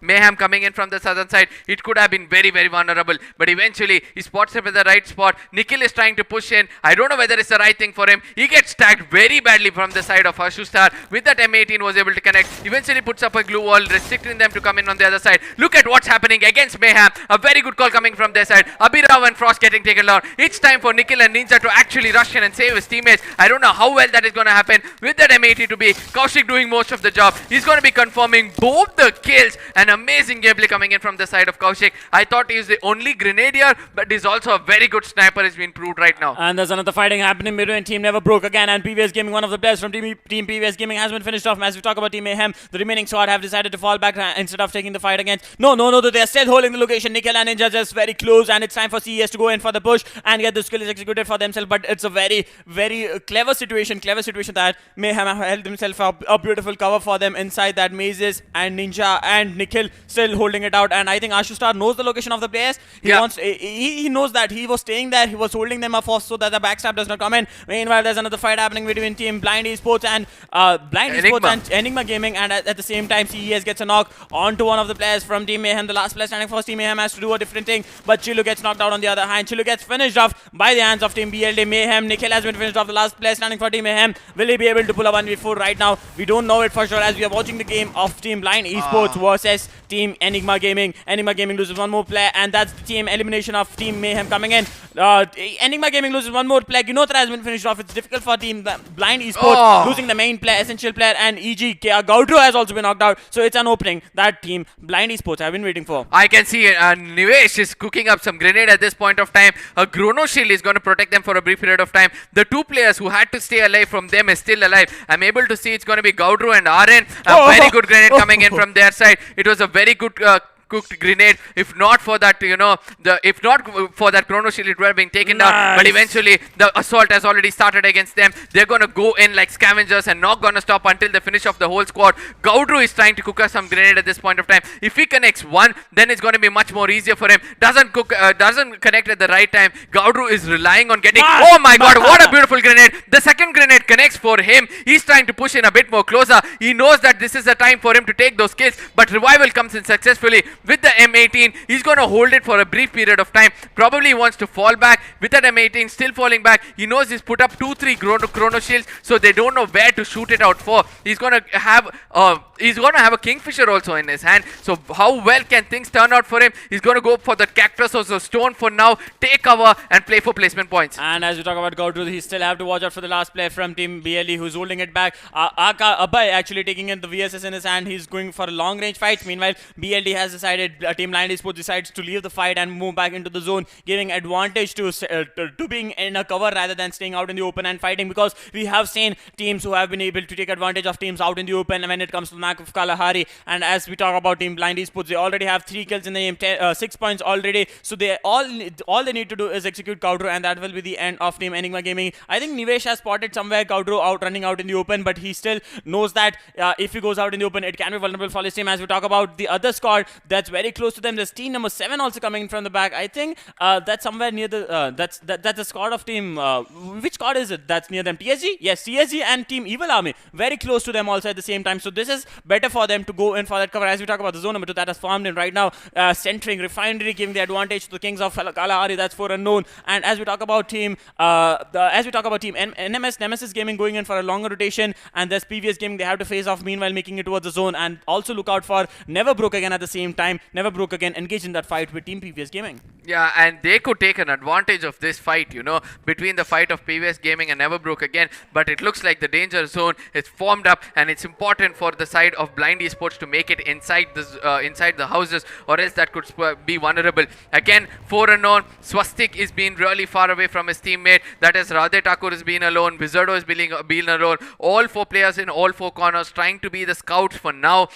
Mayhem coming in from the southern side, it could have been very vulnerable. But eventually he spots him at the right spot. Nikhil is trying to push in. I don't know whether it's the right thing for him. He gets tagged very badly from the side of Ashustar. With that M18 was able to connect. Eventually puts up a glue wall, restricting them to come in on the other side. Look at what's happening against Mayhem. A very good call coming from their side. Abhirav and Frost getting taken down. It's time for Nikhil and Ninja to actually rush in and save his teammates. I don't know how well that is going to happen with that M80 to be Kaushik doing most of the job. He's going to be confirming both the kills. An amazing gameplay coming in from the side of Kaushik. I thought he's the only grenadier, but he's also a very good sniper, has been proved right now. And there's another fighting happening between Team Never Broke again and PVS Gaming. One of the players from Team PVS Gaming has been finished off. As we talk about Team Mayhem, the remaining squad have decided to fall back instead of taking the fight against. No, they're still holding the location. Nikhil and Ninja just very close, and it's time for CES to go in for the push and get the skills executed for themselves. But it's a very clever situation that Mayhem have held themselves up. A beautiful cover for them inside that mazes, and Ninja and Nikhil still holding it out. And I think Ashustar knows the location of the players. He knows that he was staying there. He was holding them up so that the backstab does not come in. Meanwhile, there's another fight happening between Team Blind Esports and Enigma Gaming, and at the same time CES gets a knock onto one of the players from Team Mayhem. The last player standing for Team Mayhem has to do a different thing, but Chilu gets knocked out on the other hand. Chilu gets finished off by the hands of Team BLD. Mayhem, Nikhil has been finished off, the last player standing for Team Mayhem. Will he be able to pull a 1v4 right now? We don't know it for sure, as we are watching the game of Team Blind Esports versus Team Enigma Gaming. Enigma Gaming loses one more player, and that's the team elimination of Team Mayhem coming in. Enigma Gaming loses one more player. Ginotara has been finished off. It's difficult for Team Blind Esports, losing the main player, essential player, and EG Gaudro has also been knocked out. So it's an opening that Team Blind Esports have been waiting for. I can see Nivesh is cooking up some grenade at this point of time. A Chrono Shield is going to protect them for a brief period of time. The 2 players who had to stay alive from them is still alive. I'm able to see it's going to be Gaudro and RN. A very good grenade coming in from their side. It was a very good cooked grenade. If not for that, Chrono Shield, it would have been taken down. But eventually, the assault has already started against them. They're going to go in like scavengers and not going to stop until they finish off the whole squad. Gaudru is trying to cook us some grenade at this point of time. If he connects one, then it's going to be much more easier for him. Doesn't connect at the right time. Gaudru is relying on getting... Oh my god, what a beautiful grenade. The second grenade connects for him. He's trying to push in a bit more closer. He knows that this is the time for him to take those kills, but Revival comes in successfully. With the M18, he's going to hold it for a brief period of time. Probably he wants to fall back. With that M18 still falling back, he knows he's put up 2-3 Chrono Shields, so they don't know where to shoot it out for. He's going to have he's going to have a Kingfisher also in his hand. So how well can things turn out for him? He's going to go for the Cactus or the Stone for now, take cover and play for placement points. And as we talk about Gaudru, he still have to watch out for the last player from Team BLE who's holding it back. Abai actually taking in the VSS in his hand. He's going for a long range fight. Meanwhile, BLD has decided, Team Lion Esports decides to leave the fight and move back into the zone, giving advantage to being in a cover rather than staying out in the open and fighting, because we have seen teams who have been able to take advantage of teams out in the open when it comes to the map of Kalahari. And as we talk about Team Blind Esports, they already have 3 kills in the game, 6 points already. So they all they need to do is execute Gaudru, and that will be the end of Team Enigma Gaming. I think Nivesh has spotted somewhere Gaudru running out in the open, but he still knows that if he goes out in the open, it can be vulnerable for his team. As we talk about the other squad that's very close to them, there's team number 7 also coming in from the back. I think that's somewhere near the that's the squad of team. Which squad is it that's near them? TSG? Yes, TSG and Team Evil Army very close to them also at the same time. So this is better for them to go in for that cover. As we talk about the zone number 2 that has formed in right now, centering Refinery, giving the advantage to the Kings of Kalahari. That's for unknown. And as we talk about team Nemesis Gaming going in for a longer rotation, and there's previous gaming they have to face off, meanwhile making it towards the zone. And also look out for Never Broke Again at the same time. Never Broke Again engaged in that fight with Team PVS Gaming. Yeah, and they could take an advantage of this fight, you know, between the fight of PVS Gaming and Never Broke Again. But it looks like the danger zone is formed up, and it's important for the side of Blind Esports to make it inside the houses, or else that could be vulnerable. Again, 4 unknown. Swastik is being really far away from his teammate. That is, Radhe Thakur is being alone. Wizardo is being alone. All 4 players in all 4 corners trying to be the scouts for now.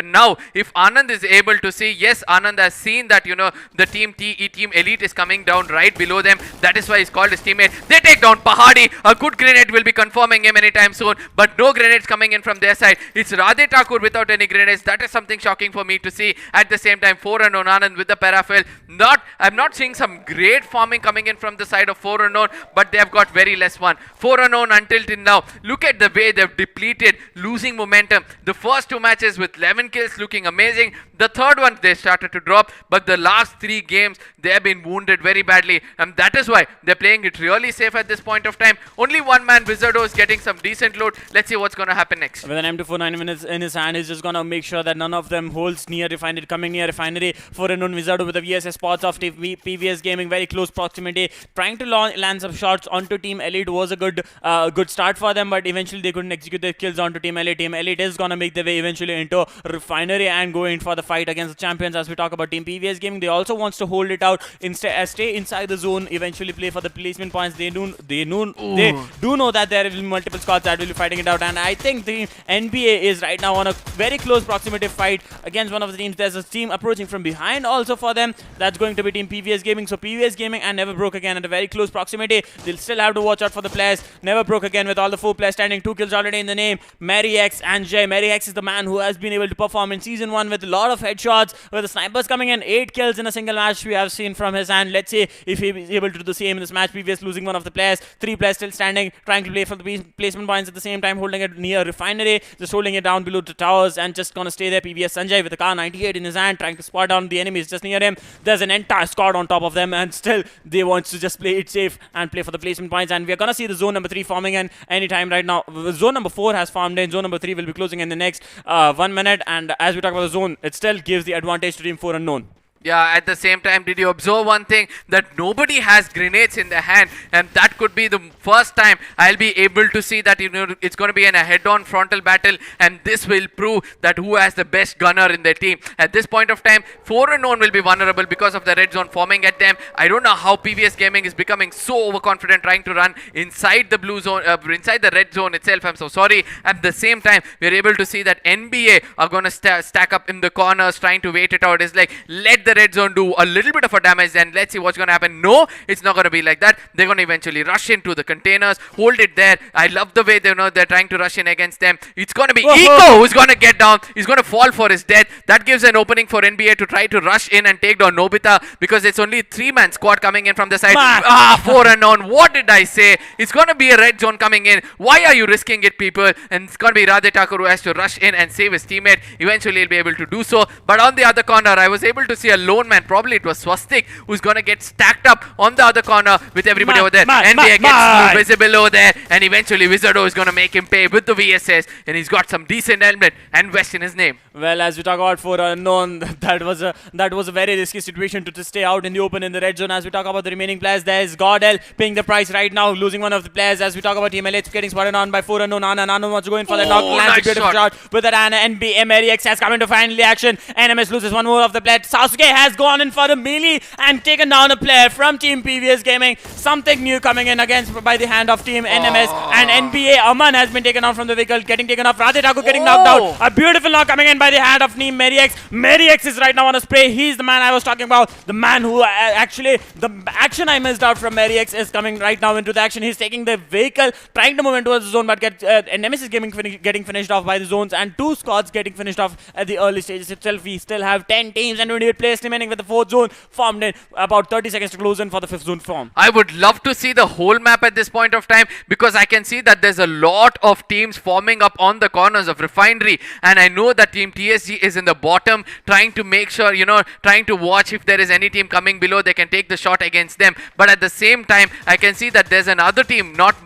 Now, if Anand is able to see, yes, Anand has seen that, you know, the Team Elite is coming down right below them. That is why he's called his teammate. They take down Pahadi. A good grenade will be confirming him anytime soon, but no grenades coming in from their side. It's Radhe Thakur without any grenades. That is something shocking for me to see. At the same time, 4 unknown Anand with the paraffil. I'm not seeing some great farming coming in from the side of 4 unknown, but they have got very less one. 4 unknown until till now. Look at the way they've depleted, losing momentum. The first 2 matches with 11 kills looking amazing. The third one they started to drop, but the last 3 games they have been wounded very badly, and that is why they're playing it really safe at this point of time. Only one man, Wizardo, is getting some decent loot. Let's see what's going to happen next. With an M249 in his hand, he's just going to make sure that none of them holds near Refinery, coming near Refinery. 4 unknown Wizardo with the VSS spots of PVS Gaming, very close proximity, trying to land some shots onto Team Elite was a good start for them, but eventually they couldn't execute their kills onto Team Elite. Team Elite is going to make their way eventually into Refinery and go in for the fight against the champions. As we talk about Team PVS Gaming, they also wants to hold it out, stay inside the zone, eventually play for the placement points. They do know that there will be multiple squads that will be fighting it out, and I think the NBA is right now on a very close proximity fight against one of the teams. There's a team approaching from behind also for them. That's going to be Team PVS Gaming. So PVS Gaming and Never Broke Again at a very close proximity. They'll still have to watch out for the players. Never Broke Again with all the 4 players standing, 2 kills already in the name. Mary X and Jay. Mary X is the man who has been able to perform in Season 1 with a lot of headshots, with the snipers coming in, 8 kills in a single match we have seen from his hand. Let's see if he is able to do the same in this match. PVS losing one of the players, 3 players still standing, trying to play for the placement points at the same time, holding it near Refinery, just holding it down below the towers and just gonna stay there. PVS Sanjay with the car 98 in his hand, trying to spot down the enemies just near him. There's an entire squad on top of them, and still they want to just play it safe and play for the placement points. And we're gonna see the zone number 3 forming in anytime right now. Zone number 4 has formed in. Zone number 3 will be closing in the next 1 minute. And as we talk about the zone, it still gives the advantage to Team 4 unknown. Yeah, at the same time, did you observe one thing? That nobody has grenades in their hand, and that could be the first time I'll be able to see that, you know, it's going to be in a head-on frontal battle, and this will prove that who has the best gunner in their team. At this point of time, 4 unknown will be vulnerable because of the red zone forming at them. I don't know how PVS Gaming is becoming so overconfident trying to run inside the blue zone, inside the red zone itself. I'm so sorry. At the same time, we're able to see that NBA are going to stack up in the corners trying to wait it out. It's like, let the red zone do a little bit of a damage, then let's see what's going to happen. No, it's not going to be like that. They're going to eventually rush into the containers, hold it there. I love the way they're trying to rush in against them. It's going to be Eco who's going to get down. He's going to fall for his death. That gives an opening for NBA to try to rush in and take down Nobita, because it's only 3-man squad coming in from the side. 4 unknown. What did I say? It's going to be a red zone coming in. Why are you risking it, people? And it's going to be Radhe Thakur who has to rush in and save his teammate. Eventually he'll be able to do so. But on the other corner, I was able to see a a lone man. Probably it was Swastik who's gonna get stacked up on the other corner with everybody over there. NBA gets visible over there, and eventually Wizardo is gonna make him pay with the VSS, and he's got some decent helmet and vest in his name. Well, as we talk about for unknown, that was a very risky situation to stay out in the open in the red zone. As we talk about the remaining players, there is GodLike paying the price right now, losing one of the players. As we talk about Team LH getting spotted on by 4 unknown. Nano wants to go in for the knock, lands a beautiful shot with that, and NBA Merix has come into finally action. NMS loses one more of the players. Sasuke has gone in for a melee and taken down a player from Team PVS Gaming. Something new coming in against by the hand of Team NMS, and NBA Aman has been taken out from the vehicle, getting taken off. Radhe Thakur getting knocked out. A beautiful knock coming in by the hand of Team Merix. Merix is right now on a spray. He's the man I was talking about. The man who actually, the action I missed out from Merix is coming right now into the action. He's taking the vehicle, trying to move into the zone, but Nemesis getting finished off by the zones, and 2 squads getting finished off at the early stages itself. We still have 10 teams and 28 players remaining with the 4th zone formed in about 30 seconds to close in for the 5th zone form. I would love to see the whole map at this point of time, because I can see that there's a lot of teams forming up on the corners of Refinery, and I know that Team TSG is in the bottom, trying to make sure, trying to watch if there is any team coming below, they can take the shot against them. But at the same time, I can see that there's another team not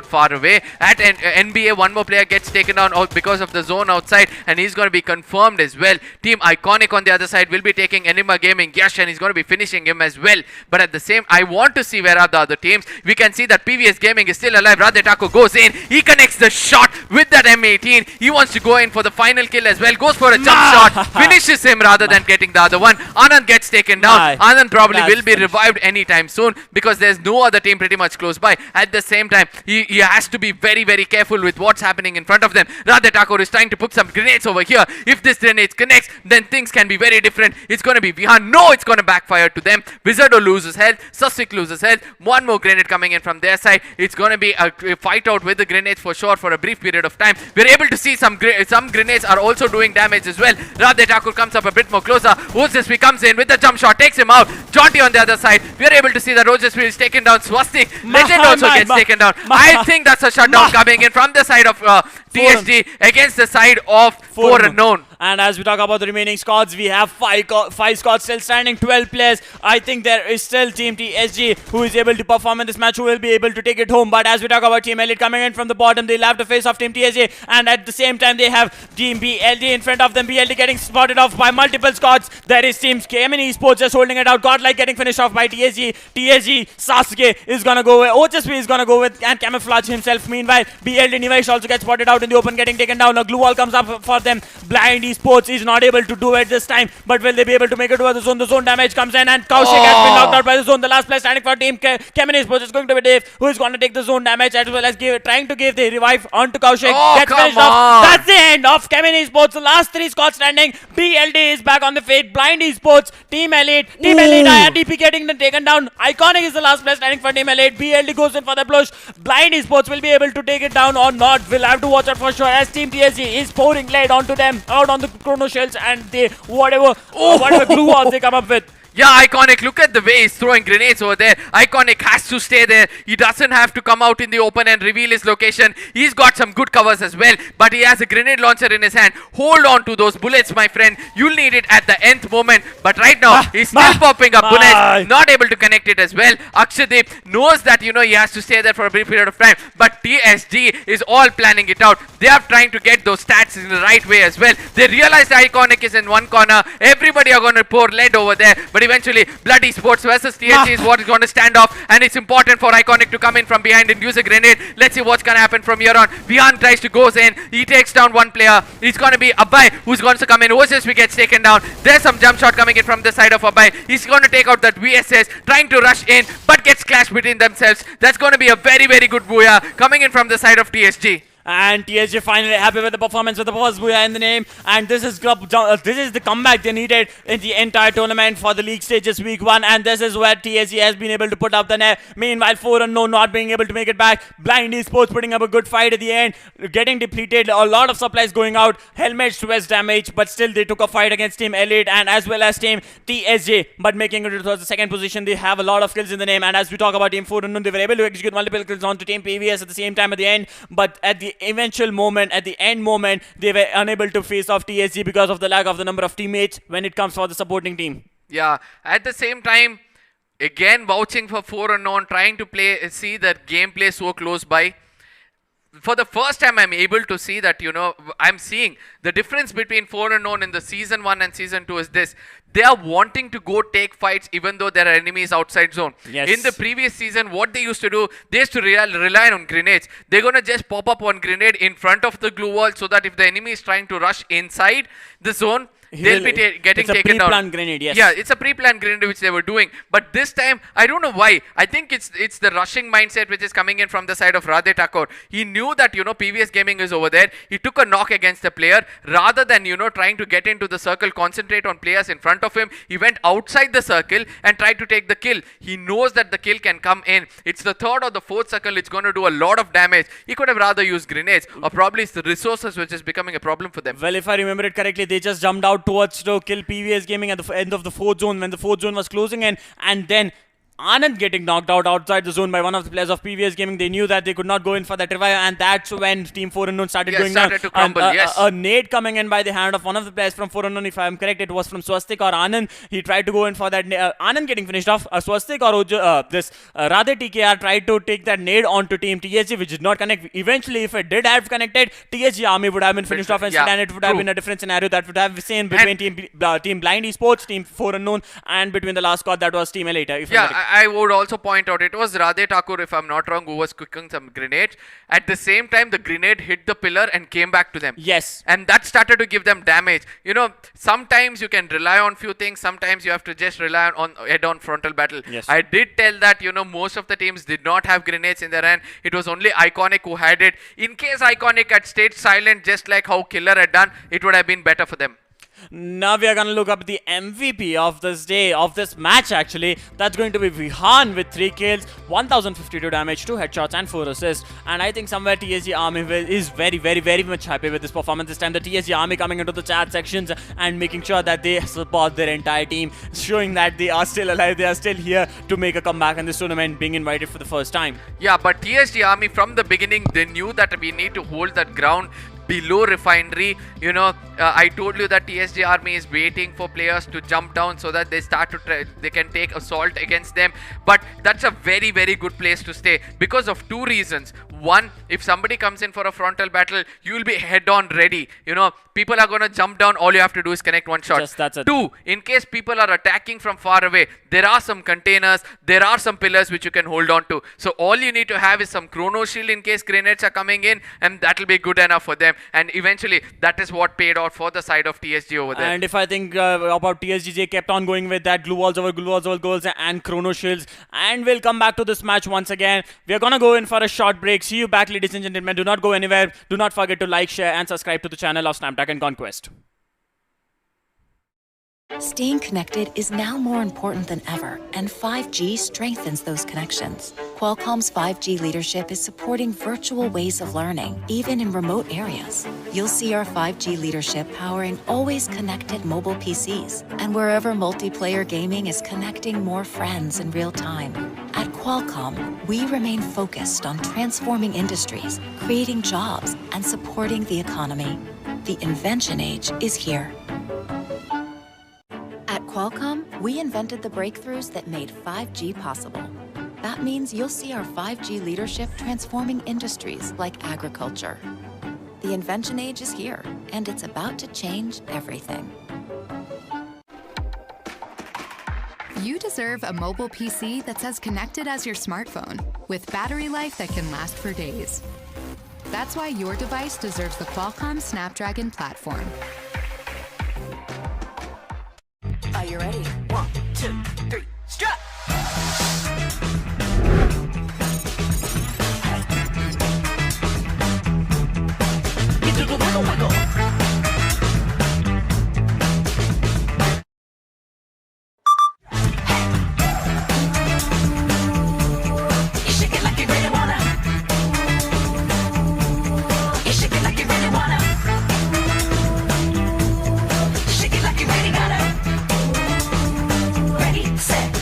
far away at NBA. One more player gets taken down because of the zone outside, and he's going to be confirmed as well. Team Iconic on the other side will be taking Enigma Gaming Yash, and he's going to be finishing him as well. But at the same, I want to see where are the other teams. We can see that PVS Gaming is still alive. Radhe Thakur goes in, he connects the shot with that M18. He wants to go in for the final kill as well, goes for a jump shot, finishes him rather than getting the other one. Anand gets taken down. Anand probably will be revived anytime soon, because there's no other team pretty much close by. At the same time, he has to be very, very careful with what's happening in front of them. Radhe Thakur is trying to put some grenades over here. If this grenade connects, then things can be very different. It's going to be behind. No, it's going to backfire to them. Wizardo loses health. Susvik loses health. One more grenade coming in from their side. It's going to be a fight out with the grenades for sure for a brief period of time. We're able to see some grenades are also doing damage as well. Radhe Thakur comes up a bit more closer. Ojasvi comes in with the jump shot, takes him out. Jaunty on the other side. We're able to see that Ojasvi is taken down. Swastik, Legend also gets taken down. I think that's a shutdown coming in from the side of TSG against the side of 4 unknown. And as we talk about the remaining squads, we have 5 squads still standing, 12 players. I think there is still Team TSG who is able to perform in this match, who will be able to take it home. But as we talk about Team Elite coming in from the bottom, they'll have to face off Team TSG. And at the same time, they have Team BLD in front of them. BLD getting spotted off by multiple squads. There is Team Chemin Esports just holding it out. GodLike getting finished off by TSG. TSG, Sasuke is going to go with, Ochasvi is going to go with, and camouflage himself. Meanwhile, BLD Nivesh also gets spotted out in the open, getting taken down. A glue wall comes up for them. Blind Esports is not able to do it this time, but will they be able to make it over the zone? The zone damage comes in, and Kaushik has been knocked out by the zone. The last player standing for Team Chemin Esports is going to be Dave, who is going to take the zone damage, as well as trying to give the revive onto Kaushik. Gets finished off. That's the end of Chemin Esports. The last 3 squads standing. BLD is back on the fate. Blind Esports, Team Elite, IRTP getting taken down. Iconic is the last player standing for Team Elite. BLD goes in for the push. Blind Esports will be able to take it down or not. We'll have to watch out for sure, as Team TSG is pouring lead onto them, out on the chrono shells, and they whatever glue walls they come up with. Yeah, Iconic, look at the way he's throwing grenades over there. Iconic has to stay there. He doesn't have to come out in the open and reveal his location. He's got some good covers as well, but he has a grenade launcher in his hand. Hold on to those bullets, my friend. You'll need it at the nth moment. But right now, he's still popping up bullets, not able to connect it as well. Akshadeep knows that, he has to stay there for a brief period of time, but TSG is all planning it out. They are trying to get those stats in the right way as well. They realize Iconic is in one corner. Everybody are going to pour lead over there, but eventually Bloody Sports versus TSG is what is going to stand off, and it's important for Iconic to come in from behind and use a grenade. Let's see what's going to happen from here on. Vihan tries to goes in. He takes down one player. It's going to be Abhay who's going to come in. Ojasvi gets taken down. There's some jump shot coming in from the side of Abhay. He's going to take out that VSS, trying to rush in, but gets clashed between themselves. That's going to be a very, very good booyah coming in from the side of TSG. And TSG finally happy with the performance, with the first booyah in the name. And this is the comeback they needed in the entire tournament for the league stages week 1. And this is where TSG has been able to put up the net. Meanwhile, 4 unknown not being able to make it back. Blind Esports putting up a good fight at the end, getting depleted. A lot of supplies going out. Helmets to West damage, but still they took a fight against Team Elite and as well as Team TSG. But making it towards the second position, they have a lot of kills in the name. And as we talk about Team 4 unknown, they were able to execute multiple kills onto Team PVS at the same time at the end. But at the eventual moment, at the end moment, they were unable to face off TSG because of the lack of the number of teammates when it comes for the supporting team. Yeah, at the same time, again vouching for 4Unknown, trying to see that gameplay so close by. For the first time, I'm able to see that, I'm seeing the difference between 4Unknown in the Season 1 and Season 2 is this. They are wanting to go take fights even though there are enemies outside zone. Yes. In the previous season, what they used to do, they used to rely on grenades. They're going to just pop up one grenade in front of the glue wall so that if the enemy is trying to rush inside the zone, they'll be getting taken down. It's a pre-planned grenade, yes. Yeah, it's a pre-planned grenade which they were doing. But this time, I don't know why. I think it's the rushing mindset which is coming in from the side of Radhe Thakur. He knew that, PVS Gaming is over there. He took a knock against the player. Rather than, trying to get into the circle, concentrate on players in front of him, he went outside the circle and tried to take the kill. He knows that the kill can come in. It's the third or the fourth circle. It's going to do a lot of damage. He could have rather used grenades, or probably it's the resources which is becoming a problem for them. Well, if I remember it correctly, they just jumped out towards to kill PVS Gaming at the end of the 4th zone when the 4th zone was closing in, and then Anand getting knocked out outside the zone by one of the players of PVS Gaming. They knew that they could not go in for that revive, and that's when Team 4Unknown started going down. To crumble, a nade coming in by the hand of one of the players from 4Unknown. If I am correct, it was from Swastik or Anand. He tried to go in for that. Anand getting finished off. Swastik or Radhe TKR tried to take that nade onto Team TSG, which did not connect. Eventually, if it did have connected, TSG army would have been finished off instead, and it would have been a different scenario that would have seen between Team Blind Esports, Team 4Unknown, and between the last squad that was Team Elite. I would also point out, it was Radhe Thakur, if I'm not wrong, who was cooking some grenades. At the same time, the grenade hit the pillar and came back to them. Yes. And that started to give them damage. Sometimes you can rely on few things. Sometimes you have to just rely on head-on frontal battle. Yes. I did tell that, most of the teams did not have grenades in their hand. It was only Iconic who had it. In case Iconic had stayed silent, just like how Killer had done, it would have been better for them. Now we are going to look up the MVP of this day, of this match actually. That's going to be Vihan with 3 kills, 1052 damage, 2 headshots and 4 assists. And I think somewhere TSG Army is very, very, very much happy with this performance this time. The TSG Army coming into the chat sections and making sure that they support their entire team, showing that they are still alive, they are still here to make a comeback in this tournament, being invited for the first time. Yeah, but TSG Army from the beginning, they knew that we need to hold that ground below Refinery. I told you that TSG Army is waiting for players to jump down so that they start to they can take assault against them. But that's a very, very good place to stay because of 2 reasons. One, if somebody comes in for a frontal battle, you'll be head-on ready. People are going to jump down. All you have to do is connect one shot. Just that's it. 2, in case people are attacking from far away, there are some containers, there are some pillars which you can hold on to. So all you need to have is some chrono shield in case grenades are coming in, and that'll be good enough for them. And eventually, that is what paid off for the side of TSG over there. And if I think about TSG, they kept on going with that glue walls over goals and chrono shields. And we'll come back to this match once again. We're going to go in for a short break. See you back, ladies and gentlemen. Do not go anywhere. Do not forget to like, share and subscribe to the channel of Snapdragon Conquest. Staying connected is now more important than ever, and 5G strengthens those connections. Qualcomm's 5G leadership is supporting virtual ways of learning, even in remote areas. You'll see our 5G leadership powering always connected mobile PCs, and wherever multiplayer gaming is connecting more friends in real time. At Qualcomm, we remain focused on transforming industries, creating jobs, and supporting the economy. The invention age is here. At Qualcomm, we invented the breakthroughs that made 5G possible. That means you'll see our 5G leadership transforming industries like agriculture. The invention age is here, and it's about to change everything. You deserve a mobile PC that's as connected as your smartphone, with battery life that can last for days. That's why your device deserves the Qualcomm Snapdragon platform. Are you ready? 1, 2, 3, strut! You do the wiggle wiggle. You shake it like you really wanna. You shake it like you really wanna. Shake it like you really gotta. Ready, set,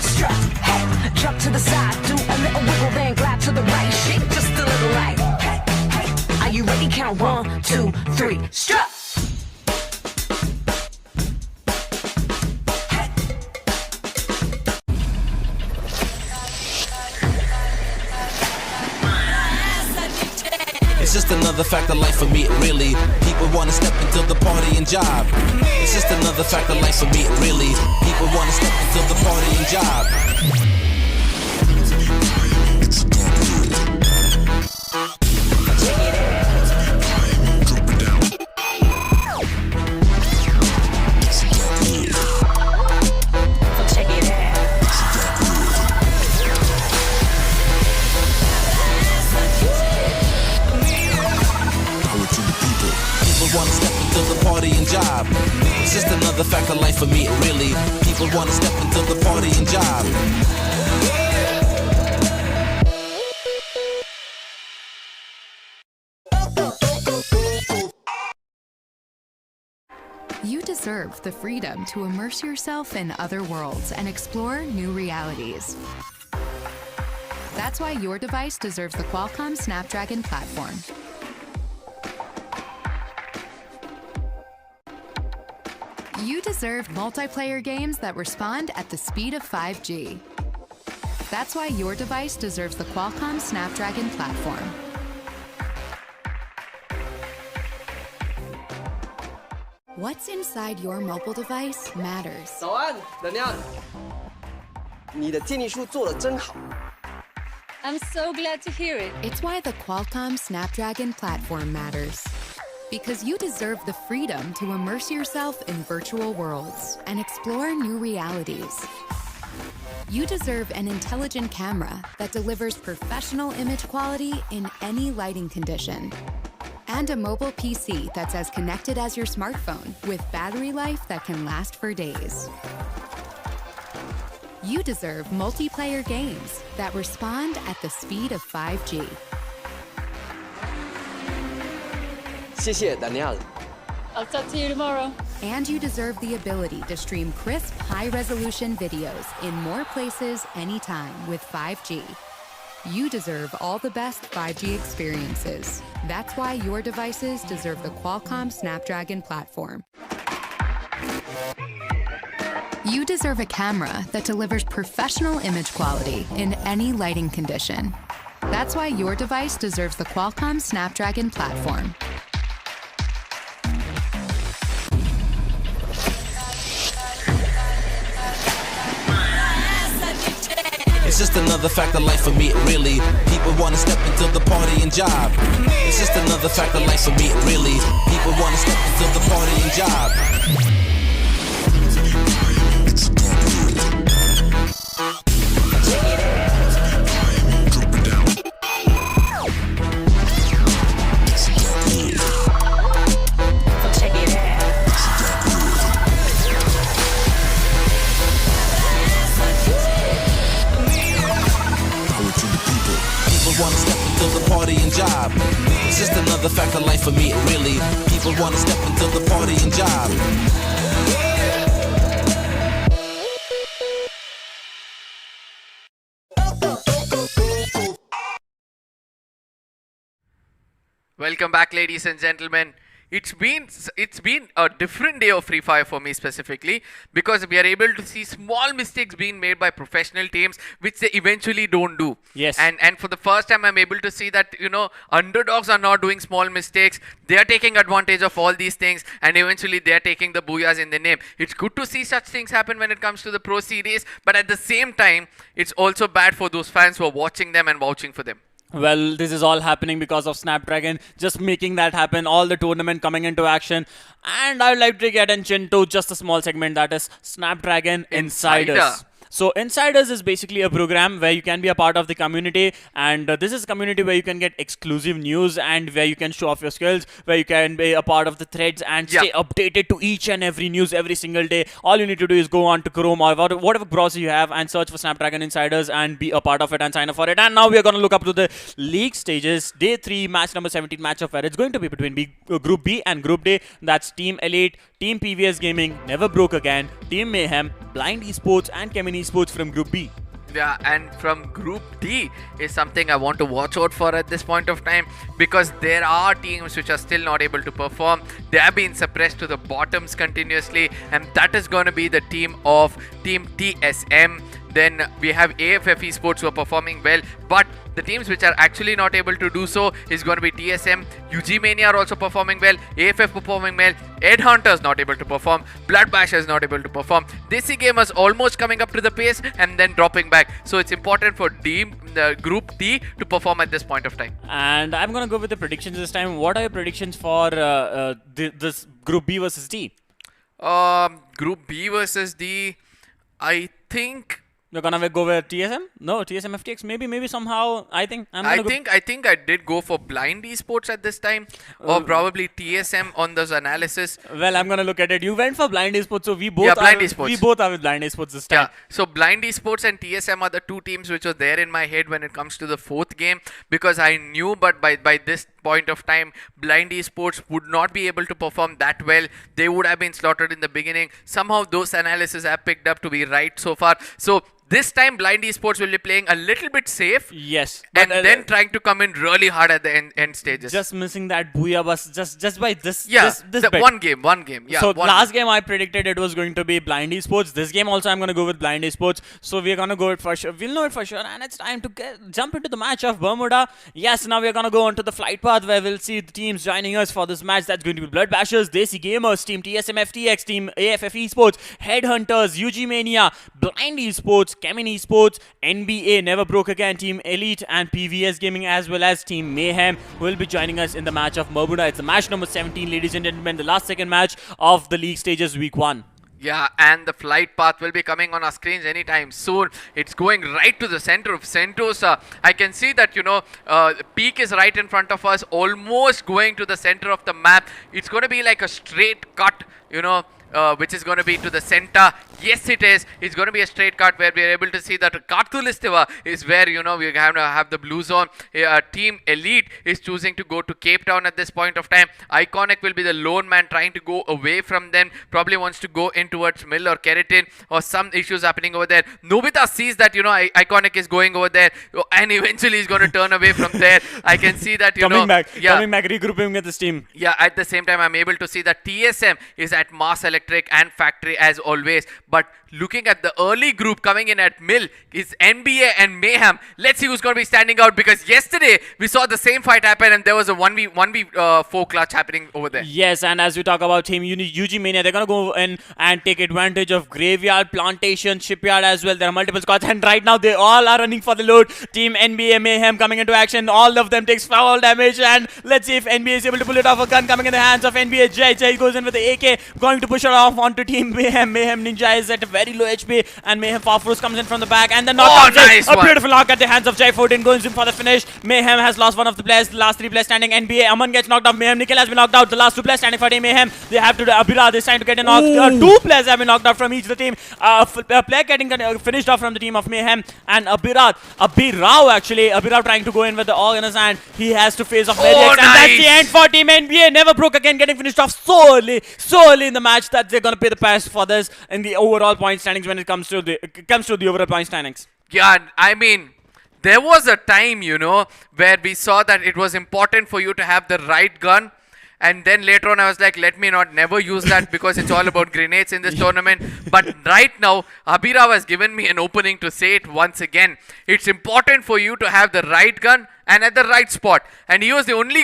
2, 3, strut. It's just another fact of life for me, really. People wanna step into the party and job. It's just another fact of life for me, really. People wanna step into the party and job. Wanna step into the party and job. It's just another fact of life for me, really. People wanna step into the party and job. You deserve the freedom to immerse yourself in other worlds and explore new realities. That's why your device deserves the Qualcomm Snapdragon platform. You deserve multiplayer games that respond at the speed of 5G. That's why your device deserves the Qualcomm Snapdragon platform. What's inside your mobile device matters. 早安，Daniel。你的建议书做得真好。 I'm so glad to hear it. It's why the Qualcomm Snapdragon platform matters. Because you deserve the freedom to immerse yourself in virtual worlds and explore new realities. You deserve an intelligent camera that delivers professional image quality in any lighting condition. And a mobile PC that's as connected as your smartphone with battery life that can last for days. You deserve multiplayer games that respond at the speed of 5G. 谢谢 Daniel。 I'll talk to you tomorrow. And you deserve the ability to stream crisp, high-resolution videos in more places anytime with 5G. You deserve all the best 5G experiences. That's why your devices deserve the Qualcomm Snapdragon platform. You deserve a camera that delivers professional image quality in any lighting condition. That's why your device deserves the Qualcomm Snapdragon platform. It's just another fact of life for me, really. People wanna step into the party and job. It's just another fact of life for me, really. People wanna step into the party and job. Wanna step into the party and job. It's just another fact of life for me, really. People wanna step into the party and job. Welcome back, ladies and gentlemen. It's been a different day of Free Fire for me specifically, because we are able to see small mistakes being made by professional teams which they eventually don't do. Yes. And for the first time I'm able to see that, you know, underdogs are not doing small mistakes. They are taking advantage of all these things, and eventually they are taking the booyahs in their name. It's good to see such things happen when it comes to the pro series, but at the same time it's also bad for those fans who are watching them and vouching for them. Well, this is all happening because of Snapdragon just making that happen, all the tournament coming into action. And I'd like to get attention to just a small segment, that is Snapdragon Insiders. So Insiders is basically a program where you can be a part of the community, and this is a community where you can get exclusive news and where you can show off your skills, where you can be a part of the threads and stay updated to each and every news every single day. All you need to do is go on to Chrome or whatever browser you have and search for Snapdragon Insiders and be a part of it and sign up for it. And now we are going to look up to the league stages. Day 3, match number 17 matchup, where it's going to be between Group B and Group D. That's Team Elite, Team PVS Gaming, Never Broke Again, Team Mayhem, Blind Esports and Chemin Esports from Group B. Yeah, and from Group D is something I want to watch out for at this point of time, because there are teams which are still not able to perform. They have been suppressed to the bottoms continuously, and that is going to be the team of Team TSM. Then we have AFF Esports who are performing well, but the teams which are actually not able to do so is going to be TSM, UG Mania are also performing well, AFF performing well, Headhunters not able to perform, Blood Bashers not able to perform, DESI Gamers almost coming up to the pace and then dropping back. So it's important for Group D to perform at this point of time. And I'm going to go with the predictions this time. What are your predictions for this Group B versus D? Group B versus D, I think... You're gonna go with TSM? No, TSM FTX. Maybe somehow. I think I think I did go for blind esports at this time, or probably TSM on those analysis. Well, I'm gonna look at it. You went for blind esports, so we both we both are with blind esports this time. Yeah. So blind esports and TSM are the two teams which were there in my head when it comes to the fourth game, because I knew, but by this point of time, blind esports would not be able to perform that well. They would have been slaughtered in the beginning. Somehow those analyses have picked up to be right so far. So this time, blind esports will be playing a little bit safe. Yes. And then trying to come in really hard at the end stages. Just missing that booyah bus just by this. Yeah, this bit. One game. Yeah. So last game I predicted it was going to be blind esports. This game also I'm going to go with blind esports. So we're going to go it for sure. We'll know it for sure. And it's time to jump into the match of Bermuda. Yes, now we're going to go onto the flight path where we'll see the teams joining us for this match. That's going to be Blood Bashers, DESI Gamers, Team TSM FTX, Team AFF Esports, Headhunters, UG Mania, Blind Esports, Chemin Esports, NBA Never Broke Again, Team Elite, and PVS Gaming, as well as Team Mayhem, who will be joining us in the match of Bermuda. It's the match number 17, ladies and gentlemen, the last second match of the league stages week 1. Yeah, and the flight path will be coming on our screens anytime soon. It's going right to the center of Sentosa. I can see that, peak is right in front of us, almost going to the center of the map. It's going to be like a straight cut, which is going to be to the center. Yes, it is. It's going to be a straight cut where we are able to see that Kartulistiva is where, we're going to have the blue zone. Team Elite is choosing to go to Cape Town at this point of time. Iconic will be the lone man trying to go away from them. Probably wants to go in towards Mill or Keratin, or some issues happening over there. Nobita sees that, Iconic is going over there, and eventually he's going to turn away from there. I can see that, coming back, regrouping with this team. Yeah, at the same time, I'm able to see that TSM is at Mass Electric and Factory as always. But looking at the early group coming in at Mill is NBA and Mayhem. Let's see who's going to be standing out, because yesterday we saw the same fight happen and there was a 1v4 clutch happening over there. Yes, and as we talk about Team UG Mania, they're going to go in and take advantage of Graveyard, Plantation, Shipyard as well. There are multiple squads, and right now they all are running for the load. Team NBA Mayhem coming into action. All of them takes foul damage, and let's see if NBA is able to pull it off. A gun coming in the hands of NBA. Jay goes in with the AK, going to push it off onto Team Mayhem. Mayhem Ninja is at a very low HP, and Mayhem Farfurus comes in from the back, and the knockout. Nice a beautiful knock at the hands of Jai 14, goes in for the finish. Mayhem has lost one of the players. The last 3 players standing. NBA Aman gets knocked off. Mayhem Nikhil has been knocked out. The last 2 players standing for Team Mayhem. They have to do Abira this time to get a knock. 2 players have been knocked out from each of the team. A player getting finished off from the team of Mayhem, and Abirao trying to go in with the Organis, and he has to face off Medics, and that's the end for Team NBA. Never Broke Again getting finished off so early in the match that they're gonna pay the price for this in the overall point standings when it comes to the overall point standings. Yeah, I mean, there was a time, where we saw that it was important for you to have the right gun. And then later on, I was like, let me never use that, because it's all about grenades in this tournament. But right now, Abhirav has given me an opening to say it once again. It's important for you to have the right gun and at the right spot. And he was the only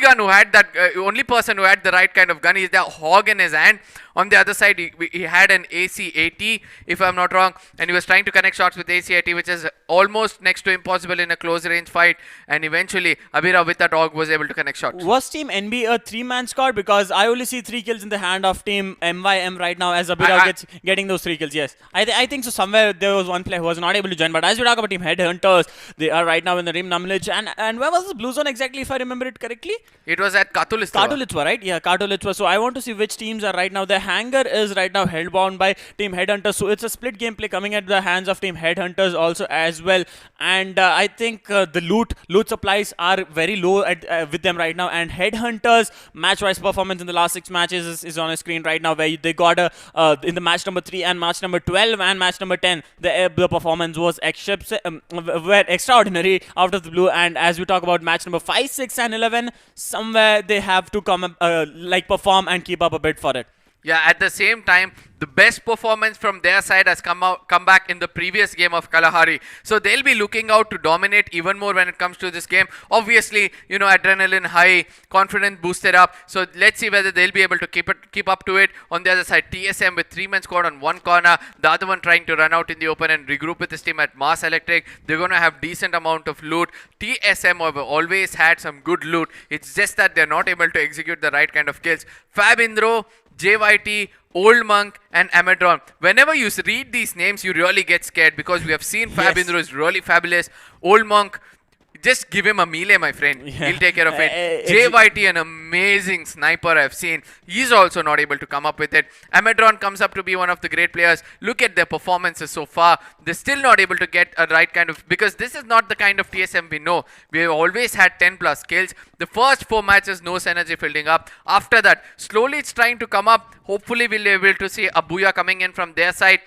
only person who had the right kind of gun. He's the hog in his hand. On the other side, he had an AC-80, if I'm not wrong, and he was trying to connect shots with AC-80, which is almost next to impossible in a close range fight. And eventually, Abhirav with that hog was able to connect shots. Was Team NB a 3-man squad? Because I only see 3 kills in the hand of Team MYM right now, as Abhirav getting those 3 kills. Yes, I think so. Somewhere there was one player who was not able to join. But as we talk about Team Headhunters, they are right now in the Rim Namlich. And where was the blue zone exactly, if I remember it correctly? It was at Katulistwa. Katulistwa, right? Yeah, Katulistwa. So I want to see which teams are right now. The hangar is right now held bound by Team Headhunters. So it's a split gameplay coming at the hands of Team Headhunters also as well. And I think the loot supplies are very low with them right now. And Headhunters match-wise performance in the last 6 matches is on a screen right now, where they got in the match number 3 and match number 12 and match number 10. The performance was extraordinary out of the blue. And as we talk about match number 5, 6 and 11, somewhere they have to come perform and keep up a bit for it. Yeah, at the same time, the best performance from their side has come back in the previous game of Kalahari. So they'll be looking out to dominate even more when it comes to this game. Obviously, you know, adrenaline high, confidence boosted up. So let's see whether they'll be able to keep up to it. On the other side, TSM with 3-man squad on one corner, the other one trying to run out in the open and regroup with his team at Mars Electric. They're going to have decent amount of loot. TSM have always had some good loot. It's just that they're not able to execute the right kind of kills. Fab Indro, JYT, Old Monk and Amedron. Whenever you read these names, you really get scared because we have seen Fab Indro is really fabulous. Old Monk, just give him a melee, my friend. Yeah. He'll take care of it. JYT, an amazing sniper I've seen. He's also not able to come up with it. Amedron comes up to be one of the great players. Look at their performances so far. They're still not able to get a right kind of... Because this is not the kind of TSM we know. We have always had 10 plus kills. The first 4 matches, no synergy building up. After that, slowly it's trying to come up. Hopefully we'll be able to see a booyah coming in from their side.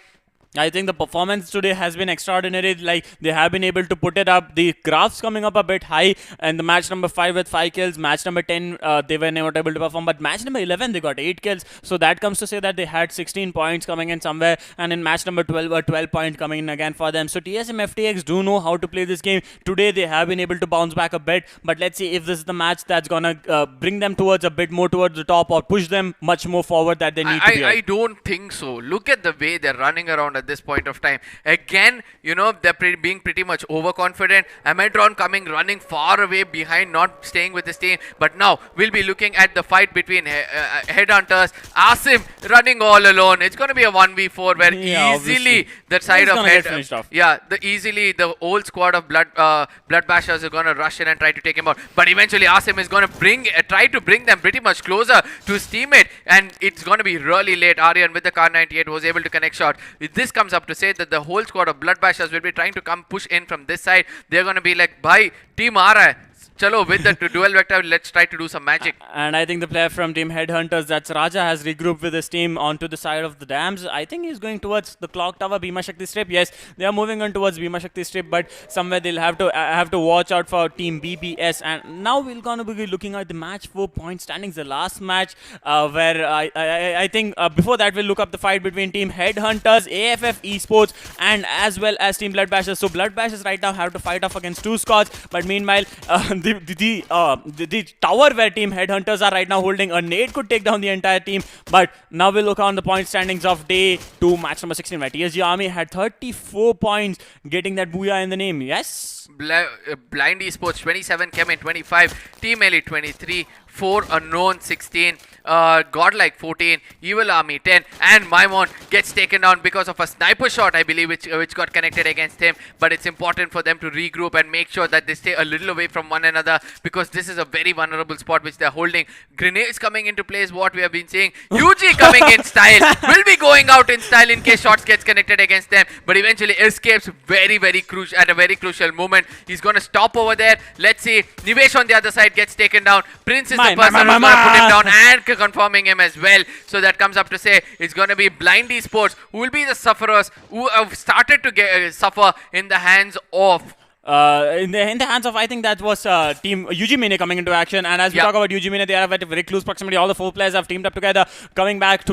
I think the performance today has been extraordinary. Like, they have been able to put it up. The graphs coming up a bit high. And the match number 5 with 5 kills. Match number 10, they were not able to perform. But match number 11, they got 8 kills. So that comes to say that they had 16 points coming in somewhere. And in match number 12, a 12 point coming in again for them. So TSM FTX do know how to play this game. Today, they have been able to bounce back a bit. But let's see if this is the match that's going to bring them towards a bit more towards the top or push them much more forward that they need to be. I don't think so. Look at the way they're running around at this point of time. Again, you know, they're being pretty much overconfident. Amedron running far away behind, not staying with his team. But now we'll be looking at the fight between Headhunters. Asim running all alone. It's going to be a 1v4 where easily the side of the old squad of Blood Bashers are going to rush in and try to take him out. But eventually Asim is going to try to bring them pretty much closer to his teammate, and it's going to be really late. Aryan with the Kar 98 was able to connect shot. This comes up to say that the whole squad of Blood Bashers will be trying to come push in from this side. They're going to be like, bhai, team aa raha hai. Chalo, with the dual vector, let's try to do some magic. And I think the player from Team Headhunters, that's Raja, has regrouped with his team onto the side of the dams. I think he's going towards the clock tower, Bhima Shakti strip. Yes, they are moving on towards Bhima Shakti strip, but somewhere they'll have to watch out for Team BBS. And now we're going to be looking at the match 4 point standings, the last match, where I think before that we'll look up the fight between Team Headhunters, AFF Esports, and as well as Team Blood Bashers. So Blood Bashers right now have to fight off against 2 squads, but meanwhile, the tower where Team Headhunters are right now holding, a nade could take down the entire team. But now we'll look on the point standings of day 2, match number 16, where TSG Army had 34 points, getting that booyah in the name. Yes? Blind Esports 27, Chemin 25, Team Elite 23, 4 Unknown 16, GodLike 14, Evil Army 10, and Maimon gets taken down because of a sniper shot, I believe, which got connected against him. But it's important for them to regroup and make sure that they stay a little away from one another, because this is a very vulnerable spot which they're holding. Grenades coming into play is what we have been seeing. UG coming in style, will be going out in style in case shots gets connected against them, but eventually escapes very crucial at a very crucial moment. He's going to stop over there. Let's see. Nivesh on the other side gets taken down. Prince is the person who's going to put him down and confirming him as well. So that comes up to say it's going to be Blind Esports who will be the sufferers, who have started to suffer in the hands of in the hands of, I think that was Team UG Mania coming into action. And as we talk about UG Mania, they are at a very close proximity. All the 4 players have teamed up together, coming up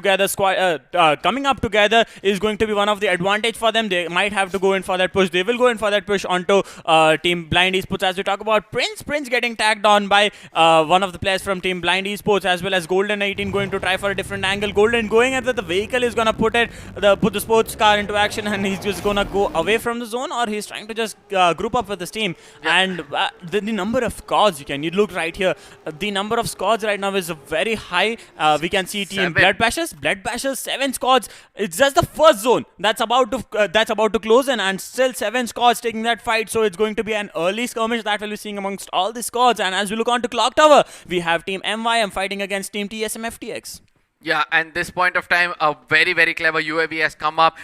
together is going to be one of the advantage for them. They might have to go in for that push. They will go in for that push onto Team Blind Esports. As we talk about Prince getting tagged on by one of the players from Team Blind Esports, as well as Golden 18 going to try for a different angle. Golden going at the vehicle is going to put the sports car into action, and he's just going to go away from the zone, or he's trying to just group up up with this team. And the number of scores you look right here. The number of scores right now is very high. We can see team Blood Bashers, 7 scores. It's just the first zone that's about to close in, and still 7 scores taking that fight. So it's going to be an early skirmish that we'll be seeing amongst all the scores. And as we look on to Clock Tower, we have team MYM fighting against team TSM FTX. Yeah, and this point of time, a very, very clever UAV has come up.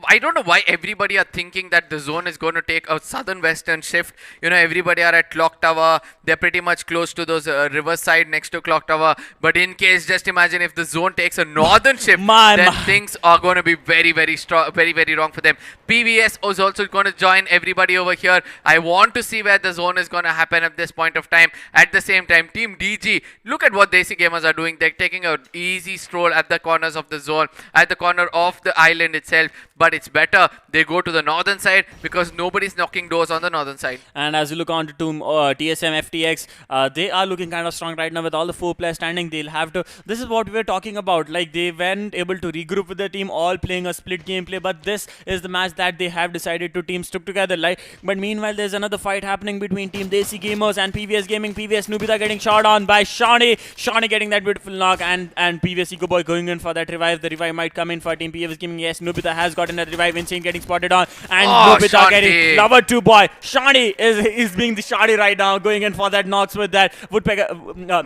I don't know why everybody are thinking that the zone is going to take a southern-western shift. You know, everybody are at Clock Tower. They're pretty much close to those riverside next to Clock Tower. But in case, just imagine if the zone takes a northern shift, then things are going to be very, very strong, very, very wrong for them. PVS is also going to join everybody over here. I want to see where the zone is going to happen at this point of time. At the same time, Team DG, look at what DESI Gamers are doing. They're taking an easy stroll at the corners of the zone, at the corner of the island itself, but it's better they go to the northern side because nobody's knocking doors on the northern side. And as you look on to TSM FTX, they are looking kind of strong right now with all the 4 players standing. They'll have to, this is what we were talking about, like they weren't able to regroup with the team, all playing a split gameplay, but this is the match that they have decided to team stuck together. But meanwhile, there's another fight happening between team DESI Gamers and PVS Gaming. PVS Nubita getting shot on by Shawnee getting that beautiful knock, and PVS Eco Boy going in for that revive. The revive might come in for team PVS Gaming. Yes, Nubita has gotten that revive. Insane getting spotted on, and Nubita getting lover 2 boy. Shawnee is being the Shadi right now, going in for that knocks with that woodpecker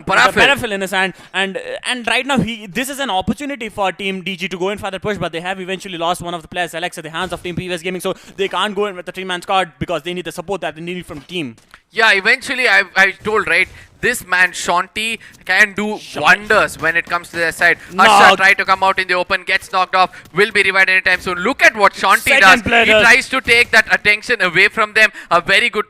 paraffin in his hand, and right now this is an opportunity for team DG to go in for the push, but they have eventually lost one of the players, Alex, at the hands of team PVS Gaming, so they can't go in with the 3-man squad because they need the support that they need from the team. Yeah, eventually I told, right, this man Shanti can do wonders when it comes to their side. Harsha try to come out in the open, gets knocked off, will be revived anytime soon. Look at what Shanti does. He tries to take that attention away from them. A very good,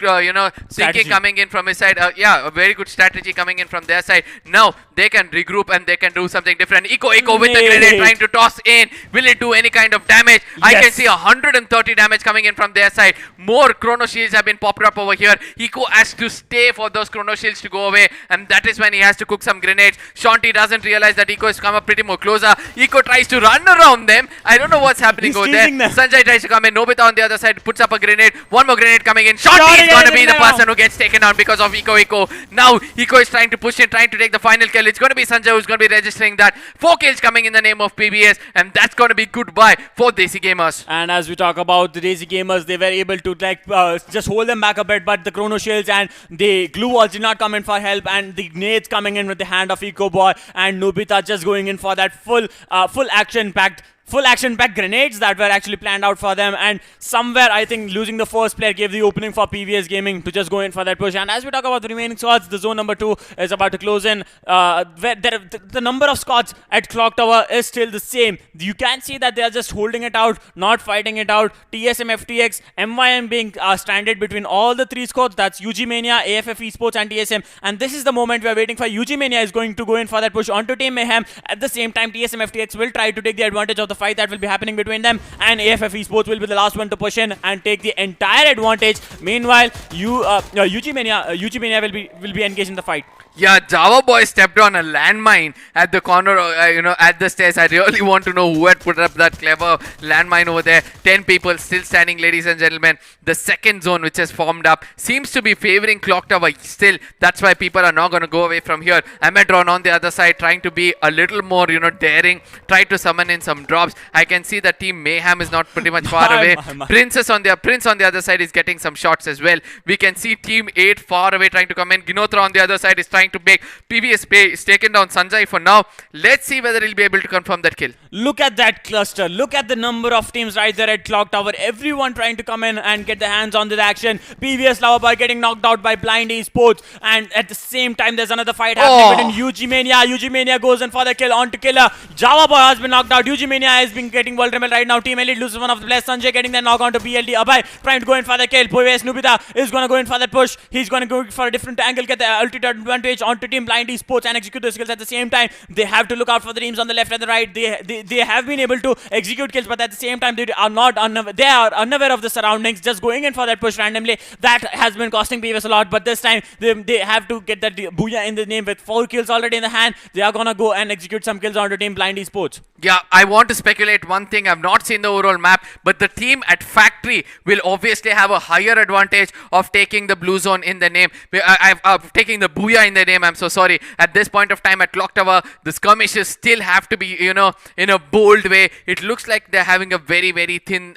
thinking coming in from his side. A very good strategy coming in from their side. Now they can regroup and they can do something different. Eco with the grenade trying to toss in. Will it do any kind of damage? Yes. I can see 130 damage coming in from their side. More chrono shields have been popped up over here. Eco has to stay for those chrono shields to go away, and that is when he has to cook some grenades. Shanti doesn't realize that Eco has come up pretty more closer. Eco tries to run around them. I don't know what's happening over there. Sanjay tries to come in. Nobita on the other side puts up a grenade. One more grenade coming in. Shanti is going to be the person who gets taken down because of Eco. Now Eco is trying to push in, trying to take the final kill. It's going to be Sanjay who's going to be registering that. 4 kills coming in the name of PBS, and that's going to be goodbye for DESI Gamers. And as we talk about the DESI Gamers, they were able to just hold them back a bit, but the chrono shields and the glue walls did not come in for help, and the nades coming in with the hand of Eco Boy, and Nubita just going in for that full action-packed grenades that were actually planned out for them, and somewhere I think losing the first player gave the opening for PVS Gaming to just go in for that push. And as we talk about the remaining squads, the zone number 2 is about to close in. The number of squads at Clock Tower is still the same. You can see that they are just holding it out, not fighting it out. TSM, FTX, MYM being stranded between all the 3 squads. That's UG Mania, AFF Esports and TSM. And this is the moment we are waiting for. UG Mania is going to go in for that push onto Team Mayhem. At the same time, TSM, FTX will try to take the advantage of the fight that will be happening between them, and AFF Esports will be the last one to push in and take the entire advantage. Meanwhile, UG Mania will be engaged in the fight. Yeah, Java Boy stepped on a landmine at the corner, at the stairs. I really want to know who had put up that clever landmine over there. 10 people still standing, ladies and gentlemen. The second zone, which has formed up, seems to be favoring Clock Tower still. That's why people are not going to go away from here. Amedron on the other side trying to be a little more, daring. Try to summon in some drops. I can see the team Mayhem is not pretty much far away. Prince on the other side is getting some shots as well. We can see Team 8 far away trying to come in. Ginotra on the other side is trying to make PVS pay. Is taken down Sanjay for now. Let's see whether he'll be able to confirm that kill. Look at that cluster. Look at the number of teams right there at Clock Tower. Everyone trying to come in and get their hands on the action. PVS Loverboy getting knocked out by Blind Esports, and at the same time there's another fight happening between UG Mania. UG Mania goes in for the kill onto Killer. Java Boy has been knocked out. UG Mania has been getting vulnerable right now. Team Elite loses one of the players. Sanjay getting the knock onto BLD. Abhay trying to go in for the kill. PVS Nubita is going to go in for that push. He's going to go for a different angle, get the altitude advantage onto Team Blind Esports and execute the skills at the same time. They have to look out for the teams on the left and the right. they have been able to execute kills, but at the same time they are unaware of the surroundings, just going in for that push randomly. That has been costing PVS a lot, but this time they have to get that booyah in the name. With 4 kills already in the hand, they are gonna go and execute some kills onto Team Blind Esports. Yeah, I want to speculate one thing. I've not seen the overall map, but the team at Factory will obviously have a higher advantage of taking the blue zone in the name. I've taking the booyah in the name. I'm so sorry. At this point of time at Clock Tower, the skirmishes still have to be, in a bold way. It looks like they're having a very, very thin,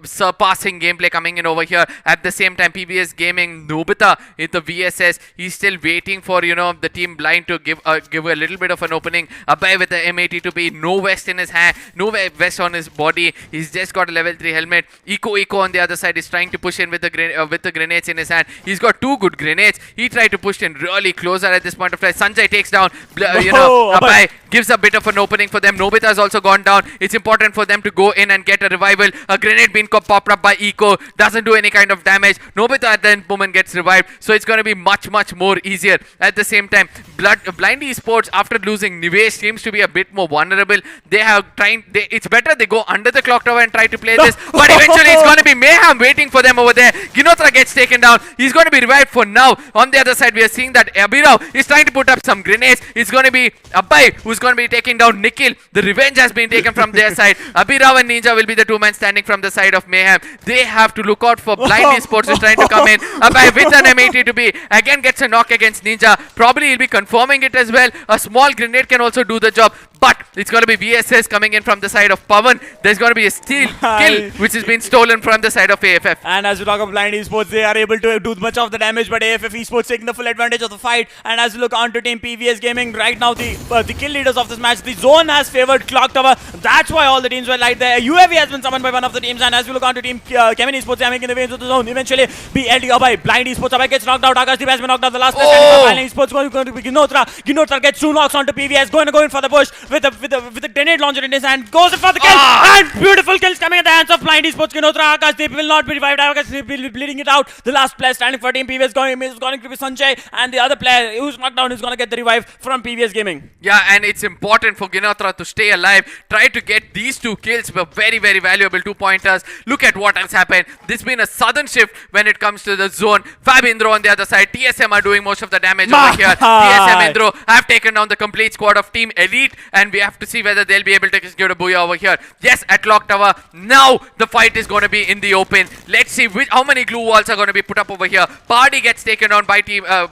surpassing gameplay coming in over here. At the same time, PBS Gaming, Nobita in the VSS, he's still waiting for, the Team Blind to give a little bit of an opening. Abai with the M82P, no vest in his hand, no vest on his body. He's just got a level 3 helmet. Eco on the other side is trying to push in with the grenades in his hand. He's got 2 good grenades. He tried to push in really closer at this point of time. Sanjay takes down, Abai gives a bit of an opening for them. Nobita has also gone down. It's important for them to go in and get a revival. A grenade being popped up by Eco, doesn't do any kind of damage. Nobita at the moment gets revived, so it's going to be much more easier. At the same time, Blind Esports, after losing Nivesh, seems to be a bit more vulnerable. It's better they go under the clock tower and try to play this, but eventually it's going to be Mayhem waiting for them over there. Ginotra gets taken down. He's going to be revived for now. On the other side, we are seeing that Abhirav is trying to put up some grenades. It's going to be Abai who's going to be taking down Nikhil. The revenge has been taken from their side. Abhirav and Ninja will be the 2 men standing from the side of Mayhem. They have to look out for Blind Esports who's trying to come in. Abai with an M82B again gets a knock against Ninja. Probably he'll be confirming it as well. A small grenade can also do the job, but it's going to be VSS coming in from the side of Pawan. There's going to be a steal kill which has been stolen from the side of AFF. And as we talk of Blind Esports, they are able to do much of the damage, but AFF Esports taking the full advantage of the fight. And as we look on to Team PVS Gaming, right now the kill leaders of this match, the zone has favored Clock Tower. That's why all the teams were light there. UAV has been summoned by one of the teams, and as we look on to Team Chemin Esports, they are making the way into the zone. Eventually, BLD by Blind Esports. Abai gets knocked out. Akash Deep has been knocked out. The last player for Blind Esports going to be Ginotra. Ginotra gets 2 knocks onto PVS. Going to go in for the push with a grenade launcher in his hand. Goes in for the kill. And beautiful kills coming at the hands of Blind Esports. Ginotra, Akash Deep will not be revived. Akash Deep will be bleeding it out. The last player standing for Team PVS is going to be Sanjay, and the other player who's knocked down is going to get the revive from PVS Gaming. Yeah, and it's important for Ginotra to stay alive. Try to get these 2 kills, were very, very valuable 2-pointers. Look at what has happened. This has been a sudden shift when it comes to the zone. Fab Indro on the other side. TSM are doing most of the damage over here. TSM Indro have taken down the complete squad of Team Elite, and we have to see whether they'll be able to execute a booyah over here. Yes, at Clock Tower. Now the fight is going to be in the open. Let's see how many glue walls are going to be put up over here. Party gets taken down by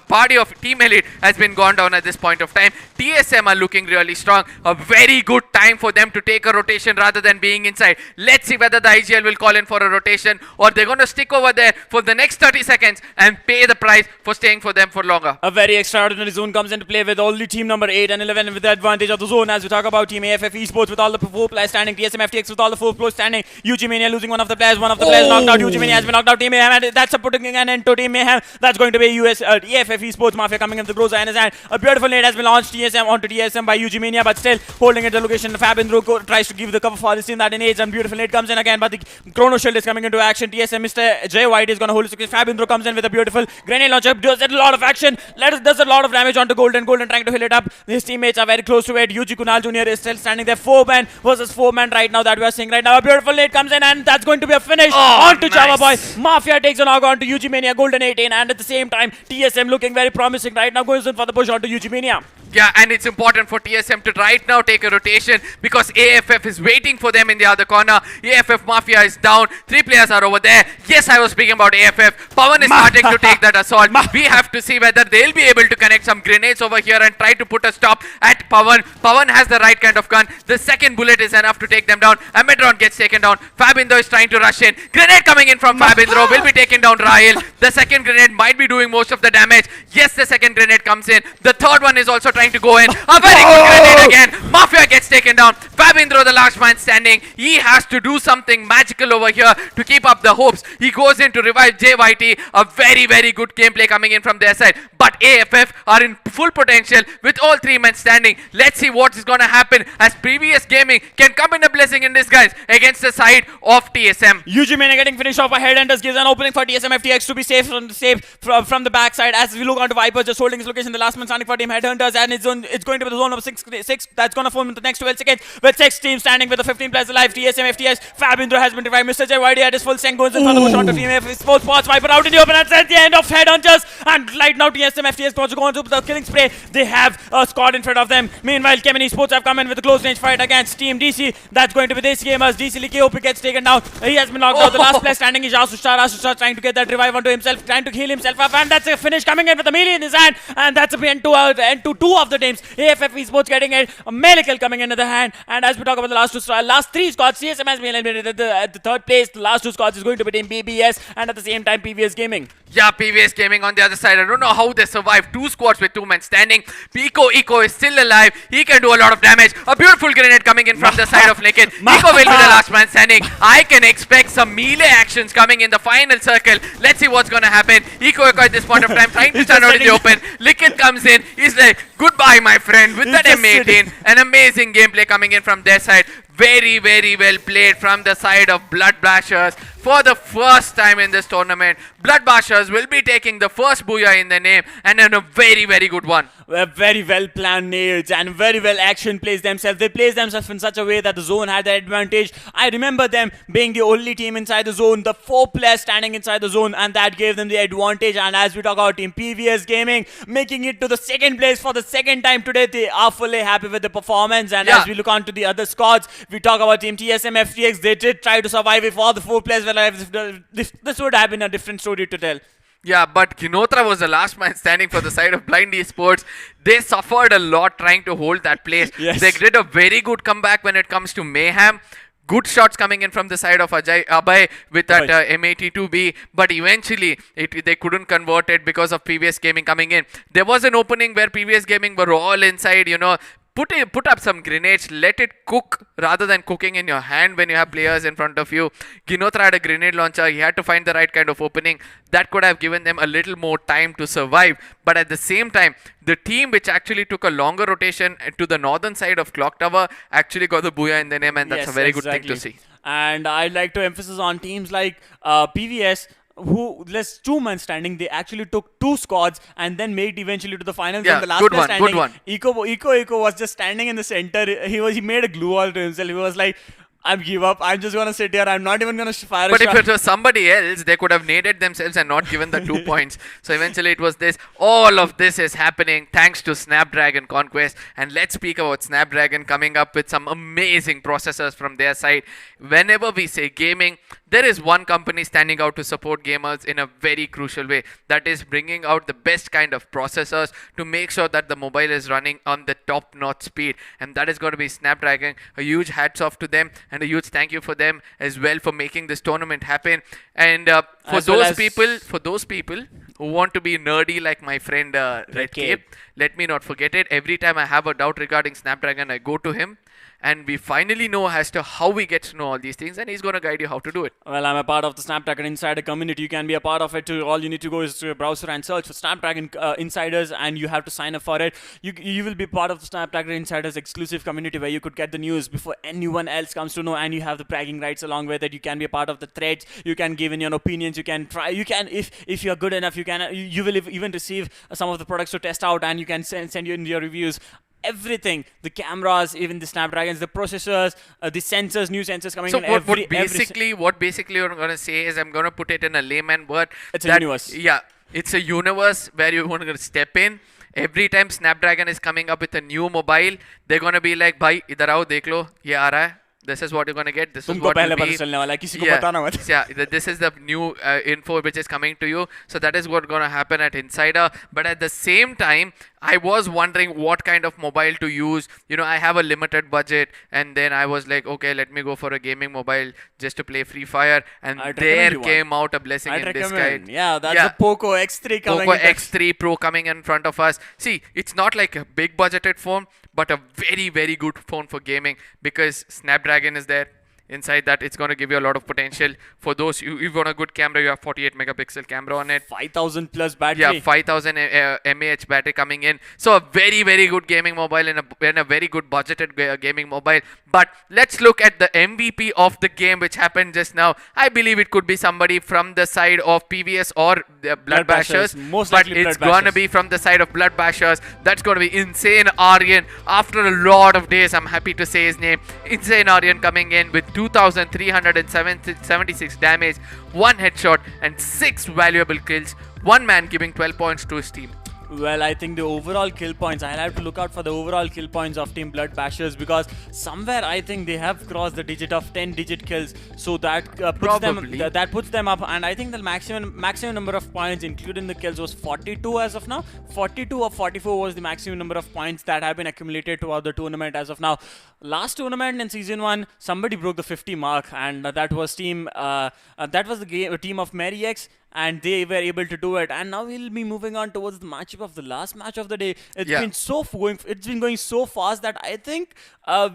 Party of Team Elite has been gone down at this point of time. TSM are looking really strong. A very good time for them to take a rotation rather than being inside. Let's see whether the IGL will call in for a rotation, or they're going to stick over there for the next 30 seconds and pay the price for staying for them for longer. A very extraordinary zone comes into play with only team number 8 and 11 with the advantage of the zone. As we talk about Team AFF Esports with all the 4 players standing, TSM FTX with all the 4 players standing, UG Mania losing one of the players knocked out. UG Mania has been knocked out. Team Mayhem, and that's putting an end to Team Mayhem. That's going to be AFF Esports Mafia coming in the Groza in his hand. A beautiful nade has been launched TSM onto TSM by UG Mania, but still holding at the location. Fab Indro tries to give the cover for this team that nades, and beautiful nade comes in again, but the Chrono Shield is coming into action. TSM, Mr. J White is going to hold his. Fab Indro comes in with a beautiful grenade launcher, does a lot of action, does a lot of damage onto Golden trying to heal it up. His teammates are very close to it. UG Kunal Jr. is still standing there. 4-man versus 4-man right now that we are seeing right now. A beautiful nade comes in, and that's going to be a finish onto Java Boy. Mafia takes a knock onto UG Mania, Golden 18, and at the same time, TSM looking very promising right now, goes in for the push onto UG Mania. Yeah, and it's important for TSM to right now take a rotation because AFF is waiting for them in the other corner. AFF Mafia is down. 3 players are over there. Yes, I was speaking about AFF. Pawan is starting to take that assault. We have to see whether they'll be able to connect some grenades over here and try to put a stop at Pawan. Pawan has the right kind of gun. The second bullet is enough to take them down. Amedron gets taken down. Fabindo is trying to rush in. Grenade coming in from Fabindo will be taken down. Rahil. The second grenade might be doing most of the damage. Yes, the second grenade comes in. The third one is also trying to go in. A very good grenade again. Mafia gets taken down. Fabindro, the last man standing. He has to do something magical over here to keep up the hopes. He goes in to revive JYT. A very, very good gameplay coming in from their side. But AFF are in full potential with all 3 men standing. Let's see what is going to happen as previous gaming can come in a blessing in disguise against the side of TSM. UG Mania getting finished off ahead and just gives an opening for TSM FTX to be safe from the backside as we look onto Viper just holding his location. The last man standing for Team Headhunters, and it's going to be the zone number 6. That's going to form in the next 12 seconds with 6 teams standing with the 15 players alive. TSM, FTS, Fabindro has been revived. Mr. JYD at his full strength goes in front of the shot of Team F. Sports Pots Viper out in the open. That's at the end of Headhunters. And right now, TSM, FTS going to go on to the killing spray. They have a squad in front of them. Meanwhile, Chemin Esports have come in with a close range fight against Team DESI. That's going to be DESI Gamers. DESI KOP gets taken down. He has been knocked out. The last player standing is Asustar. Asustar trying to get that revive onto himself, trying to heal himself up. And that's a finish coming in with a melee in his hand. And that's a end to 2 of the teams. AFF Esports getting it. A melee kill coming into the hand. And as we talk about the last 3 squads, CSM has been eliminated at the 3rd place. The last 2 squads is going to be Team BBS and at the same time PVS Gaming. Yeah, PVS Gaming on the other side. I don't know how they survived 2 squads with 2 men standing. Eco is still alive. He can do a lot of damage. A beautiful grenade coming in from the side of Naked. Eco will be the last man standing. I can expect some melee actions coming in the final circle. Let's see what's gonna happen. Eco at this point of time trying to stand out in the open. Liquid comes in. He's like, goodbye my friend with that M18. An amazing gameplay coming in from their side. Very, very well played from the side of Blood Blasters. For the first time in this tournament, Blood Blasters will be taking the first booyah in their name, and in a very, very good one. Very well planned nades and very well action plays themselves. They placed themselves in such a way that the zone had the advantage. I remember them being the only team inside the zone, the 4 players standing inside the zone, and that gave them the advantage. And as we talk about Team PVS Gaming making it to the 2nd place for the 2nd time today, they are fully happy with the performance. And as we look on to the other squads, we talk about Team TSM FTX. They did try to survive. If all the 4 players were alive, this would have been a different story to tell. Yeah, but Ginotra was the last man standing for the side of Blind Esports. They suffered a lot trying to hold that place. Yes. They did a very good comeback when it comes to Mayhem. Good shots coming in from the side of Abhay with that M82B, but eventually they couldn't convert it because of PVS Gaming coming in. There was an opening where PVS Gaming were all inside, you know. Put up some grenades, let it cook rather than cooking in your hand when you have players in front of you. Ginotra had a grenade launcher. He had to find the right kind of opening. That could have given them a little more time to survive. But at the same time, the team which actually took a longer rotation to the northern side of Clock Tower actually got the booyah in their name, and that's a very good thing to see. And I'd like to emphasize on teams like PVS, who less 2 men standing. They actually took 2 squads and then made eventually to the finals. Yeah, and the last good one, standing, good one. Eco was just standing in the center. He made a glue wall to himself. He was like, I give up. I'm just gonna sit here. I'm not even gonna fire a shot. But if it was somebody else, they could have naded themselves and not given the 2 points. So eventually it was this. All of this is happening thanks to Snapdragon Conquest. And let's speak about Snapdragon coming up with some amazing processors from their side. Whenever we say gaming, there is one company standing out to support gamers in a very crucial way. That is bringing out the best kind of processors to make sure that the mobile is running on the top-notch speed. And that is going to be Snapdragon. A huge hats off to them and a huge thank you for them as well for making this tournament happen. And for those people who want to be nerdy like my friend Red Cape, let me not forget it. Every time I have a doubt regarding Snapdragon, I go to him. And we finally know as to how we get to know all these things, and he's going to guide you how to do it. Well, I'm a part of the Snapdragon Insider community. You can be a part of it too. All you need to go is to your browser and search for Snapdragon Insiders, and you have to sign up for it. You will be part of the Snapdragon Insiders exclusive community where you could get the news before anyone else comes to know, and you have the bragging rights along with it. You can be a part of the threads. You can give in your opinions. You can try. You can, if you're good enough, you can. You will even receive some of the products to test out, and you can send you in your reviews. Everything, the cameras, even the Snapdragons, the processors, the sensors, new sensors coming in. So what basically I'm going to say is, I'm going to put it in a layman word. It's a universe. Yeah, it's a universe where you want to step in. Every time Snapdragon is coming up with a new mobile, they're going to be like, bhai, idhar aao, dekh lo, ye aa raha hai. This is what you're going to get. This is what will be. This is the new info which is coming to you. So that is what's going to happen at Insider. But at the same time, I was wondering what kind of mobile to use. You know, I have a limited budget, and then I was like, okay, let me go for a gaming mobile just to play Free Fire. And there came out a blessing in disguise. Yeah, that's a Poco X3 coming. Poco X3 Pro coming in front of us. See, it's not like a big budgeted phone, but a very, very good phone for gaming because Snapdragon is there. inside that. It's going to give you a lot of potential. For those, you want a good camera, you have 48 megapixel camera on it. 5000 plus battery. Yeah, 5000 mAh battery coming in. So a very, very good gaming mobile and a very good budgeted gaming mobile. But let's look at the MVP of the game, which happened just now. I believe it could be somebody from the side of PVS or the Blood Bashers. Most but likely it's Blood going to Bashers. be from the side of Blood Bashers. That's going to be Insane Aryan. After a lot of days, I'm happy to say his name. Insane Aryan coming in with 2376 damage, 1 headshot and 6 valuable kills. One man giving 12 points to his team. Well, I think the overall kill points, I'll have to look out for the overall kill points of Team Blood Bashers, because somewhere I think they have crossed the digit of 10-digit kills, so that puts them up, and I think the maximum number of points including the kills was 42 as of now. 42 or 44 was the maximum number of points that have been accumulated throughout the tournament as of now. Last tournament in season 1, somebody broke the 50 mark, and that was team team of Mariex, and they were able to do it. And now we'll be moving on towards the matchup of the last match of the day. It's been going so fast that I think I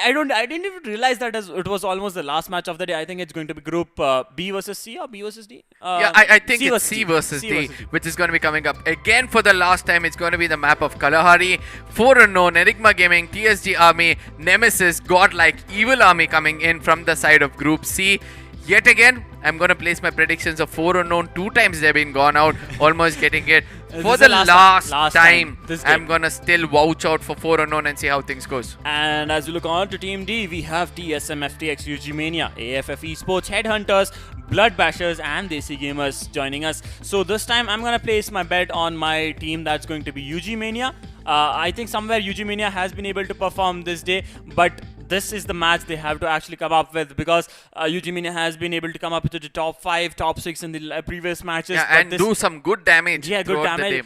didn't even realize that it was almost the last match of the day. I think it's going to be Group B versus C or B versus D. I think it's C versus D, which is going to be coming up again for the last time. It's going to be the map of Kalahari, 4 Unknown, Enigma Gaming, TSG Army, Nemesis, GodLike, Evil Army coming in from the side of Group C. Yet again, I'm going to place my predictions of 4 Unknown. 2 times they've been gone out, almost getting it. For the last time, I'm going to still vouch out for 4 Unknown and see how things goes. And as we look on to Team D, we have TSMFTX, UG Mania, AFF Esports, Headhunters, Blood Bashers and DESI Gamers joining us. So this time, I'm going to place my bet on my team that's going to be UG Mania. I think somewhere UG Mania has been able to perform this day, but this is the match they have to actually come up with, because UG Mania has been able to come up to the top 5, top 6 in the previous matches. Yeah, and do some good damage. Yeah, good damage.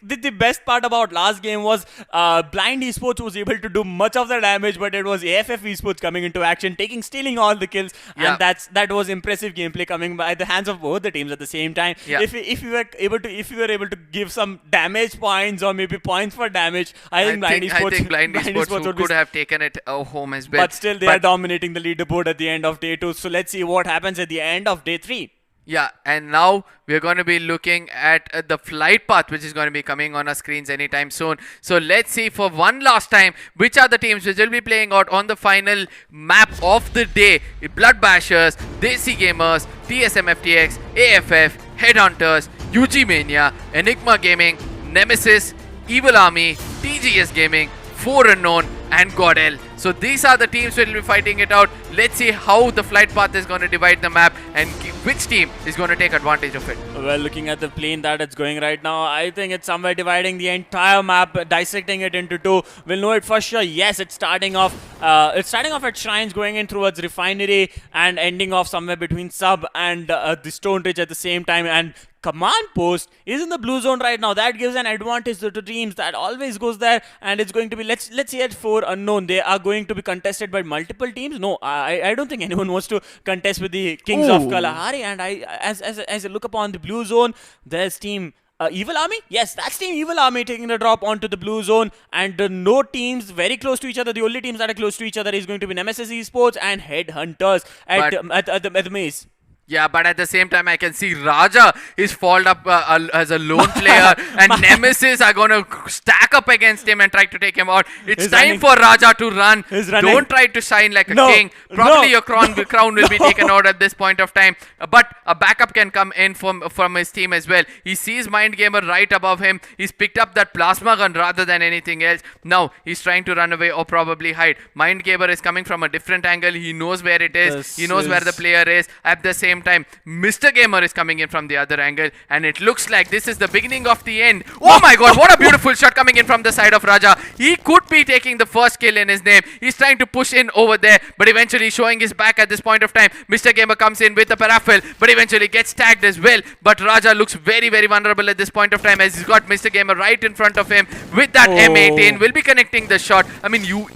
The best part about last game was Blind Esports was able to do much of the damage, but it was AFF Esports coming into action, stealing all the kills, and that was impressive gameplay coming by the hands of both the teams at the same time. Yeah. If you were able to give some damage points or maybe points for damage, I think Blind Esports could have taken it home as well. But still, they are dominating the leaderboard at the end of day 2. So let's see what happens at the end of day 3. Yeah, and now we're going to be looking at the flight path, which is going to be coming on our screens anytime soon. So let's see for one last time which are the teams which will be playing out on the final map of the day. Blood Bashers, DESI Gamers, TSMFTX, AFF, Headhunters, UG Mania, Enigma Gaming, Nemesis, Evil Army, TGS Gaming, 4 Unknown and GodL. So these are the teams which will be fighting it out. Let's see how the flight path is going to divide the map and which team is going to take advantage of it. Well, looking at the plane that it's going right now, I think it's somewhere dividing the entire map, dissecting it into 2. We'll know it for sure. Yes, it's starting off at Shrines, going in towards Refinery and ending off somewhere between Sub and the Stone Ridge at the same time. And Command Post is in the blue zone right now. That gives an advantage to teams. That always goes there, and it's going to be, let's say at 4 Unknown, they are going to be contested by multiple teams. No, I don't think anyone wants to contest with the Kings of Kalahari. And as I look upon the blue zone, there's team Evil Army? Yes, that's Team Evil Army taking the drop onto the blue zone, and no teams very close to each other. The only teams that are close to each other is going to be Nemesis Esports and Headhunters at the maze. Yeah, but at the same time, I can see Raja is followed up as a lone player, and Nemesis are going to stack up against him and try to take him out. It's time for Raja to run. Don't try to shine like a king. Probably your crown will be taken out at this point of time. But a backup can come in from his team as well. He sees Mind Gamer right above him. He's picked up that plasma gun rather than anything else. Now he's trying to run away or probably hide. Mind Gamer is coming from a different angle. He knows where it is. He knows where the player is. At the same time, Mr. Gamer is coming in from the other angle, and it looks like this is the beginning of the end. Oh my god, what a beautiful shot coming in from the side of Raja. He could be taking the first kill in his name. He's trying to push in over there, but eventually showing his back at this point of time. Mr. Gamer comes in with a paraffel, but eventually gets tagged as well. But Raja looks very, very vulnerable at this point of time, as he's got Mr. Gamer right in front of him with that M18. Will be connecting the shot. I mean,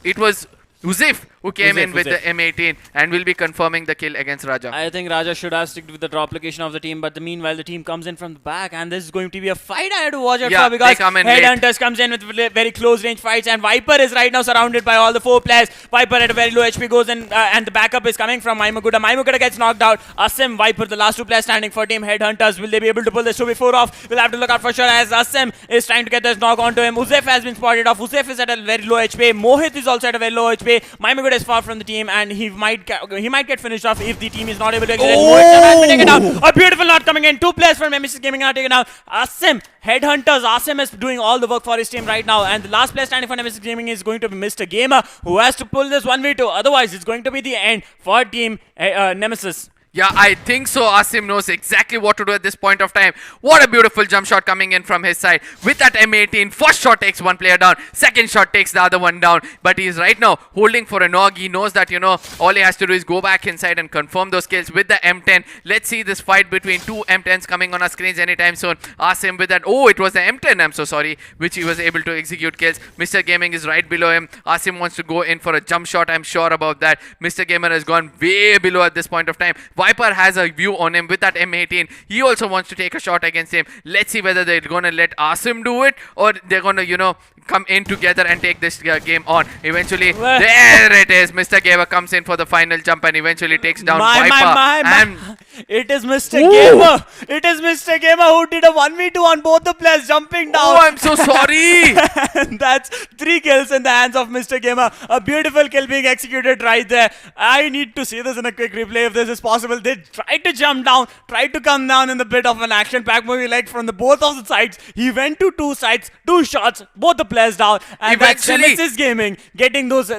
it was Uzif who came in with Uzef. the M18 and will be confirming the kill against Raja. I think Raja should have sticked with the drop location of the team, but meanwhile the team comes in from the back, and this is going to be a fight I had to watch out Yeah, for, because they come in late. Headhunters comes in with very close range fights, and Viper is right now surrounded by all the 4 players. Viper at a very low HP goes in, and the backup is coming from Maimaguda. Maimaguda gets knocked out. Asim, Viper, the last 2 players standing for team Headhunters. Will they be able to pull this 2v4 off? We'll have to look out for sure, as Asim is trying to get this knock onto him. Uzef has been spotted off. Uzef is at a very low HP. Mohit is also at a very low HP. Maimaguda is far from the team, and he might get finished off if the team is not able to exit. Mohit has been taken out. A beautiful knot coming in. 2 players from Nemesis Gaming are taken out. Asim, Headhunters, Asim is doing all the work for his team right now, and the last player standing for Nemesis Gaming is going to be Mr. Gamer, who has to pull this 1v2. Otherwise, it's going to be the end for team Nemesis. Yeah, I think so. Asim knows exactly what to do at this point of time. What a beautiful jump shot coming in from his side. With that M18, first shot takes one player down, second shot takes the other one down. But he's right now holding for a nog. He knows that, all he has to do is go back inside and confirm those kills with the M10. Let's see this fight between 2 M10s coming on our screens anytime soon. Asim with that. Oh, it was the M10, I'm so sorry, which he was able to execute kills. Mr. Gaming is right below him. Asim wants to go in for a jump shot, I'm sure about that. Mr. Gamer has gone way below at this point of time. Viper has a view on him with that M18. He also wants to take a shot against him. Let's see whether they're going to let Asim do it, or they're going to, come in together and take this game on. Eventually, there it is. Mr. Gamer comes in for the final jump and eventually takes down Viper. And it is Mr. Gamer. It is Mr. Gamer who did a 1v2 on both the players, jumping down. Oh, I'm so sorry. And that's 3 kills in the hands of Mr. Gamer. A beautiful kill being executed right there. I need to see this in a quick replay if this is possible. They tried to jump down, tried to come down in the bit of an action-packed movie, like from the both of the sides. He went to 2 sides, 2 shots, both the players down, and that's Nemesis Gaming getting those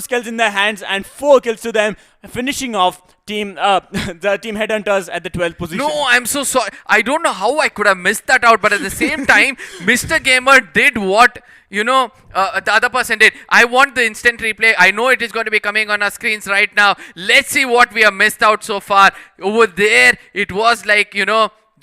kills in their hands, and 4 kills to them, finishing off the team Headhunters at the 12th position. No, I'm so sorry. I don't know how I could have missed that out, but at the same time, Mr. Gamer did what the other person did. I want the instant replay. I know it is going to be coming on our screens right now. Let's see what we have missed out so far. Over there, it was like,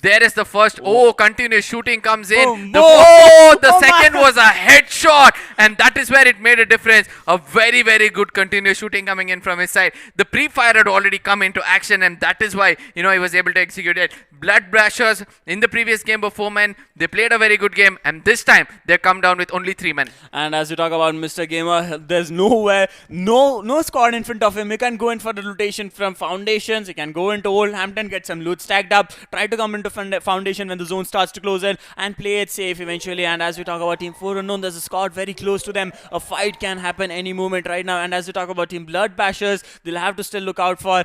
there is the first. Oh, continuous shooting comes in. The second was a headshot, and that is where it made a difference. A very, very good continuous shooting coming in from his side. The pre-fire had already come into action, and that is why he was able to execute it. Blood Brashers in the previous game of 4 men, they played a very good game, and this time they come down with only 3 men. And as you talk about Mr. Gamer, there's nowhere, no squad in front of him. He can go in for the rotation from Foundations. He can go into Old Hampton, get some loot stacked up, try to come into Foundation when the zone starts to close in, and play it safe eventually. And as we talk about Team 4 Unknown, there's a squad very close to them. A fight can happen any moment right now. And as we talk about Team Blood Bashers, they'll have to still look out for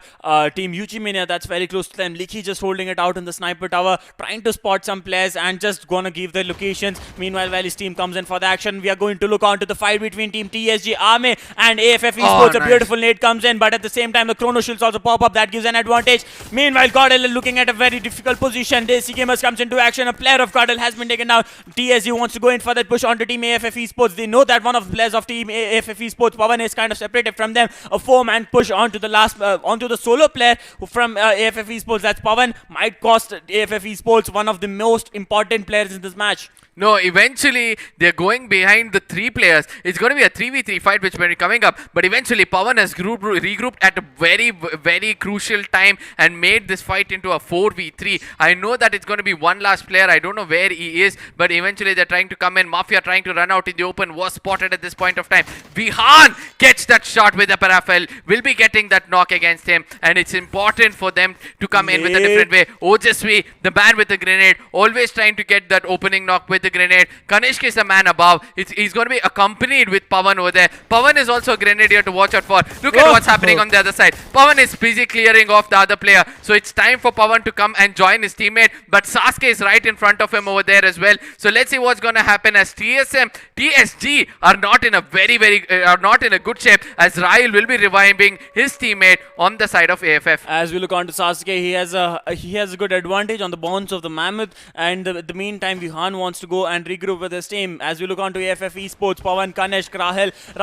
Team Mania. That's very close to them. Licky just holding it out in the sniper tower, trying to spot some players and just gonna give their locations. Meanwhile, while his team comes in for the action, we are going to look on to the fight between Team TSG Arme and AFF Esports. Nice. A beautiful nade comes in, but at the same time, the chrono shields also pop up. That gives an advantage. Meanwhile, GodLike looking at a very difficult position. DESI Gamers comes into action. A player of GodLike has been taken down. TSG wants to go in for that push onto Team AFF Esports. They know that one of the players of Team AFF Esports, Pawan, is kind of separated from them. A 4-man push onto the onto the solo player from AFF Esports. That's Pawan. Might cost AFF Esports one of the most important players in this match. No, eventually they're going behind the 3 players. It's going to be a 3v3 fight which may be coming up. But eventually Pawan has regrouped at a very, very crucial time and made this fight into a 4v3. I know that it's going to be one last player. I don't know where he is. But eventually they're trying to come in. Mafia trying to run out in the open was spotted at this point of time. Vihan gets that shot with the parafel. Will be getting that knock against him. And it's important for them to come in with a different way. Ojasvi, the man with the grenade, always trying to get that opening knock with the grenade. Kanishk is the man above. He's going to be accompanied with Pawan over there. Pawan is also a grenadier to watch out for. Look at what's happening on the other side. Pawan is busy clearing off the other player. So it's time for Pawan to come and join his teammate. But Sasuke is right in front of him over there as well. So let's see what's going to happen as TSG are not in a not in a good shape, as Rahil will be reviving his teammate on the side of AFF. As we look on to Sasuke, he has a good advantage on the bonds of the Mammoth, and the meantime Vihan wants to go go and regroup with his team. As we look on to AFF Esports, Pawan, Kanishk,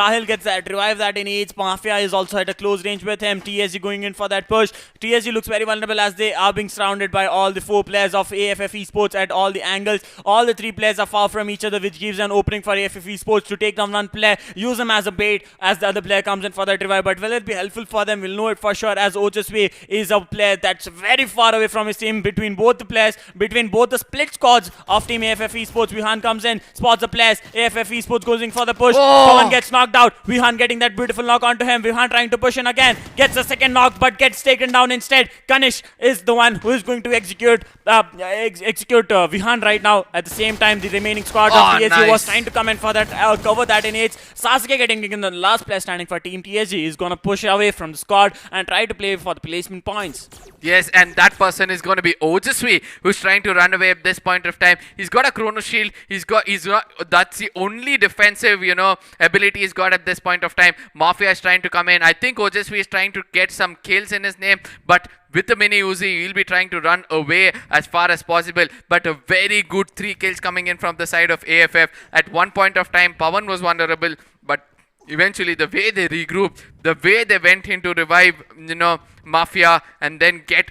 Rahil gets that revive that in each. Mafia is also at a close range with him. TSG going in for that push. TSG looks very vulnerable as they are being surrounded by all the 4 players of AFF Esports at all the angles. All the 3 players are far from each other, which gives an opening for AFF Esports to take down one player, use him as a bait as the other player comes in for that revive. But will it be helpful for them? We'll know it for sure, as Ojasvi is a player that's very far away from his team. Between both the players, between both the split squads of Team AFF Esports, Vihan comes in, spots the players. AFF Esports goes in for the push. Pawan gets knocked out. Vihan getting that beautiful knock onto him. Vihan trying to push in again, gets a second knock but gets taken down instead. Kanish is the one who is going to execute Vihan right now. At the same time, the remaining squad of TSG was trying to come in for that cover that in H. Sasuke getting in the last player standing for Team TSG is going to push away from the squad and try to play for the placement points. Yes, and that person is going to be Ojasvi, who's trying to run away at this point of time. He's got a chrono shield. That's the only defensive, ability he's got at this point of time. Mafia is trying to come in. I think Ojasvi is trying to get some kills in his name, but with the mini Uzi, he'll be trying to run away as far as possible. But a very good 3 kills coming in from the side of AFF. At one point of time, Pawan was vulnerable, but eventually the way they regrouped, the way they went into revive, Mafia, and then get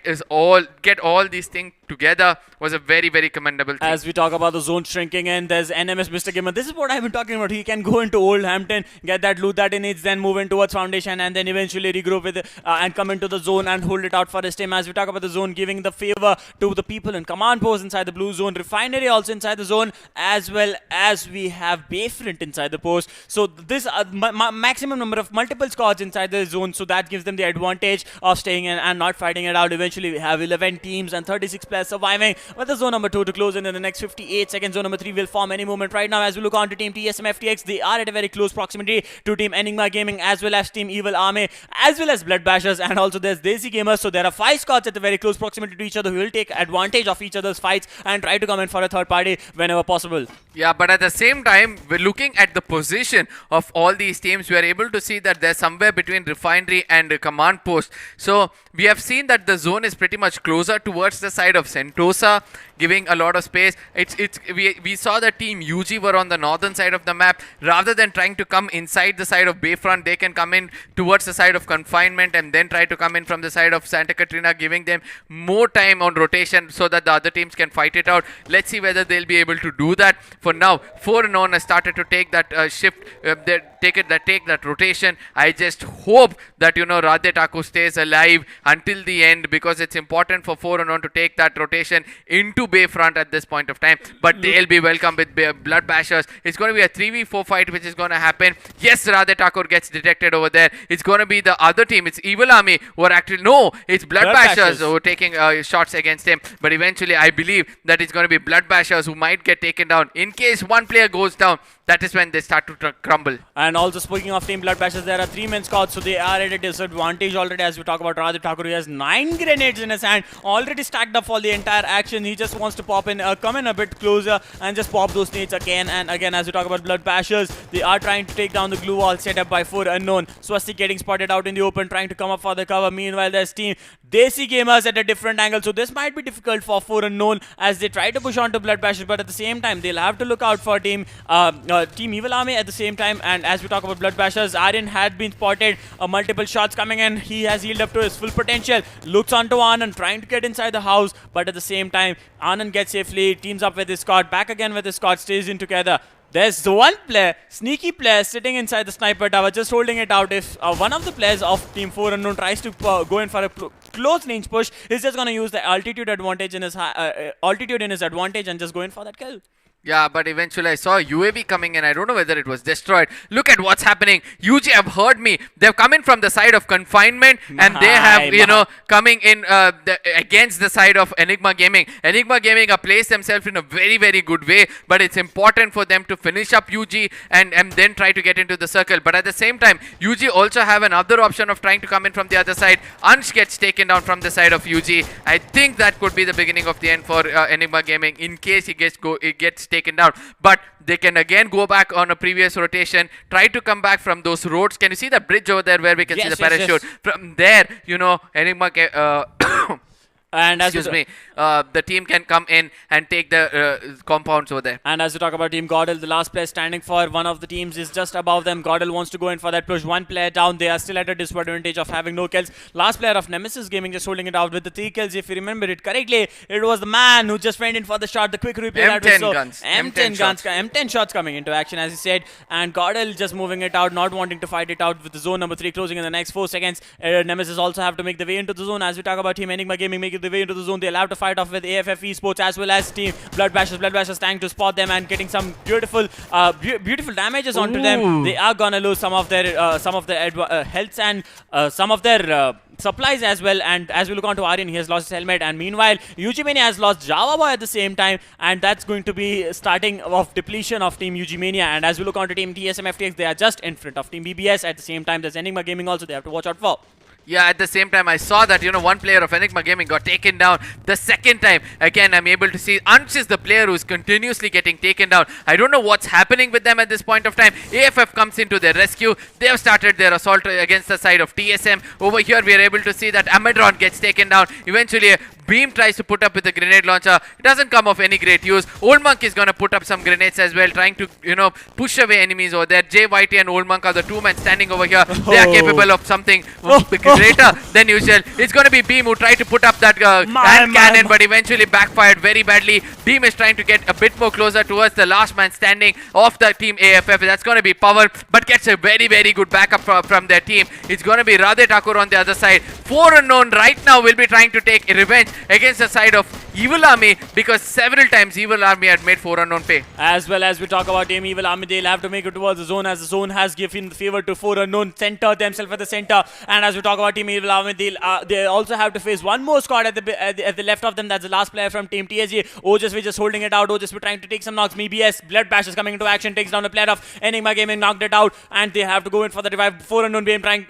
all these things together was a very, very commendable thing. As we talk about the zone shrinking in, there's NMS Mr. Gamer. This is what I've been talking about. He can go into Old Hampton, get that loot that he needs, then move in towards Foundation, and then eventually regroup with and come into the zone and hold it out for his team. As we talk about the zone, giving the favor to the people in command post inside the blue zone, Refinery also inside the zone, as well as we have Bayfront inside the post. So this maximum number of multiple squads inside the zone, so that gives them the advantage of staying in and not fighting it out. Eventually we have 11 teams and 36 players surviving, with the zone number 2 to close in the next 58 seconds. Zone number 3 will form any moment right now. As we look on to Team TSM FTX, they are at a very close proximity to Team Enigma Gaming, as well as Team Evil Army, as well as Blood Bashers, and also there's DESI Gamers. So there are 5 squads at a very close proximity to each other who will take advantage of each other's fights and try to come in for a third party whenever possible. Yeah, but at the same time, we're looking at the position of all these teams. We are able to see that they're somewhere between Refinery and Command Post. So we have seen that the zone is pretty much closer towards the side of Sentosa, giving a lot of space. We saw that Team UG were on the northern side of the map. Rather than trying to come inside the side of Bayfront, they can come in towards the side of Confinement and then try to come in from the side of Santa Catrina, giving them more time on rotation so that the other teams can fight it out. Let's see whether they'll be able to do that. For now, 4-on has started to take that shift, take that rotation. I just hope that Radhe Taku stays alive until the end, because it's important for 4-on to take that rotation into Bayfront at this point of time. But they'll be welcome with Blood Bashers. It's going to be a 3v4 fight which is going to happen. Yes, Radhe Thakur gets detected over there. It's going to be the other team. It's Evil Army who are actually... No, it's Blood Bashers who are taking shots against him. But eventually, I believe that it's going to be Blood Bashers who might get taken down. In case one player goes down, that is when they start to crumble. And also, speaking of Team Blood Bashers, there are 3-man squads, so they are at a disadvantage already. As we talk about Radhe Thakur, he has 9 grenades in his hand, already stacked up for the entire action. He just wants to pop in, come in a bit closer and just pop those nades again and again. As we talk about Blood Bashers, they are trying to take down the glue wall set up by 4-Unknown. Swastik getting spotted out in the open, trying to come up for the cover. Meanwhile, there's Team DESI Gamers at a different angle, so this might be difficult for 4-Unknown as they try to push on to Blood Bashers, but at the same time, they'll have to look out for Team Evil Army at the same time. And as we talk about Blood Bashers, Aryan had been spotted, multiple shots coming in. He has healed up to his full potential, looks onto Anand, trying to get inside the house, but at the same time, Anand gets safely, teams up with his squad, back again with his squad, stays in together. There's the one player, sneaky player, sitting inside the sniper tower, just holding it out. If one of the players of Team 4-Unknown tries to go in for a close range push, he's just going to use the altitude advantage in his advantage and just go in for that kill. Yeah, but eventually I saw UAV coming in. I don't know whether it was destroyed. Look at what's happening. UG have heard me. They've come in from the side of Confinement and they have, coming in against the side of Enigma Gaming. Enigma Gaming have placed themselves in a very, very good way, but it's important for them to finish up UG and then try to get into the circle. But at the same time, UG also have another option of trying to come in from the other side. Ansh gets taken down from the side of UG. I think that could be the beginning of the end for Enigma Gaming in case he gets taken down. But they can again go back on a previous rotation, try to come back from those roads. Can you see the bridge over there where we can see the parachute? From there, Enigma And as the team can come in and take the compounds over there. And as we talk about Team GodL, the last player standing for one of the teams is just above them. GodL wants to go in for that push. One player down. They are still at a disadvantage of having no kills. Last player of Nemesis Gaming just holding it out with the 3 kills. If you remember it correctly, it was the man who just went in for the shot. The quick replay that we saw. M10 shots coming into action, as he said. And GodL just moving it out, not wanting to fight it out with the zone number 3 closing in the next 4 seconds. Nemesis also have to make the way into the zone. As we talk about Team Enigma Gaming making the way into the zone, they'll have to fight off with AFF Esports as well as Team Bloodbashers. Bloodbashers trying to spot them and getting some beautiful damages onto them. They are gonna lose some of their healths and some of their supplies as well. And as we look on to Aryan, he has lost his helmet, and meanwhile UG Mania has lost Java Boy at the same time, and that's going to be starting of depletion of Team UG Mania. And as we look on to Team TSM FTX, they are just in front of Team BBS. At the same time, there's Enigma Gaming also they have to watch out for. Yeah, at the same time, I saw that, one player of Enigma Gaming got taken down the second time. Again, I'm able to see Ansh is the player who's continuously getting taken down. I don't know what's happening with them at this point of time. AFF comes into their rescue. They have started their assault against the side of TSM. Over here, we are able to see that Amedron gets taken down. Eventually, Beam tries to put up with a grenade launcher. It doesn't come of any great use. Old Monk is going to put up some grenades as well, trying to, push away enemies over there. JYT and Old Monk are the 2 men standing over here. They are capable of something greater than usual. It's going to be Beam who tried to put up that hand cannon, but eventually backfired very badly. Beam is trying to get a bit more closer towards the last man standing of the Team AFF. That's going to be Power, but gets a very, very good backup from their team. It's going to be Radhe Thakur on the other side. 4 Unknown right now will be trying to take revenge against the side of Evil Army, because several times Evil Army had made 4 Unknown pay. As well as we talk about Team Evil Army, they'll have to make it towards the zone, as the zone has given the favor to 4 Unknown, center themselves at the center. And as we talk about Team Evil Army, they also have to face one more squad at the left of them. That's the last player from Team TSG. Ojas just holding it out. Ojas trying to take some knocks. BBS Bloodbash is coming into action, takes down the player of Enigma Gaming, knocked it out, and they have to go in for the revive. 4 Unknown Beam trying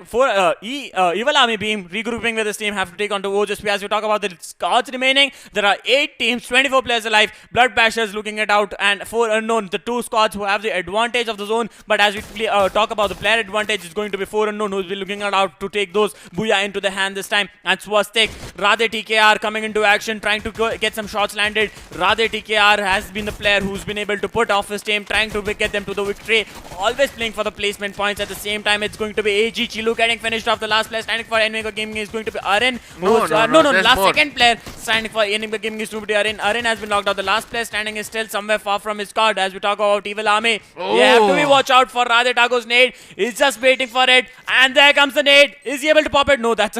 Evil Army Beam regrouping with this team, have to take on to Ojas. As we talk about the squads remaining, there are 8 teams, 24 players alive. Bloodbashers looking it out, and 4 Unknown, the 2 squads who have the advantage of the zone. But as we talk about the player advantage, it's going to be 4 Unknown who's be looking it out to take those Booyah into the hand this time. And Swastik, Radhe TKR coming into action, trying to get some shots landed. Radhe TKR has been the player who's been able to put off his team, trying to get them to the victory, always playing for the placement points. At the same time, it's going to be AG Chilu getting finished off. The last player standing for Enigma Gaming is going to be Aryan. Second player standing for Enigma Gaming is going to be Aryan. Aryan has been knocked out. The last player standing is still somewhere far from his card. As we talk about Evil Army, they have to be watch out for Radhe Thakur's nade. He's just waiting for it, and there comes the nade. Is he able to pop it? No, that's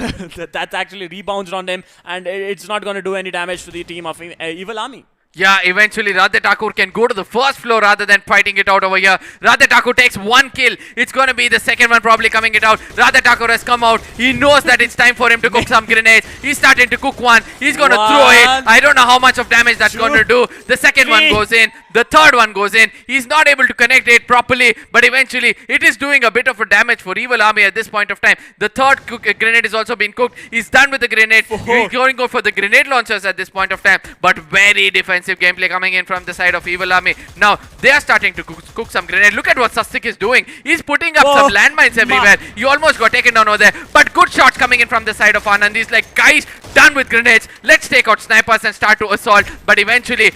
actually rebounds on him, and it's not going to do any damage to the team of Evil Army. Yeah, eventually Radhe Thakur can go to the first floor rather than fighting it out over here. Radhe Thakur takes 1 kill. It's going to be the second one probably coming it out. Radhe Thakur has come out. He knows that it's time for him to cook some grenades. He's starting to cook one. He's going to throw it. I don't know how much of damage that's going to do. The second one goes in. The third one goes in. He's not able to connect it properly, but eventually it is doing a bit of a damage for Evil Army at this point of time. The third grenade is also being cooked. He's done with the grenade. He's going to go for the grenade launchers at this point of time, but very defensive gameplay coming in from the side of Evil Army. Now they are starting to cook some grenade. Look at what Sastik is doing. He's putting up some landmines everywhere. He almost got taken down over there, but good shots coming in from the side of Anand. He's like, guys, done with grenades. Let's take out snipers and start to assault. But eventually,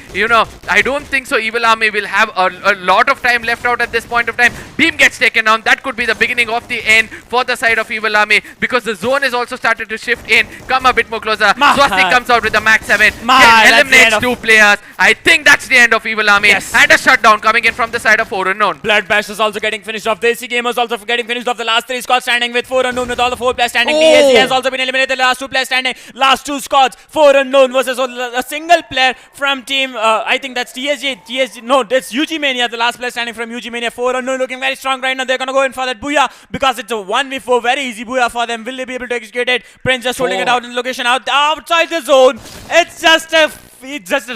I don't think so. Evil Army will have a lot of time left out at this point of time. Beam gets taken down. That could be the beginning of the end for the side of Evil Army, because the zone is also started to shift in. Come a bit more closer. Swastik comes out with the Max 7. Eliminates 2 players. I think that's the end of Evil Army. Yes. And a shutdown coming in from the side of 4 Unknown. Bloodbash is also getting finished off. DESI Gamers also getting finished off. The last 3 squads standing with 4 Unknown with all the 4 players standing. DESI has also been eliminated. The last 2 players standing. Last 2 squads. 4 Unknown versus a single player from team. I think that's TSG. No, that's UG Mania. The last player standing from UG Mania. 4 Unknown looking very strong right now. They're gonna go in for that Booyah, because it's a 1v4. Very easy Booyah for them. Will they be able to execute it? Prince just holding it out in the location outside the zone. It's just a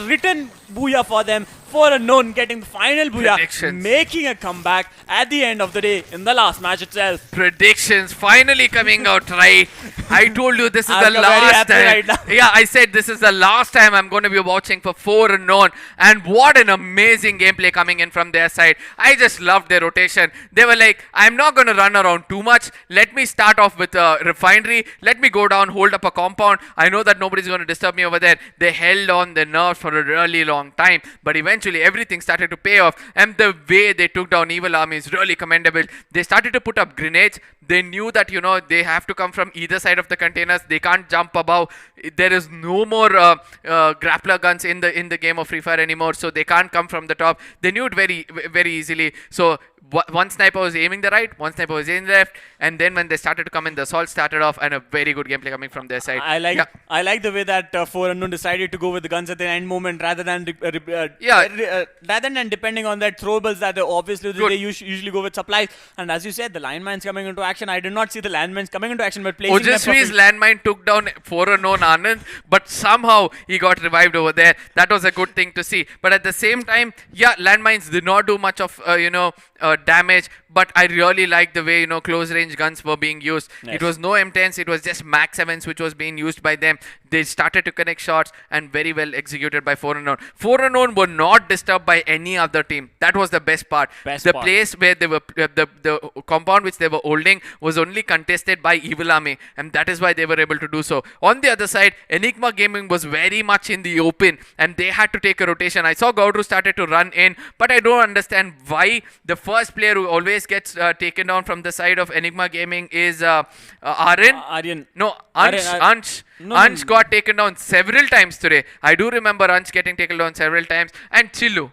written Booyah for them. For Unknown getting the final booyah, Predictions. making a comeback at the end of the day in the last match itself. Predictions finally coming out right. I told you this is I'm the very last happy time. right now. Yeah, I said this is the last time I'm going to be watching for 4 Unknown. And what an amazing gameplay coming in from their side. I just loved their rotation. They were like, I'm not going to run around too much. Let me start off with a refinery. Let me go down, hold up a compound. I know that nobody's going to disturb me over there. They held on their nerves for a really long time. But eventually everything started to pay off. And the way they took down Evil Army is really commendable. They started to put up grenades. They knew that, you know, they have to come from either side of the containers. They can't jump above. There is no more grappler guns in the game of Free Fire anymore, so they can't come from the top. They knew it very easily. So one sniper was aiming the right, one sniper was aiming the left, and then when they started to come in, the assault started off, and a very good gameplay coming from their side. I like the way that 4 Unknown decided to go with the guns at the end moment rather than depending on that throwables that they usually go with supplies. And as you said, the landmines coming into action. I did not see the landmines coming into action, but placing them Ojasvi's landmine took down 4 Unknown Anand, but somehow he got revived over there. That was a good thing to see. But at the same time, yeah, landmines did not do much of damage, but I really like the way, you know, close range guns were being used. Yes. It was no M10s, it was just Max 7s which was being used by them. They started to connect shots and very well executed by 4 Unknown. 4 Unknown were not disturbed by any other team. That was the best part. Place where they were, the compound which they were holding was only contested by Evil Army, and that is why they were able to do so. On the other side, Enigma Gaming was very much in the open and they had to take a rotation. I saw Gaudru started to run in, but I don't understand why the first player who always gets taken down from the side of Enigma Gaming is Aryan. No, Ansh. Ansh got taken down several times today. I do remember Ansh getting taken down several times. And Chillu.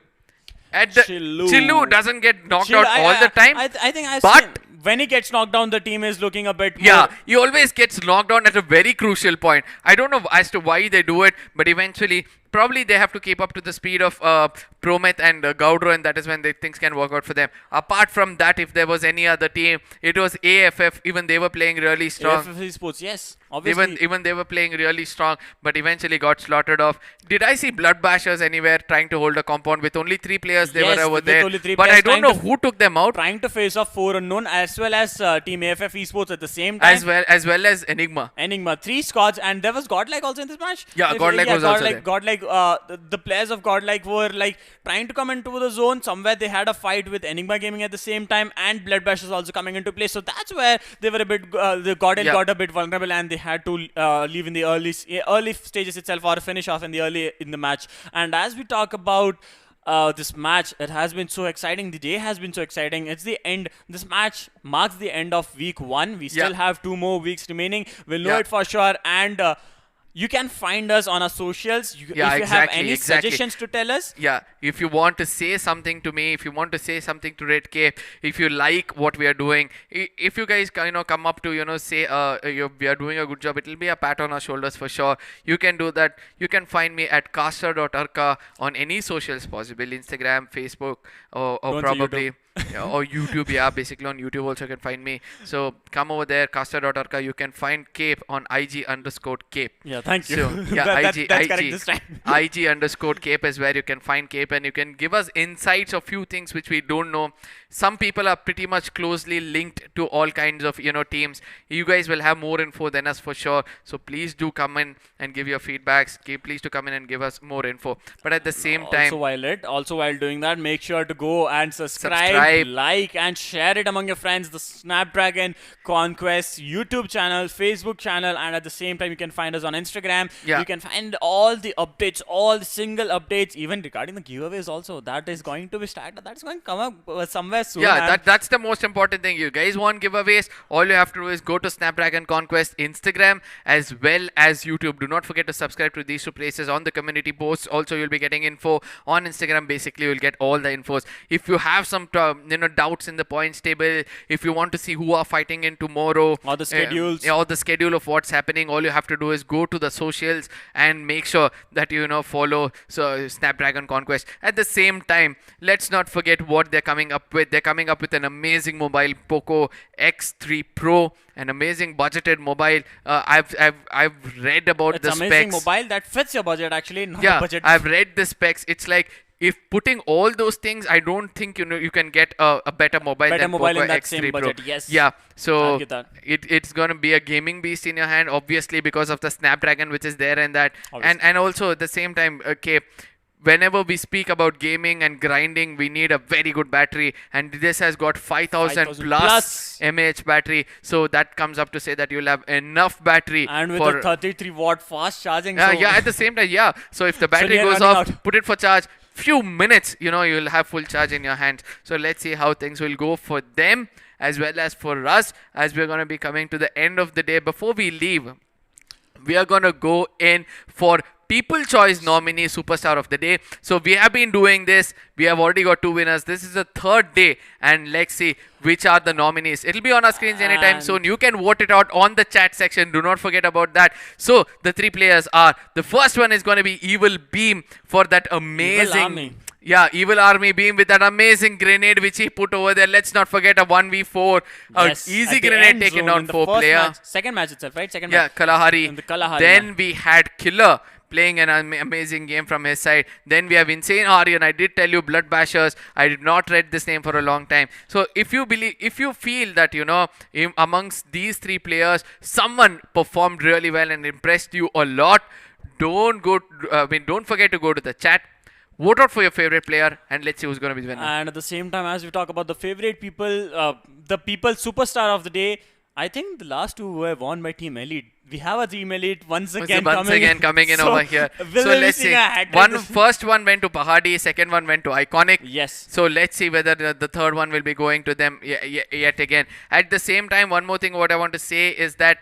Chillu doesn't get knocked out all the time. I think when he gets knocked down, the team is looking a bit more. Yeah, he always gets knocked down at a very crucial point. I don't know as to why they do it, but eventually, probably they have to keep up to the speed of Prometh and Gaudro, and that is when things can work out for them. Apart from that, if there was any other team, it was AFF. Even they were playing really strong. AFF Esports, yes, obviously. Even they were playing really strong, but eventually got slaughtered off. Did I see Blood Bashers anywhere trying to hold a compound with only 3 players? They were over there, but I don't know who took them out. Trying to face off 4 Unknown as well as Team AFF Esports at the same time. As well as Enigma. 3 squads, and there was GodLike also in this match. Yeah, GodLike was also there. GodLike, the players of GodLike were like trying to come into the zone. Somewhere they had a fight with Enigma Gaming at the same time, and Bloodbashers also coming into play. So that's where they were a bit, got a bit vulnerable, and they had to leave in the early stages itself, or finish off in the match. And as we talk about this match, it has been so exciting. The day has been so exciting. It's the end. This match marks the end of week 1. We still have 2 more weeks remaining. We'll know it for sure. And you can find us on our socials. If you have any suggestions to tell us. Yeah, if you want to say something to me, if you want to say something to Red K, if you like what we are doing, if you guys come up to say we are doing a good job, it will be a pat on our shoulders for sure. You can do that. You can find me at caster.arka on any socials possible, Instagram, Facebook, or probably or YouTube. Yeah, basically on YouTube also you can find me. So come over there, caster.arka. You can find Cape on IG_Cape. Yeah, thank you. So, yeah, that's correct this time. IG_Cape is where you can find Cape, and you can give us insights of few things which we don't know. Some people are pretty much closely linked to all kinds of teams. You guys will have more info than us for sure. So please do come in and give your feedbacks. Please do come in and give us more info. But at the same time, also while doing that, make sure to go and subscribe, like, and share it among your friends. The Snapdragon Conquest YouTube channel, Facebook channel, and at the same time you can find us on Instagram. You can find all the updates, all the single updates, even regarding the giveaways also. That is going to be started. That's going to come up somewhere soon. Yeah, that's the most important thing. You guys want giveaways, all you have to do is go to Snapdragon Conquest Instagram as well as YouTube. Do not forget to subscribe to these 2 places. On the community posts also you'll be getting info. On Instagram basically you'll get all the infos. If you have some doubts in the points table, if you want to see who are fighting in tomorrow, or the schedules, or the schedule of what's happening, all you have to do is go to the socials and make sure that follow Snapdragon Conquest. At the same time, let's not forget what they're coming up with. They're coming up with an amazing mobile, Poco X3 Pro, an amazing budgeted mobile. I've read about the specs. It's amazing mobile that fits your budget actually. I've read the specs. It's like if putting all those things, I don't think you can get a better mobile Better than mobile Poco in that X3 same Pro. budget, yes. Yeah, so I'll get that. it's gonna be a gaming beast in your hand, obviously because of the Snapdragon which is there, and that, Obviously. and also at the same time, okay. Whenever we speak about gaming and grinding, we need a very good battery, and this has got 5,000 plus mAh battery, so that comes up to say that you'll have enough battery And with for a 33-watt fast charging. yeah, so yeah, at the same time, yeah. So if the battery near goes running off, out. put it for charge, few minutes, you'll have full charge in your hands. So let's see how things will go for them as well as for us, as we're going to be coming to the end of the day. Before we leave, we are going to go in for People Choice Nominee Superstar of the Day. So we have been doing this. We have already got 2 winners. This is the 3rd day, and let's see which are the nominees. It'll be on our screens anytime soon. You can vote it out on the chat section. Do not forget about that. So the 3 players are, the first one is going to be Evil Beam for that amazing... Army. Yeah, Evil Army Beam with that amazing grenade which he put over there. Let's not forget a 1v4. Yes, Easy at the grenade end taken zone down in the 4 first player. match, second match itself, right? Second Yeah, match. Kalahari. In the Kalahari Then match. we had Killer playing an amazing game from his side. Then we have Insane Aryan. I did tell you, Blood Bashers. I did not read this name for a long time. So if you feel that amongst these 3 players, someone performed really well and impressed you a lot, don't forget to go to the chat. Vote out for your favorite player, and let's see who's going to be the winner. And at the same time, as we talk about the favorite people, the people superstar of the day, I think the last 2 were won by Team Elite. We have a Team Elite once again coming in so over here. Will So we let's see see. a hat-trick First one went to Pahadi, second one went to Iconic. Yes. So let's see whether the third one will be going to them yet again. At the same time, one more thing what I want to say is that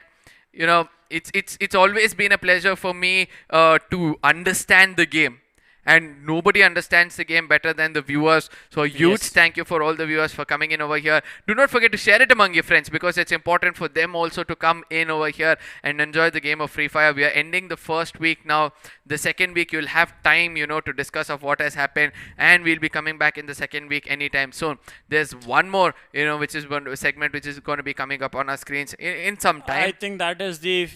it's always been a pleasure for me to understand the game. And nobody understands the game better than the viewers. So a huge thank you for all the viewers for coming in over here. Do not forget to share it among your friends, because it's important for them also to come in over here and enjoy the game of Free Fire. We are ending the first week now. The second week you'll have time, to discuss of what has happened, and we'll be coming back in the second week anytime soon. There's one more, which is one segment which is going to be coming up on our screens in some time. I think that is the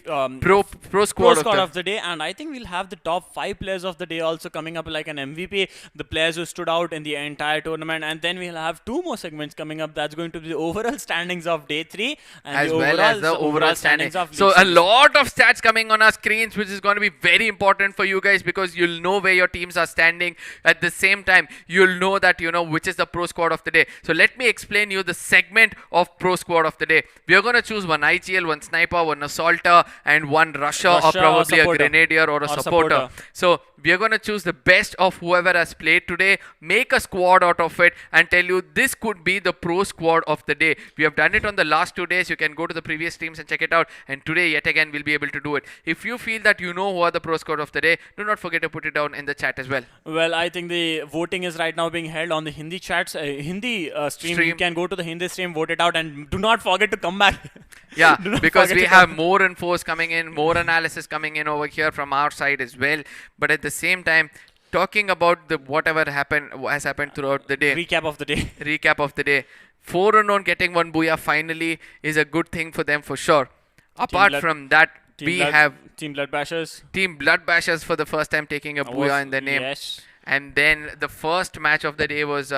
Pro squad of the day, and I think we'll have the top 5 players of the day also coming up, like an MVP, the players who stood out in the entire tournament, and then we'll have 2 more segments coming up. That's going to be the overall standings of day 3 and as the well as the overall standings of so League a Series. lot of stats coming on our screens, which is going to be very important for you guys, because you'll know where your teams are standing. At the same time, you'll know that which is the pro squad of the day. So let me explain you the segment of pro squad of the day. We are going to choose one IGL, one sniper, one assaulter, and one rusher or probably a grenadier or a supporter. So we are going to choose the best of whoever has played today, make a squad out of it, and tell you this could be the pro squad of the day. We have done it on the last 2 days. You can go to the previous streams and check it out, and today yet again we'll be able to do it. If you feel that you know who are the pro squad of the day, do not forget to put it down in the chat as well. Well, I think the voting is right now being held on the Hindi chats, Hindi stream. You can go to the Hindi stream, vote it out, and do not forget to come back. Yeah, because we have more infos coming in, more analysis coming in over here from our side as well. But at the same time, talking about the whatever has happened throughout the day. Recap of the day. 4 unknown getting 1 booyah finally is a good thing for them for sure. Apart from that, we have Team Blood Bashers. Team Blood Bashers for the first time taking a booyah in their name. Yes. And then the first match of the day was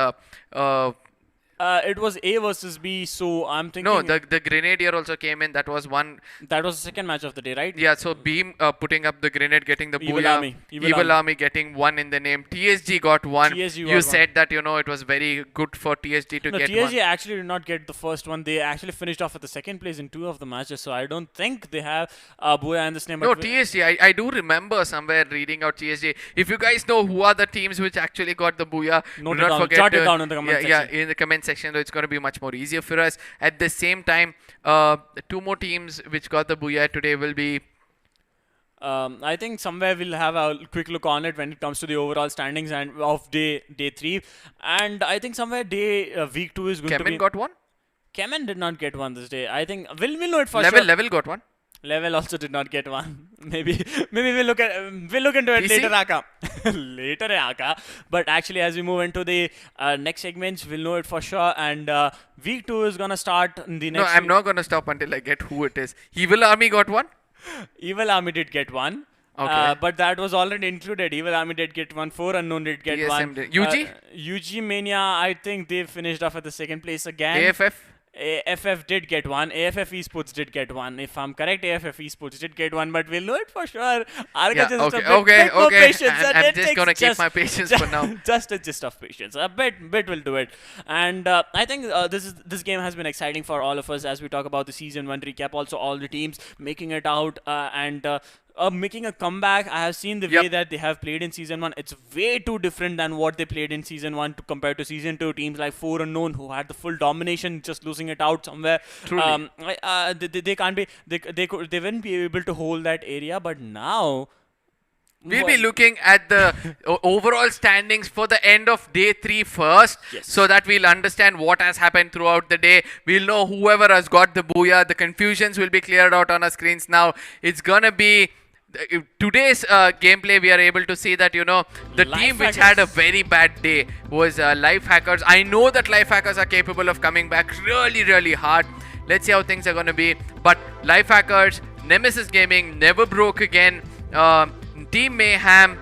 it was A versus B, so I'm thinking... No, the Grenadier also came in. That was one... That was the second match of the day, right? Yeah, so Beam putting up the grenade, getting the Evil booyah. Army. Evil Army getting 1 in the name. TSG got 1. TSG You said that, it was very good for TSG to get 1. TSG actually did not get the first one. They actually finished off at the second place in 2 of the matches, so I don't think they have booyah in this name. No, TSG. I do remember somewhere reading out TSG. If you guys know who are the teams which actually got the booyah, do not forget jot it down in the comment section. Yeah, in the comment section. So it's going to be much more easier for us. At the same time, 2 more teams which got the booyah today will be... I think somewhere we'll have a quick look on it when it comes to the overall standings and of day 3. And I think somewhere week 2 is going to be... Chemin got 1? Chemin did not get 1 this day. I think we'll know it for sure. sure. Level got 1. Level also did not get 1. Maybe we'll look into it later, Aka. Later, Aka. But actually, as we move into the next segments, we'll know it for sure. And week 2 is gonna start in the next. No, I'm not gonna stop until I get who it is. Evil Army got 1. Evil Army did get 1. Okay. But that was already included. Evil Army did get one. 4 Unknown did get TSM one. did. UG? UG Mania, I think they finished off at the second place again. AFF? AFF did get one. AFF Esports did get one. If I'm correct, AFF Esports did get one, but we'll know it for sure. Yeah, Just okay, a bit more patience. I'm just gonna keep my patience for now. Just a gist of patience. A bit will do it. And I think this game has been exciting for all of us as we talk about the season 1 recap. Also, all the teams making it out and making a comeback. I have seen the way that they have played in season 1. It's way too different than what they played in season 1 to compare to season 2. Teams like 4 Unknown who had the full domination, just losing it out somewhere. Truly. They can't be. They wouldn't be able to hold that area. But now. We'll be looking at the overall standings for the end of day 3 first, so that we'll understand what has happened throughout the day. We'll know whoever has got the booyah. The confusions will be cleared out on our screens now. It's gonna be today's gameplay. We are able to see that, you know, the team which had a very bad day was Life Hackers. I know that Life Hackers are capable of coming back really hard. Let's see how things are gonna be. But Life Hackers, Nemesis Gaming, Never Broke Again, Team Mayhem,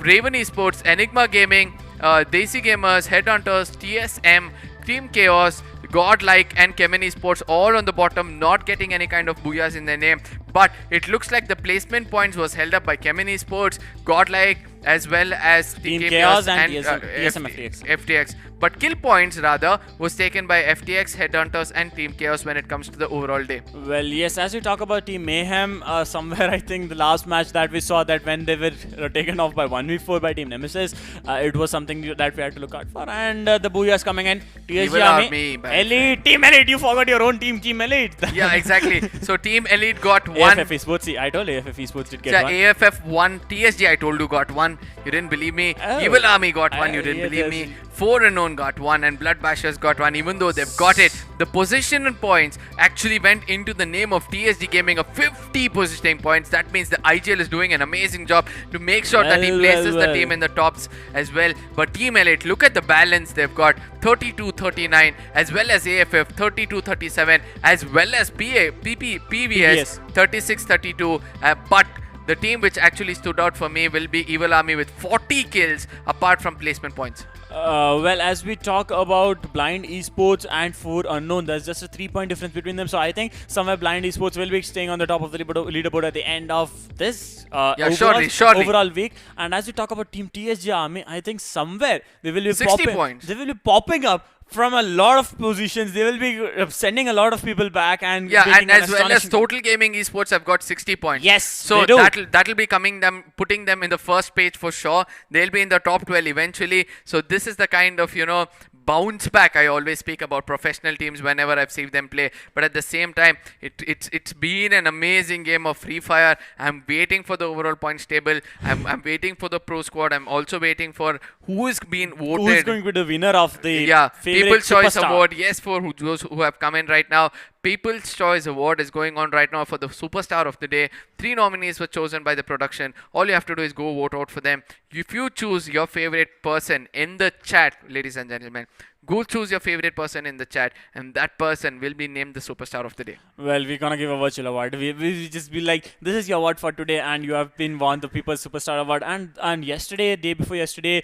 Raven Esports, Enigma Gaming, DESI Gamers, Headhunters, TSM, Team Chaos, GodLike and Chemin Esports all on the bottom, not getting any kind of booyahs in their name. But it looks like the placement points was held up by Chemin Esports, GodLike, as well as Team Chaos and TSM FTX. But kill points rather was taken by FTX, Headhunters and Team Chaos when it comes to the overall day. Well, yes, as we talk about Team Mayhem, somewhere I think the last match that we saw, that when they were taken off by 1v4 by Team Nemesis, it was something that we had to look out for. And the booyahs coming in. Evil Army, Elite, Team Elite, you forgot your own team, Team Elite. Yeah, exactly. So Team Elite got one. AFF Esports, see, I told you AFF Esports did get one. AFF won. TSG, I told you, got one. You didn't believe me. Evil Army got one. You didn't believe me. 4 Unknown got one and Blood Bashers got one. Even though they've got it, the position points actually went into the name of TSG Gaming of 50 positioning points. That means the IGL is doing an amazing job to make sure that he places the team in the tops as well. But Team Elite, look at the balance they've got. 32-39 as well as AFF 32-37 as well as PVS 36-32. But the team which actually stood out for me will be Evil Army with 40 kills apart from placement points. Well, as we talk about Blind Esports and 4 Unknown, there's just a 3-point difference between them. So I think somewhere Blind Esports will be staying on the top of the leaderboard at the end of this overall week. And as we talk about Team TSG Army, I think somewhere they will be 60 points. They will be popping up from a lot of positions. They will be sending a lot of people back and and as well as Total Gaming Esports have got 60 points. Yes, so that'll be putting them in the first page for sure. They'll be in the top 12 eventually. So this is the kind of, you know, bounce back I always speak about professional teams whenever I've seen them play. But at the same time, it's been an amazing game of Free Fire. I'm waiting for the overall points table. I'm waiting for the pro squad. I'm also waiting for who is being voted. Who's going to be the winner of the People's Choice Award. Yes, for those who have come in right now. People's Choice Award is going on right now for the Superstar of the Day. 3 nominees were chosen by the production. All you have to do is go vote out for them. If you choose your favorite person in the chat, ladies and gentlemen, go choose your favorite person in the chat and that person will be named the Superstar of the Day. Well, we're gonna give a virtual award. We just be like, this is your award for today and you have been won the People's Superstar Award. And yesterday, day before yesterday,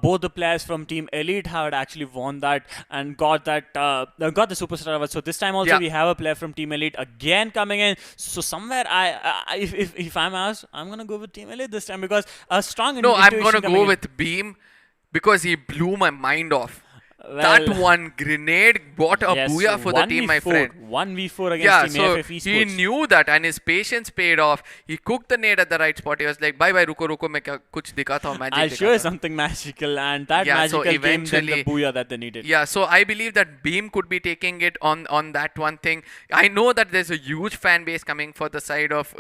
both the players from Team Elite had actually won that and got the Superstar Award. So this time also we have a player from Team Elite again coming in. So somewhere if I'm asked, I'm gonna go with Team Elite this time because a strong I'm gonna go with Beam because he blew my mind off. Well, that one grenade bought a booyah for the team, my friend. 1v4 against Team AFF Esports. He knew that and his patience paid off. He cooked the nade at the right spot. He was like, bye, ruko, main kuch dikhata hu, magic I'll show you something magical, and that magical came then the booyah that they needed. Yeah, so I believe that Beam could be taking it on that one thing. I know that there's a huge fan base coming for the side of,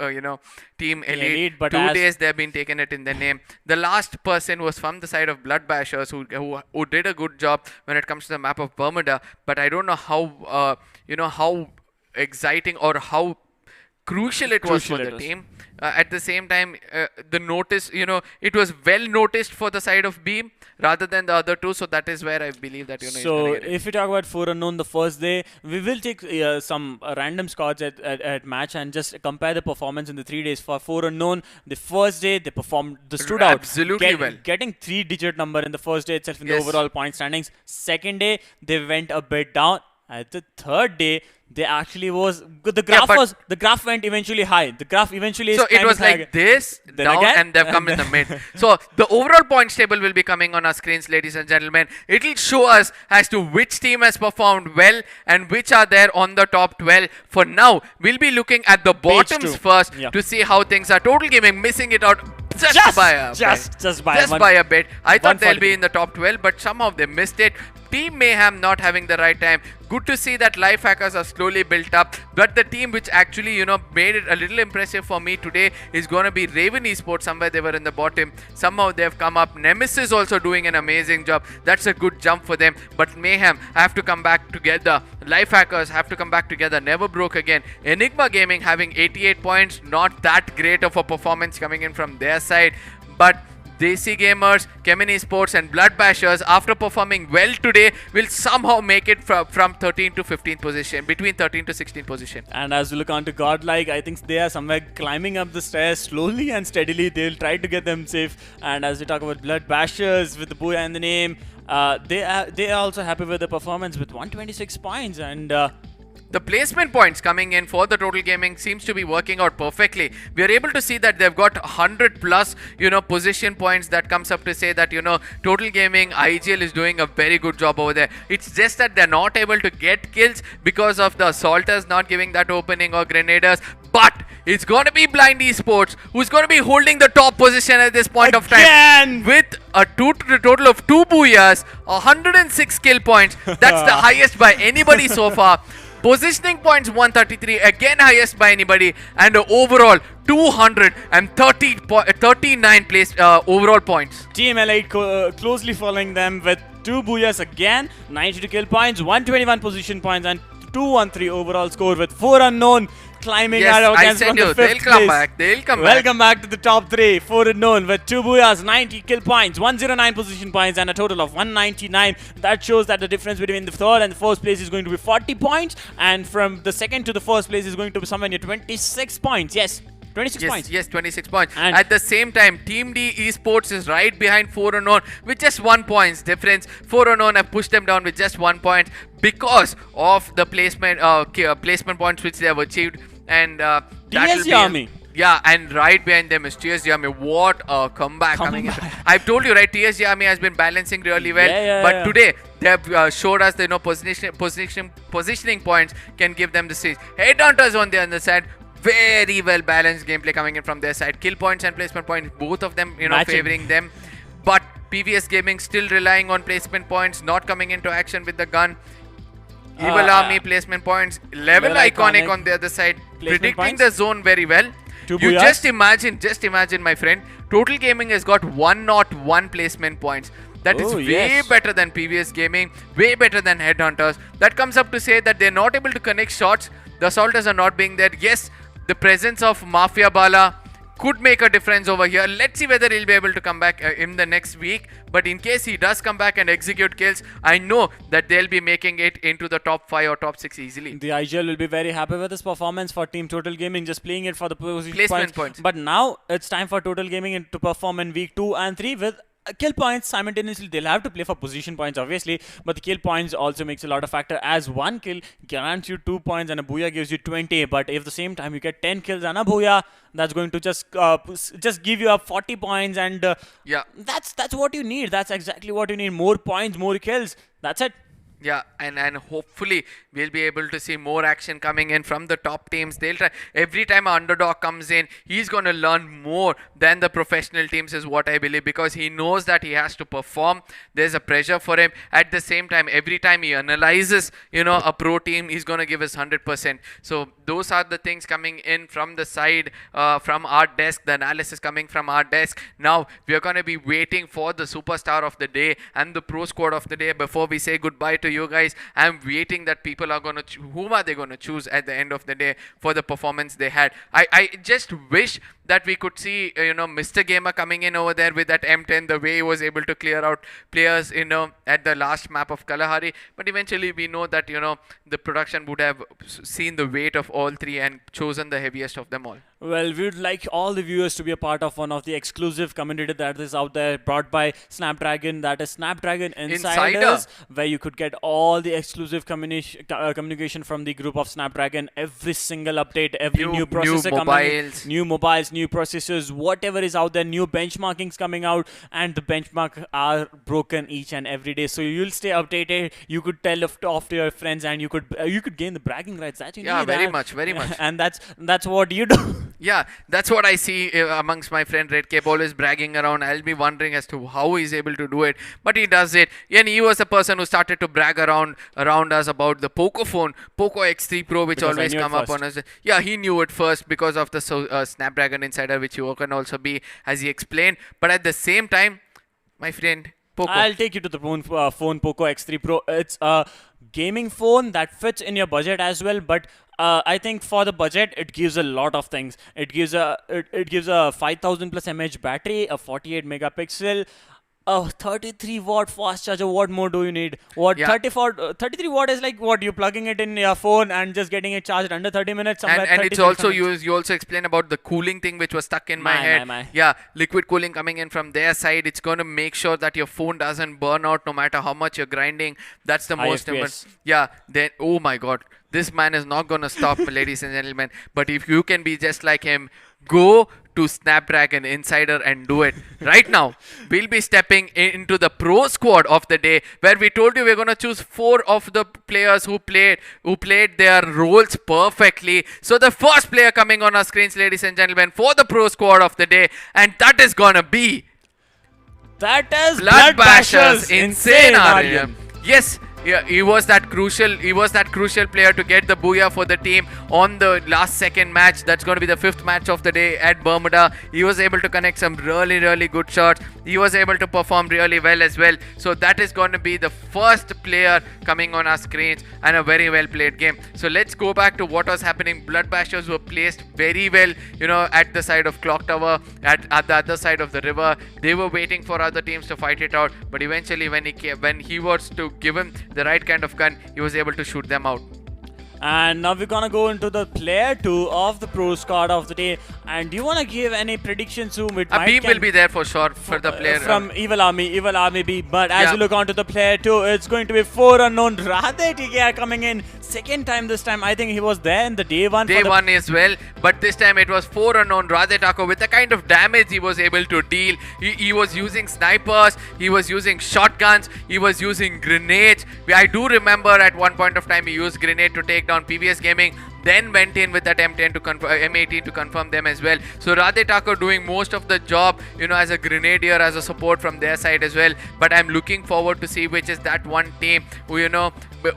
Team Elite. But 2 days they've been taking it in their name. The last person was from the side of Blood Bashers who did a good job when it comes to the map of Bermuda, but I don't know how how exciting or how crucial it was for Crucial it the was. team. At the same time, the notice, it was well noticed for the side of B rather than the other two. So that is where I believe that, he's So gonna get it. if we talk about 4 unknown the first day, we will take some random scores at match and just compare the performance in the 3 days. For 4 unknown, the first day they performed, they stood out. Absolutely well. Getting 3-digit number in the first day itself in Yes. the overall point standings. Second day, they went a bit down. At the third day, they actually the graph went eventually high. The graph eventually So it was high. like this, Then down, again, and they've come in the mid. So the overall points table will be coming on our screens, ladies and gentlemen. It'll show us as to which team has performed well and which are there on the top 12. For now, we'll be looking at the bottoms two. first Yeah. to see how things are. Total Gaming missing it out just by a bit. I thought they'll be in the top 12, but somehow they missed it. Team Mayhem not having the right time. Good to see that life hackers are slowly built up, but the team which actually made it a little impressive for me today is going to be Raven Esports. Somewhere they were in the bottom, somehow they've come up. Nemesis also doing an amazing job. That's a good jump for them, but Mayhem have to come back together. Life hackers have to come back together. Never broke again. Enigma Gaming having 88 points, not that great of a performance coming in from their side, but DESI Gamers, Chemin Esports and Blood Bashers, after performing well today, will somehow make it from 13th to 15th position, between 13th to 16th position. And as we look on to GodLike, I think they are somewhere climbing up the stairs slowly and steadily. They'll try to get them safe. And as we talk about Blood Bashers with the Booyah in the name, they are also happy with the performance with 126 points. And the placement points coming in for the Total Gaming seems to be working out perfectly. We are able to see that they've got 100 plus, position points. That comes up to say that, Total Gaming, IGL is doing a very good job over there. It's just that they're not able to get kills because of the Assaulters not giving that opening or Grenaders. But it's going to be Blind Esports who's going to be holding the top position at this point of time. With a total of 2 Booyahs, 106 kill points. That's the highest by anybody so far. Positioning points 133, again highest by anybody, and overall 239 place overall points. Team Elite closely following them with 2 Booyahs again, 92 kill points, 121 position points, and 213 overall score with 4 unknown climbing out against from the 5th they'll come back. Welcome back to the top 3. 4 unknown with 2 Booyahs, 90 kill points, 109 position points, and a total of 199. That shows that the difference between the third and the first place is going to be 40 points, and from the second to the first place is going to be somewhere near 26 points. Yes. 26 points. Yes, 26 points. And at the same time, Team D Esports is right behind 4 unknown with just 1 points difference. 4 unknown have pushed them down with just 1 point because of the placement points which they have achieved. And DESI Army. Yeah, and right behind them is TSG Army. What a comeback coming in. I've told you, right, TSG Army has been balancing really well. But today, they have showed us that positioning points can give them the stage. Headhunters on the other side, very well balanced gameplay coming in from their side. Kill points and placement points, both of them, favoring them. But PVS Gaming still relying on placement points, not coming into action with the gun. Evil Army placement points, level iconic on the other side, predicting the zone very well. You just imagine, my friend, Total Gaming has got 101 placement points. That is way better than PVS Gaming, way better than Headhunters. That comes up to say that they're not able to connect shots. The Assaulters are not being there. Yes, the presence of Mafia Bala could make a difference over here. Let's see whether he'll be able to come back in the next week. But in case he does come back and execute kills, I know that they'll be making it into the top 5 or top 6 easily. The IGL will be very happy with this performance for Team Total Gaming, just playing it for the placement points. But now it's time for Total Gaming to perform in week 2 and 3 with kill points simultaneously. They'll have to play for position points obviously, but the kill points also makes a lot of factor, as 1 kill guarantees you 2 points and a Booyah gives you 20. But if the same time you get 10 kills and a Booyah, that's going to just give you up 40 points, and that's what you need. That's exactly what you need. More points, more kills. That's it. Yeah, and hopefully we'll be able to see more action coming in from the top teams. They'll try. Every time an underdog comes in, he's going to learn more than the professional teams is what I believe, because he knows that he has to perform. There's a pressure for him. At the same time, every time he analyzes, a pro team, he's going to give his 100%. So those are the things coming in from the side, from our desk, the analysis coming from our desk. Now, we are going to be waiting for the superstar of the day and the pro squad of the day before we say goodbye to you guys. I'm waiting that people are going to whom are they going to choose at the end of the day for the performance they had. I just wish that we could see Mr. Gamer coming in over there with that M10, the way he was able to clear out players at the last map of Kalahari. But eventually we know that the production would have seen the weight of all three and chosen the heaviest of them all. Well, we would like all the viewers to be a part of one of the exclusive community that is out there, brought by Snapdragon, that is Snapdragon Insiders, where you could get all the exclusive communication from the group of Snapdragon, every single update, every new processor coming, new mobiles, new processors, whatever is out there, new benchmarkings coming out, and the benchmark are broken each and every day. So you'll stay updated. You could tell off to your friends, and you could gain the bragging rights that you need. Yeah, very much. And that's what you do. Yeah, that's what I see amongst my friend Red Cape, always bragging around. I'll be wondering as to how he's able to do it, but he does it. And he was the person who started to brag around us about the Poco phone, Poco X3 Pro, which because always come up on us. Yeah, he knew it first because of the Snapdragon Insider, which you can also be, as he explained. But at the same time, my friend, Poco. I'll take you to the phone Poco X3 Pro. It's a gaming phone that fits in your budget as well, but I think for the budget it gives a lot of things. It gives a 5000 plus mAh battery, a 48 megapixel, a 33 watt fast charger. What more do you need? 33 watt is like what, you're plugging it in your phone and just getting it charged under 30 minutes. And it's also you also explain about the cooling thing, which was stuck in my head. Yeah, liquid cooling coming in from their side. It's going to make sure that your phone doesn't burn out no matter how much you're grinding. That's the most important. Yeah, then oh my god, this man is not going to stop, ladies and gentlemen. But if you can be just like him, go to Snapdragon Insider and do it right now. We'll be stepping into the pro squad of the day, where we told you we're going to choose 4 of the players who played their roles perfectly. So the first player coming on our screens, ladies and gentlemen, for the pro squad of the day, and that is going to be Blood Bashers Insane Aryan. Yes. Yeah, he was that crucial player to get the booyah for the team on the last second match. That's going to be the 5th match of the day at Bermuda. He was able to connect some really good shots. He was able to perform really well as well. So that is going to be the first player coming on our screens, and a very well played game. So let's go back to what was happening. Blood Bashers were placed very well, at the side of Clock Tower, at the other side of the river. They were waiting for other teams to fight it out, but eventually when he was to give him the right kind of gun, he was able to shoot them out. And now we're gonna go into the player 2 of the pro squad of the day. And do you wanna give any predictions who it might? Beam will be there for sure for the player from Evil Army B. But as you look on to the player 2, it's going to be 4 unknown. Radhe TK coming in second time this time. I think he was there in the day 1. Day 1 as well, but this time it was 4 unknown. Radhe Taco, with the kind of damage he was able to deal. He was using snipers, he was using shotguns, he was using grenades. I do remember at one point of time he used grenade to take down PBS Gaming, then went in with that M18 to confirm them as well. So Radhe Taco doing most of the job, as a grenadier, as a support from their side as well. But I'm looking forward to see which is that one team who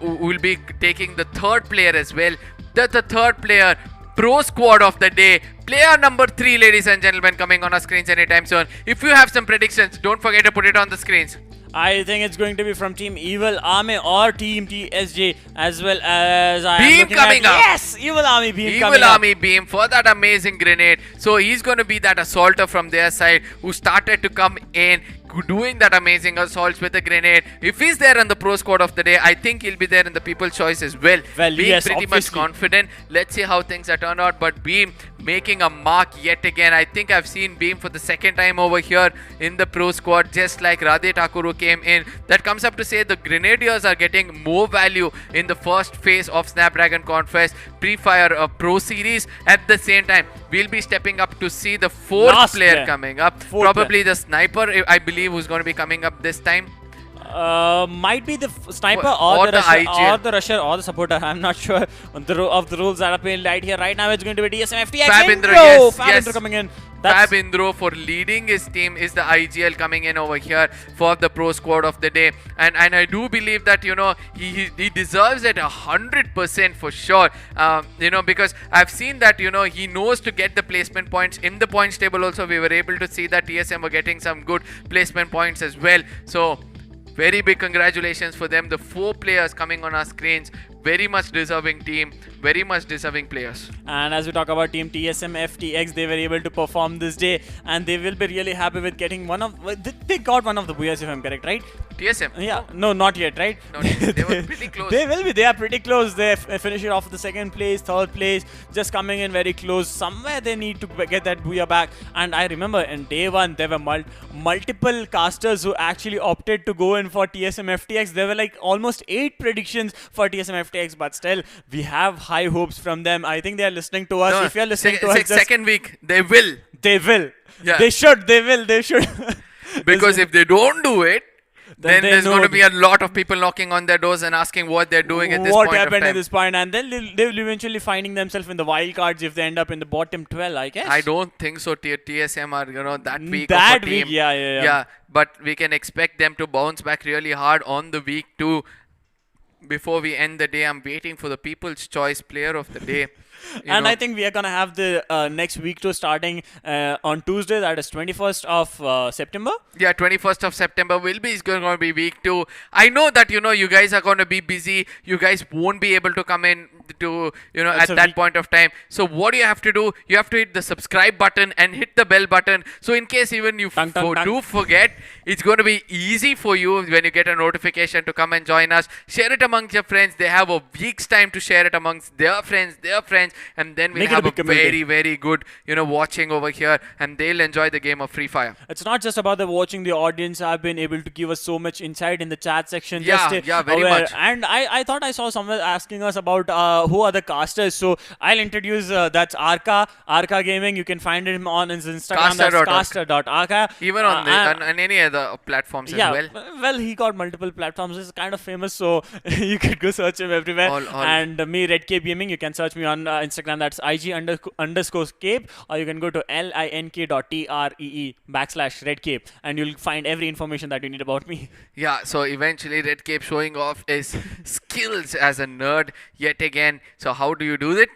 will be taking the 3rd player as well. The 3rd player, pro squad of the day, player number 3, ladies and gentlemen, coming on our screens anytime soon. If you have some predictions, don't forget to put it on the screens. I think it's going to be from Team Evil Army or Team TSJ, as well as Beam coming up. Yes, Evil Army Beam coming up. Evil Army Beam for that amazing grenade. So he's going to be that assaulter from their side who started to come in, doing that amazing assaults with a grenade. If he's there on the pro squad of the day, I think he'll be there in the people's choice as well. Being yes, pretty much confident. Let's see how things are turned out. But Beam making a mark yet again. I think I've seen Beam for the 2nd time over here in the pro squad, just like Radhe Takuru came in. That comes up to say the Grenadiers are getting more value in the first phase of Snapdragon Conquest Pre-Fire Pro Series. At the same time, we'll be stepping up to see the 4th player coming up. Probably the sniper, I believe, who's going to be coming up this time. Might be the sniper or the rusher or the supporter. I'm not sure of the rules that are being light here. Right now it's going to be DSM FTX. Fab coming in. Fab Indro for leading his team is the IGL coming in over here for the pro squad of the day. And I do believe that, he deserves it 100% for sure. Because I've seen that, he knows to get the placement points in the points table also. We were able to see that TSM were getting some good placement points as well. So very big congratulations for them. The 4 players coming on our screens, very much deserving team, very much deserving players. And as we talk about team TSM FTX, they were able to perform this day, and they will be really happy with getting they got one of the booyahs, if I'm correct, right? TSM? Yeah, no, not yet, right? Not yet. They were pretty close. They are pretty close. They finish it off with the 2nd place, 3rd place, just coming in very close. Somewhere they need to get that booyah back. And I remember in day 1, there were multiple casters who actually opted to go in for TSM FTX. There were like almost 8 predictions for TSM FTX, but still, we have high hopes from them. I think they are listening to us. No, if you are listening to us, second week, they will. They will. Yeah. They should. They should. Because if they don't do it, then there's know going to be a lot of people knocking on their doors and asking what they're doing at this point of time. What happened at this point, and then they will eventually finding themselves in the wild cards if they end up in the bottom 12, I guess. I don't think so. TSM are that weak that of a team. week, yeah. But we can expect them to bounce back really hard on the week 2. Before we end the day, I'm waiting for the People's Choice Player of the Day. I think we are going to have the next week 2 starting on Tuesday, that is 21st of September. Yeah, 21st of September is going to be week 2. I know that, you guys are going to be busy. You guys won't be able to come in to, at that point of time. So what do you have to do? You have to hit the subscribe button and hit the bell button. So in case even you do forget, it's going to be easy for you when you get a notification to come and join us. Share it amongst your friends. They have a week's time to share it amongst their friends, and then we have a very, very good, watching over here, and they'll enjoy the game of Free Fire. It's not just about the watching. The audience have been able to give us so much insight in the chat section. Yeah, very much. And I thought I saw someone asking us about who are the casters. So I'll introduce, that's Arka Gaming. You can find him on his Instagram. That's caster.arka. Even on any other platforms as well. Well, he got multiple platforms. He's kind of famous, so you could go search him everywhere. And me, Red Cape Gaming, you can search me on Instagram. That's IG_Cape, or you can go to link.tree/Red Cape, and you'll find every information that you need about me. Yeah, so eventually Red Cape showing off his skills as a nerd yet again. So how do you do that?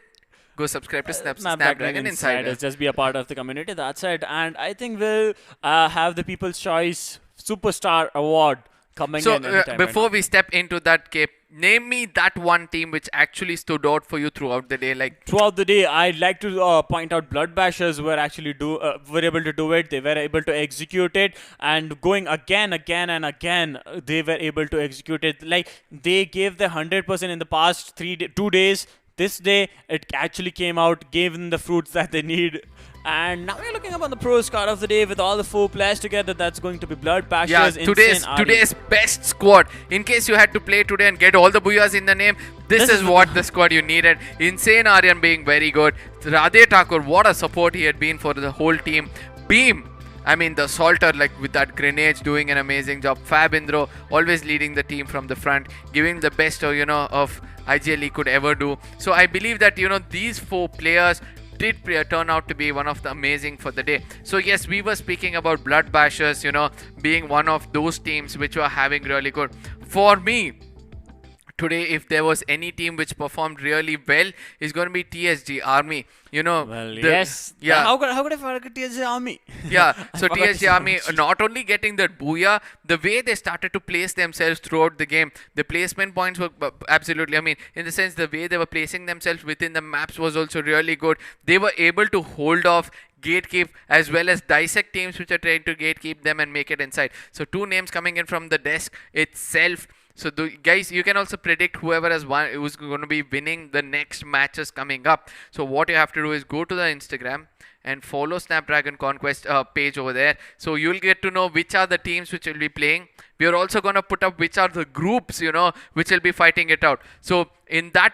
Go subscribe to Snapdragon Insiders. Just be a part of the community. That's it. And I think we'll have the People's Choice Superstar Award coming in. So before we step into that, Cape, name me that one team which actually stood out for you throughout the day. Throughout the day, I'd like to point out Blood Bashers were actually were able to do it. They were able to execute it, and going again and again, they were able to execute it. They gave the 100% in the past 2 days. This day, it actually came out, gave them the fruits that they need. And now we're looking up on the pros card of the day with all the 4 players together. That's going to be Blood Bashers. Yeah, today's best squad. In case you had to play today and get all the booyahs in the name, this is what the squad you needed. Insane Aryan being very good. Radhe Thakur, what a support he had been for the whole team. Beam, the Salter, with that grenade, doing an amazing job. Fab Indro, always leading the team from the front, giving the best, of IGL he could ever do. So I believe that, these 4 players did turn out to be one of the amazing for the day. So yes, we were speaking about Blood Bashers, being one of those teams which were having really good. For me, today, if there was any team which performed really well, is going to be TSG Army. Yes. Yeah. How could I forget TSG Army? Yeah. So TSG Army not only getting that booyah, the way they started to place themselves throughout the game, the placement points were absolutely, in the sense the way they were placing themselves within the maps was also really good. They were able to hold off, gatekeep, as well as dissect teams which are trying to gatekeep them and make it inside. So 2 names coming in from the desk itself. So guys, you can also predict whoever has won, who's going to be winning the next matches coming up. So what you have to do is go to the Instagram and follow Snapdragon Conquest page over there. So you'll get to know which are the teams which will be playing. We are also going to put up which are the groups, which will be fighting it out. So in that,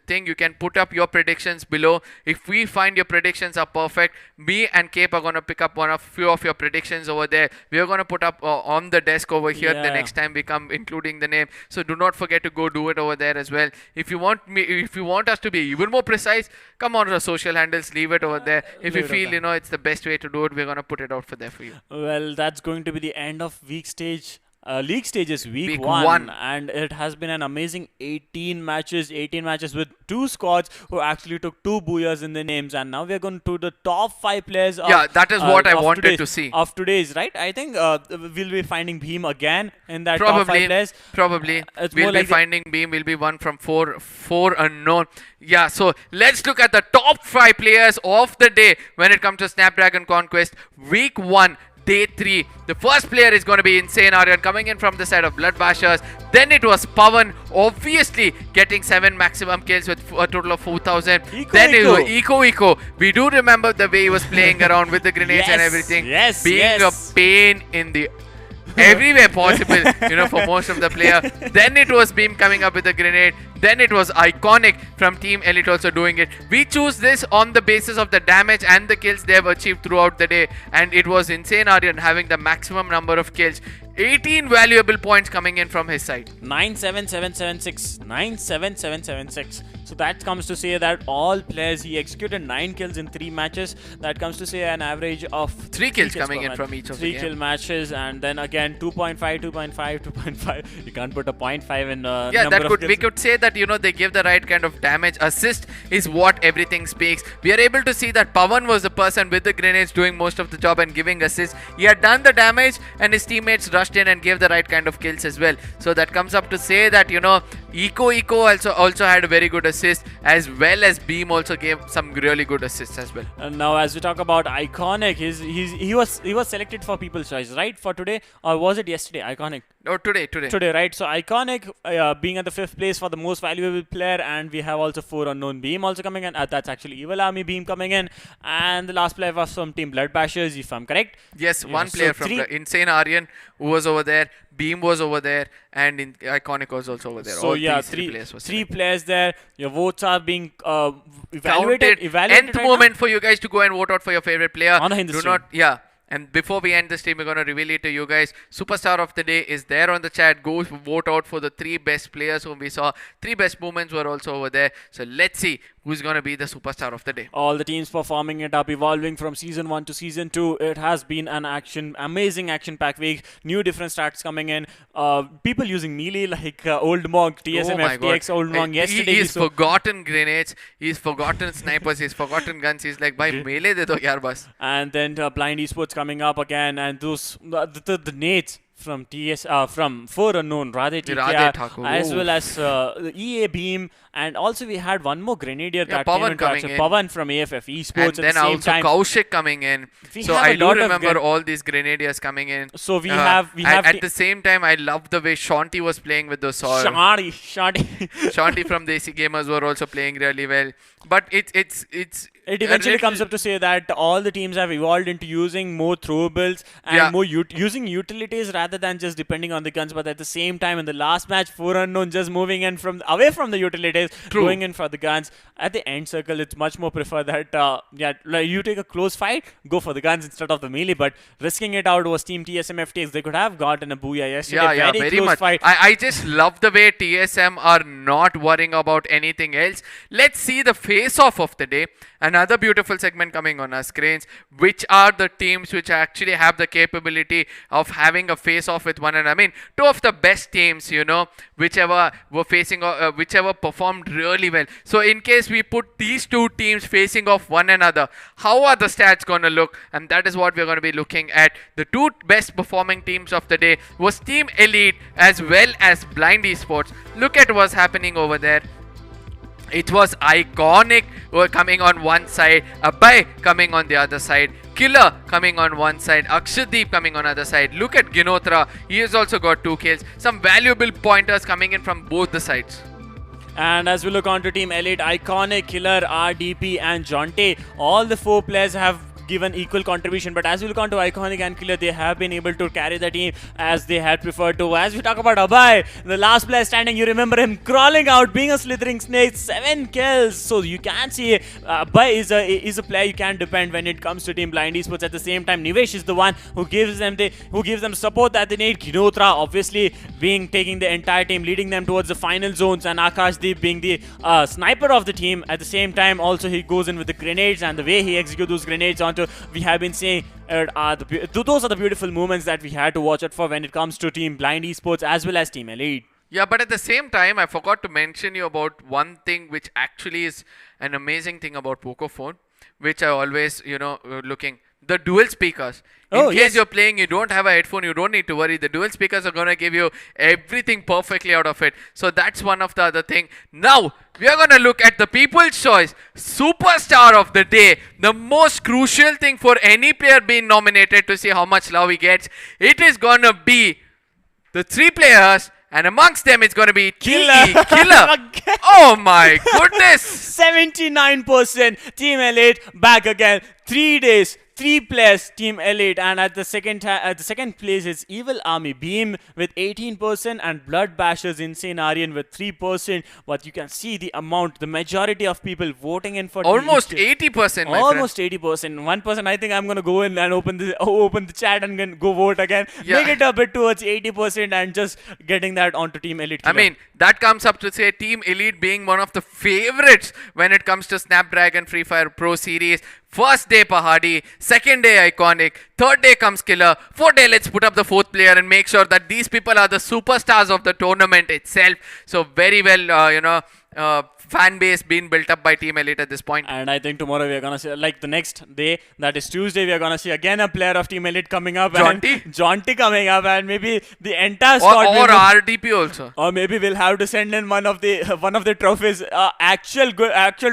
thing, you can put up your predictions below. If we find your predictions are perfect, me and Cape are going to pick up few of your predictions over there. We are going to put up on the desk over here the next time we come, including the name. So do not forget to go do it over there as well. If you want us to be even more precise, come on our social handles, leave it over there. If you feel, it's the best way to do it, we're going to put it out there for you. Well, that's going to be the end of week stage league stages week 1, and it has been an amazing 18 matches with 2 squads who actually took 2 booyahs in their names, and now we're going to the top 5 players that is what I wanted to see of today's, right? I think we'll be finding Bheem again in that top 5 players. Probably we'll be finding Bheem. Will be one from four unknown. Yeah, so let's look at the top 5 players of the day when it comes to Snapdragon Conquest week 1 day 3. The first player is going to be Insane Aryan coming in from the side of Blood Bashers. Then it was Pawan, obviously getting 7 maximum kills with a total of 4,000. Then it was Eco. We do remember the way he was playing around with the grenades and everything. Being a pain in the everywhere possible, for most of the player. Then it was Beam coming up with a grenade. Then it was Iconic from Team Elite also doing it. We choose this on the basis of the damage and the kills they have achieved throughout the day. And it was Insane Aryan having the maximum number of kills. 18 valuable points coming in from his side. 97776. 97776. So that comes to say that all players, he executed 9 kills in 3 matches. That comes to say an average of 3 kills coming in from each of the 3 kill matches, and then again 2.5, 2.5, 2.5. You can't put a 0.5 in we could say that they give the right kind of damage. Assist is what everything speaks. We are able to see that Pawan was the person with the grenades doing most of the job and giving assists. He had done the damage and his teammates rushed in and gave the right kind of kills as well. So that comes up to say that Eco also had a very good assist, as well as Beam also gave some really good assists as well. And now as we talk about Iconic, he was selected for People's Choice, right, for today, or was it yesterday? Iconic. No, today, right? So Iconic being at the 5th place for the most valuable player, and we have also 4 unknown. Beam also coming in. That's actually Evil Army Beam coming in, and the last player was from Team Blood Bashers, if I'm correct. Yes, one player from Insane Aryan who was over there. Beam was over there, and Iconic was also over there. So three players there. Your votes are being evaluated. Nth moment for you guys to go and vote out for your favorite player. Do not. And before we end the stream, we're going to reveal it to you guys. Superstar of the day is there on the chat. Go vote out for the 3 best players whom we saw. 3 best moments were also over there. So let's see who's going to be the superstar of the day. All the teams performing it up, evolving from Season 1 to Season 2. It has been an amazing action-packed week. New different stats coming in. People using melee like Old Monk, TSM, FTX, Old Monk. Yesterday he's forgotten grenades. He's forgotten snipers. He's forgotten guns. He's like, bhai, melee de do yaar bas. And then Blind Esports coming up again, and those the nades from from 4 unknown Radhe TKR, as well as the EA Beam, and also we had one more grenadier that Pawan coming in. Pawan from AFF Esports, and then also Kaushik coming in. So I do remember all these grenadiers coming in. So we have at the same time, I love the way Shanti was playing with the sword. Shanti from DESI Gamers were also playing really well. But it eventually comes up to say that all the teams have evolved into using more throwables and more using utilities rather than just depending on the guns. But at the same time, in the last match, 4 unknown just moving in away from the utilities, going in for the guns. At the end circle, it's much more prefer that like you take a close fight, go for the guns instead of the melee. But risking it out was Team TSM FTX. They could have gotten a booyah yesterday. Very close much. Fight. I just love the way TSM are not worrying about anything else. Let's see the face-off of the day. Another beautiful segment coming on our screens, which are the teams which actually have the capability of having a face-off with one another. I mean, 2 of the best teams, whichever were facing, whichever performed really well. So in case we put these 2 teams facing off one another, how are the stats going to look? And that is what we're going to be looking at. The 2 best performing teams of the day was Team Elite as well as Blind Esports. Look at what's happening over there. It was Iconic coming on one side, Abhay coming on the other side, Killer coming on one side, Akshadeep coming on the other side. Look at Ginotra, he has also got 2 kills. Some valuable pointers coming in from both the sides. And as we look on to Team Elite, Iconic, Killer, RDP and Jonte, all the 4 players have given equal contribution, but as we look on to Iconic and Killer, they have been able to carry the team as they had preferred to. As we talk about Abhay, the last player standing, you remember him crawling out, being a slithering snake, 7 kills. So you can see Abhay is a player you can depend when it comes to Team Blind Esports. At the same time, Nivesh is the one who gives them support that they need. Ginotra obviously taking the entire team, leading them towards the final zones, and Akashdeep being the sniper of the team. At the same time, also he goes in with the grenades, and the way he executes those grenades onto we have been saying those are the beautiful moments that we had to watch out for when it comes to Team Blind Esports as well as Team Elite. Yeah, but at the same time, I forgot to mention you about one thing which actually is an amazing thing about Pocophone, which I always, looking. The dual speakers. In case you're playing, you don't have a headphone, you don't need to worry. The dual speakers are going to give you everything perfectly out of it. So that's one of the other thing. Now, we are going to look at the people's choice, superstar of the day. The most crucial thing for any player being nominated to see how much love he gets. It is going to be the 3 players, and amongst them it's going to be Killer. Killer. Oh my goodness. 79% Team Elite back again. 3 days. 3 players, Team Elite, and at the second place is Evil Army Beam with 18% and Blood Bashers Insane Aryan with 3%. But you can see the amount, the majority of people voting in for almost 80%. Almost 80%. 1%. I think I'm gonna go in and open the chat and then go vote again. Yeah. Make it a bit towards 80% and just getting that onto Team Elite. I mean, that comes up to say Team Elite being one of the favorites when it comes to Snapdragon Free Fire Pro Series. First day Pahadi, second day Iconic, third day comes Killer, fourth day let's put up the 4th player and make sure that these people are the superstars of the tournament itself. So very well, fan base being built up by Team Elite at this point. And I think tomorrow we are gonna see, like the next day, that is Tuesday, we are gonna see again a player of Team Elite coming up. Jaunty coming up, and maybe the entire squad. Or RDP also. Or maybe we'll have to send in one of the trophies, actual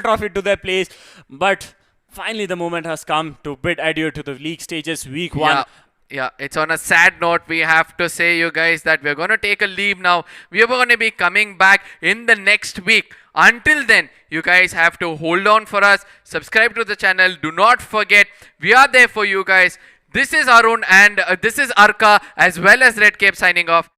trophy to their place. But finally, the moment has come to bid adieu to the league stages week 1. Yeah, it's on a sad note. We have to say, you guys, that we're going to take a leave now. We are going to be coming back in the next week. Until then, you guys have to hold on for us. Subscribe to the channel. Do not forget, we are there for you guys. This is Arun and this is Arka as well as Red Cape signing off.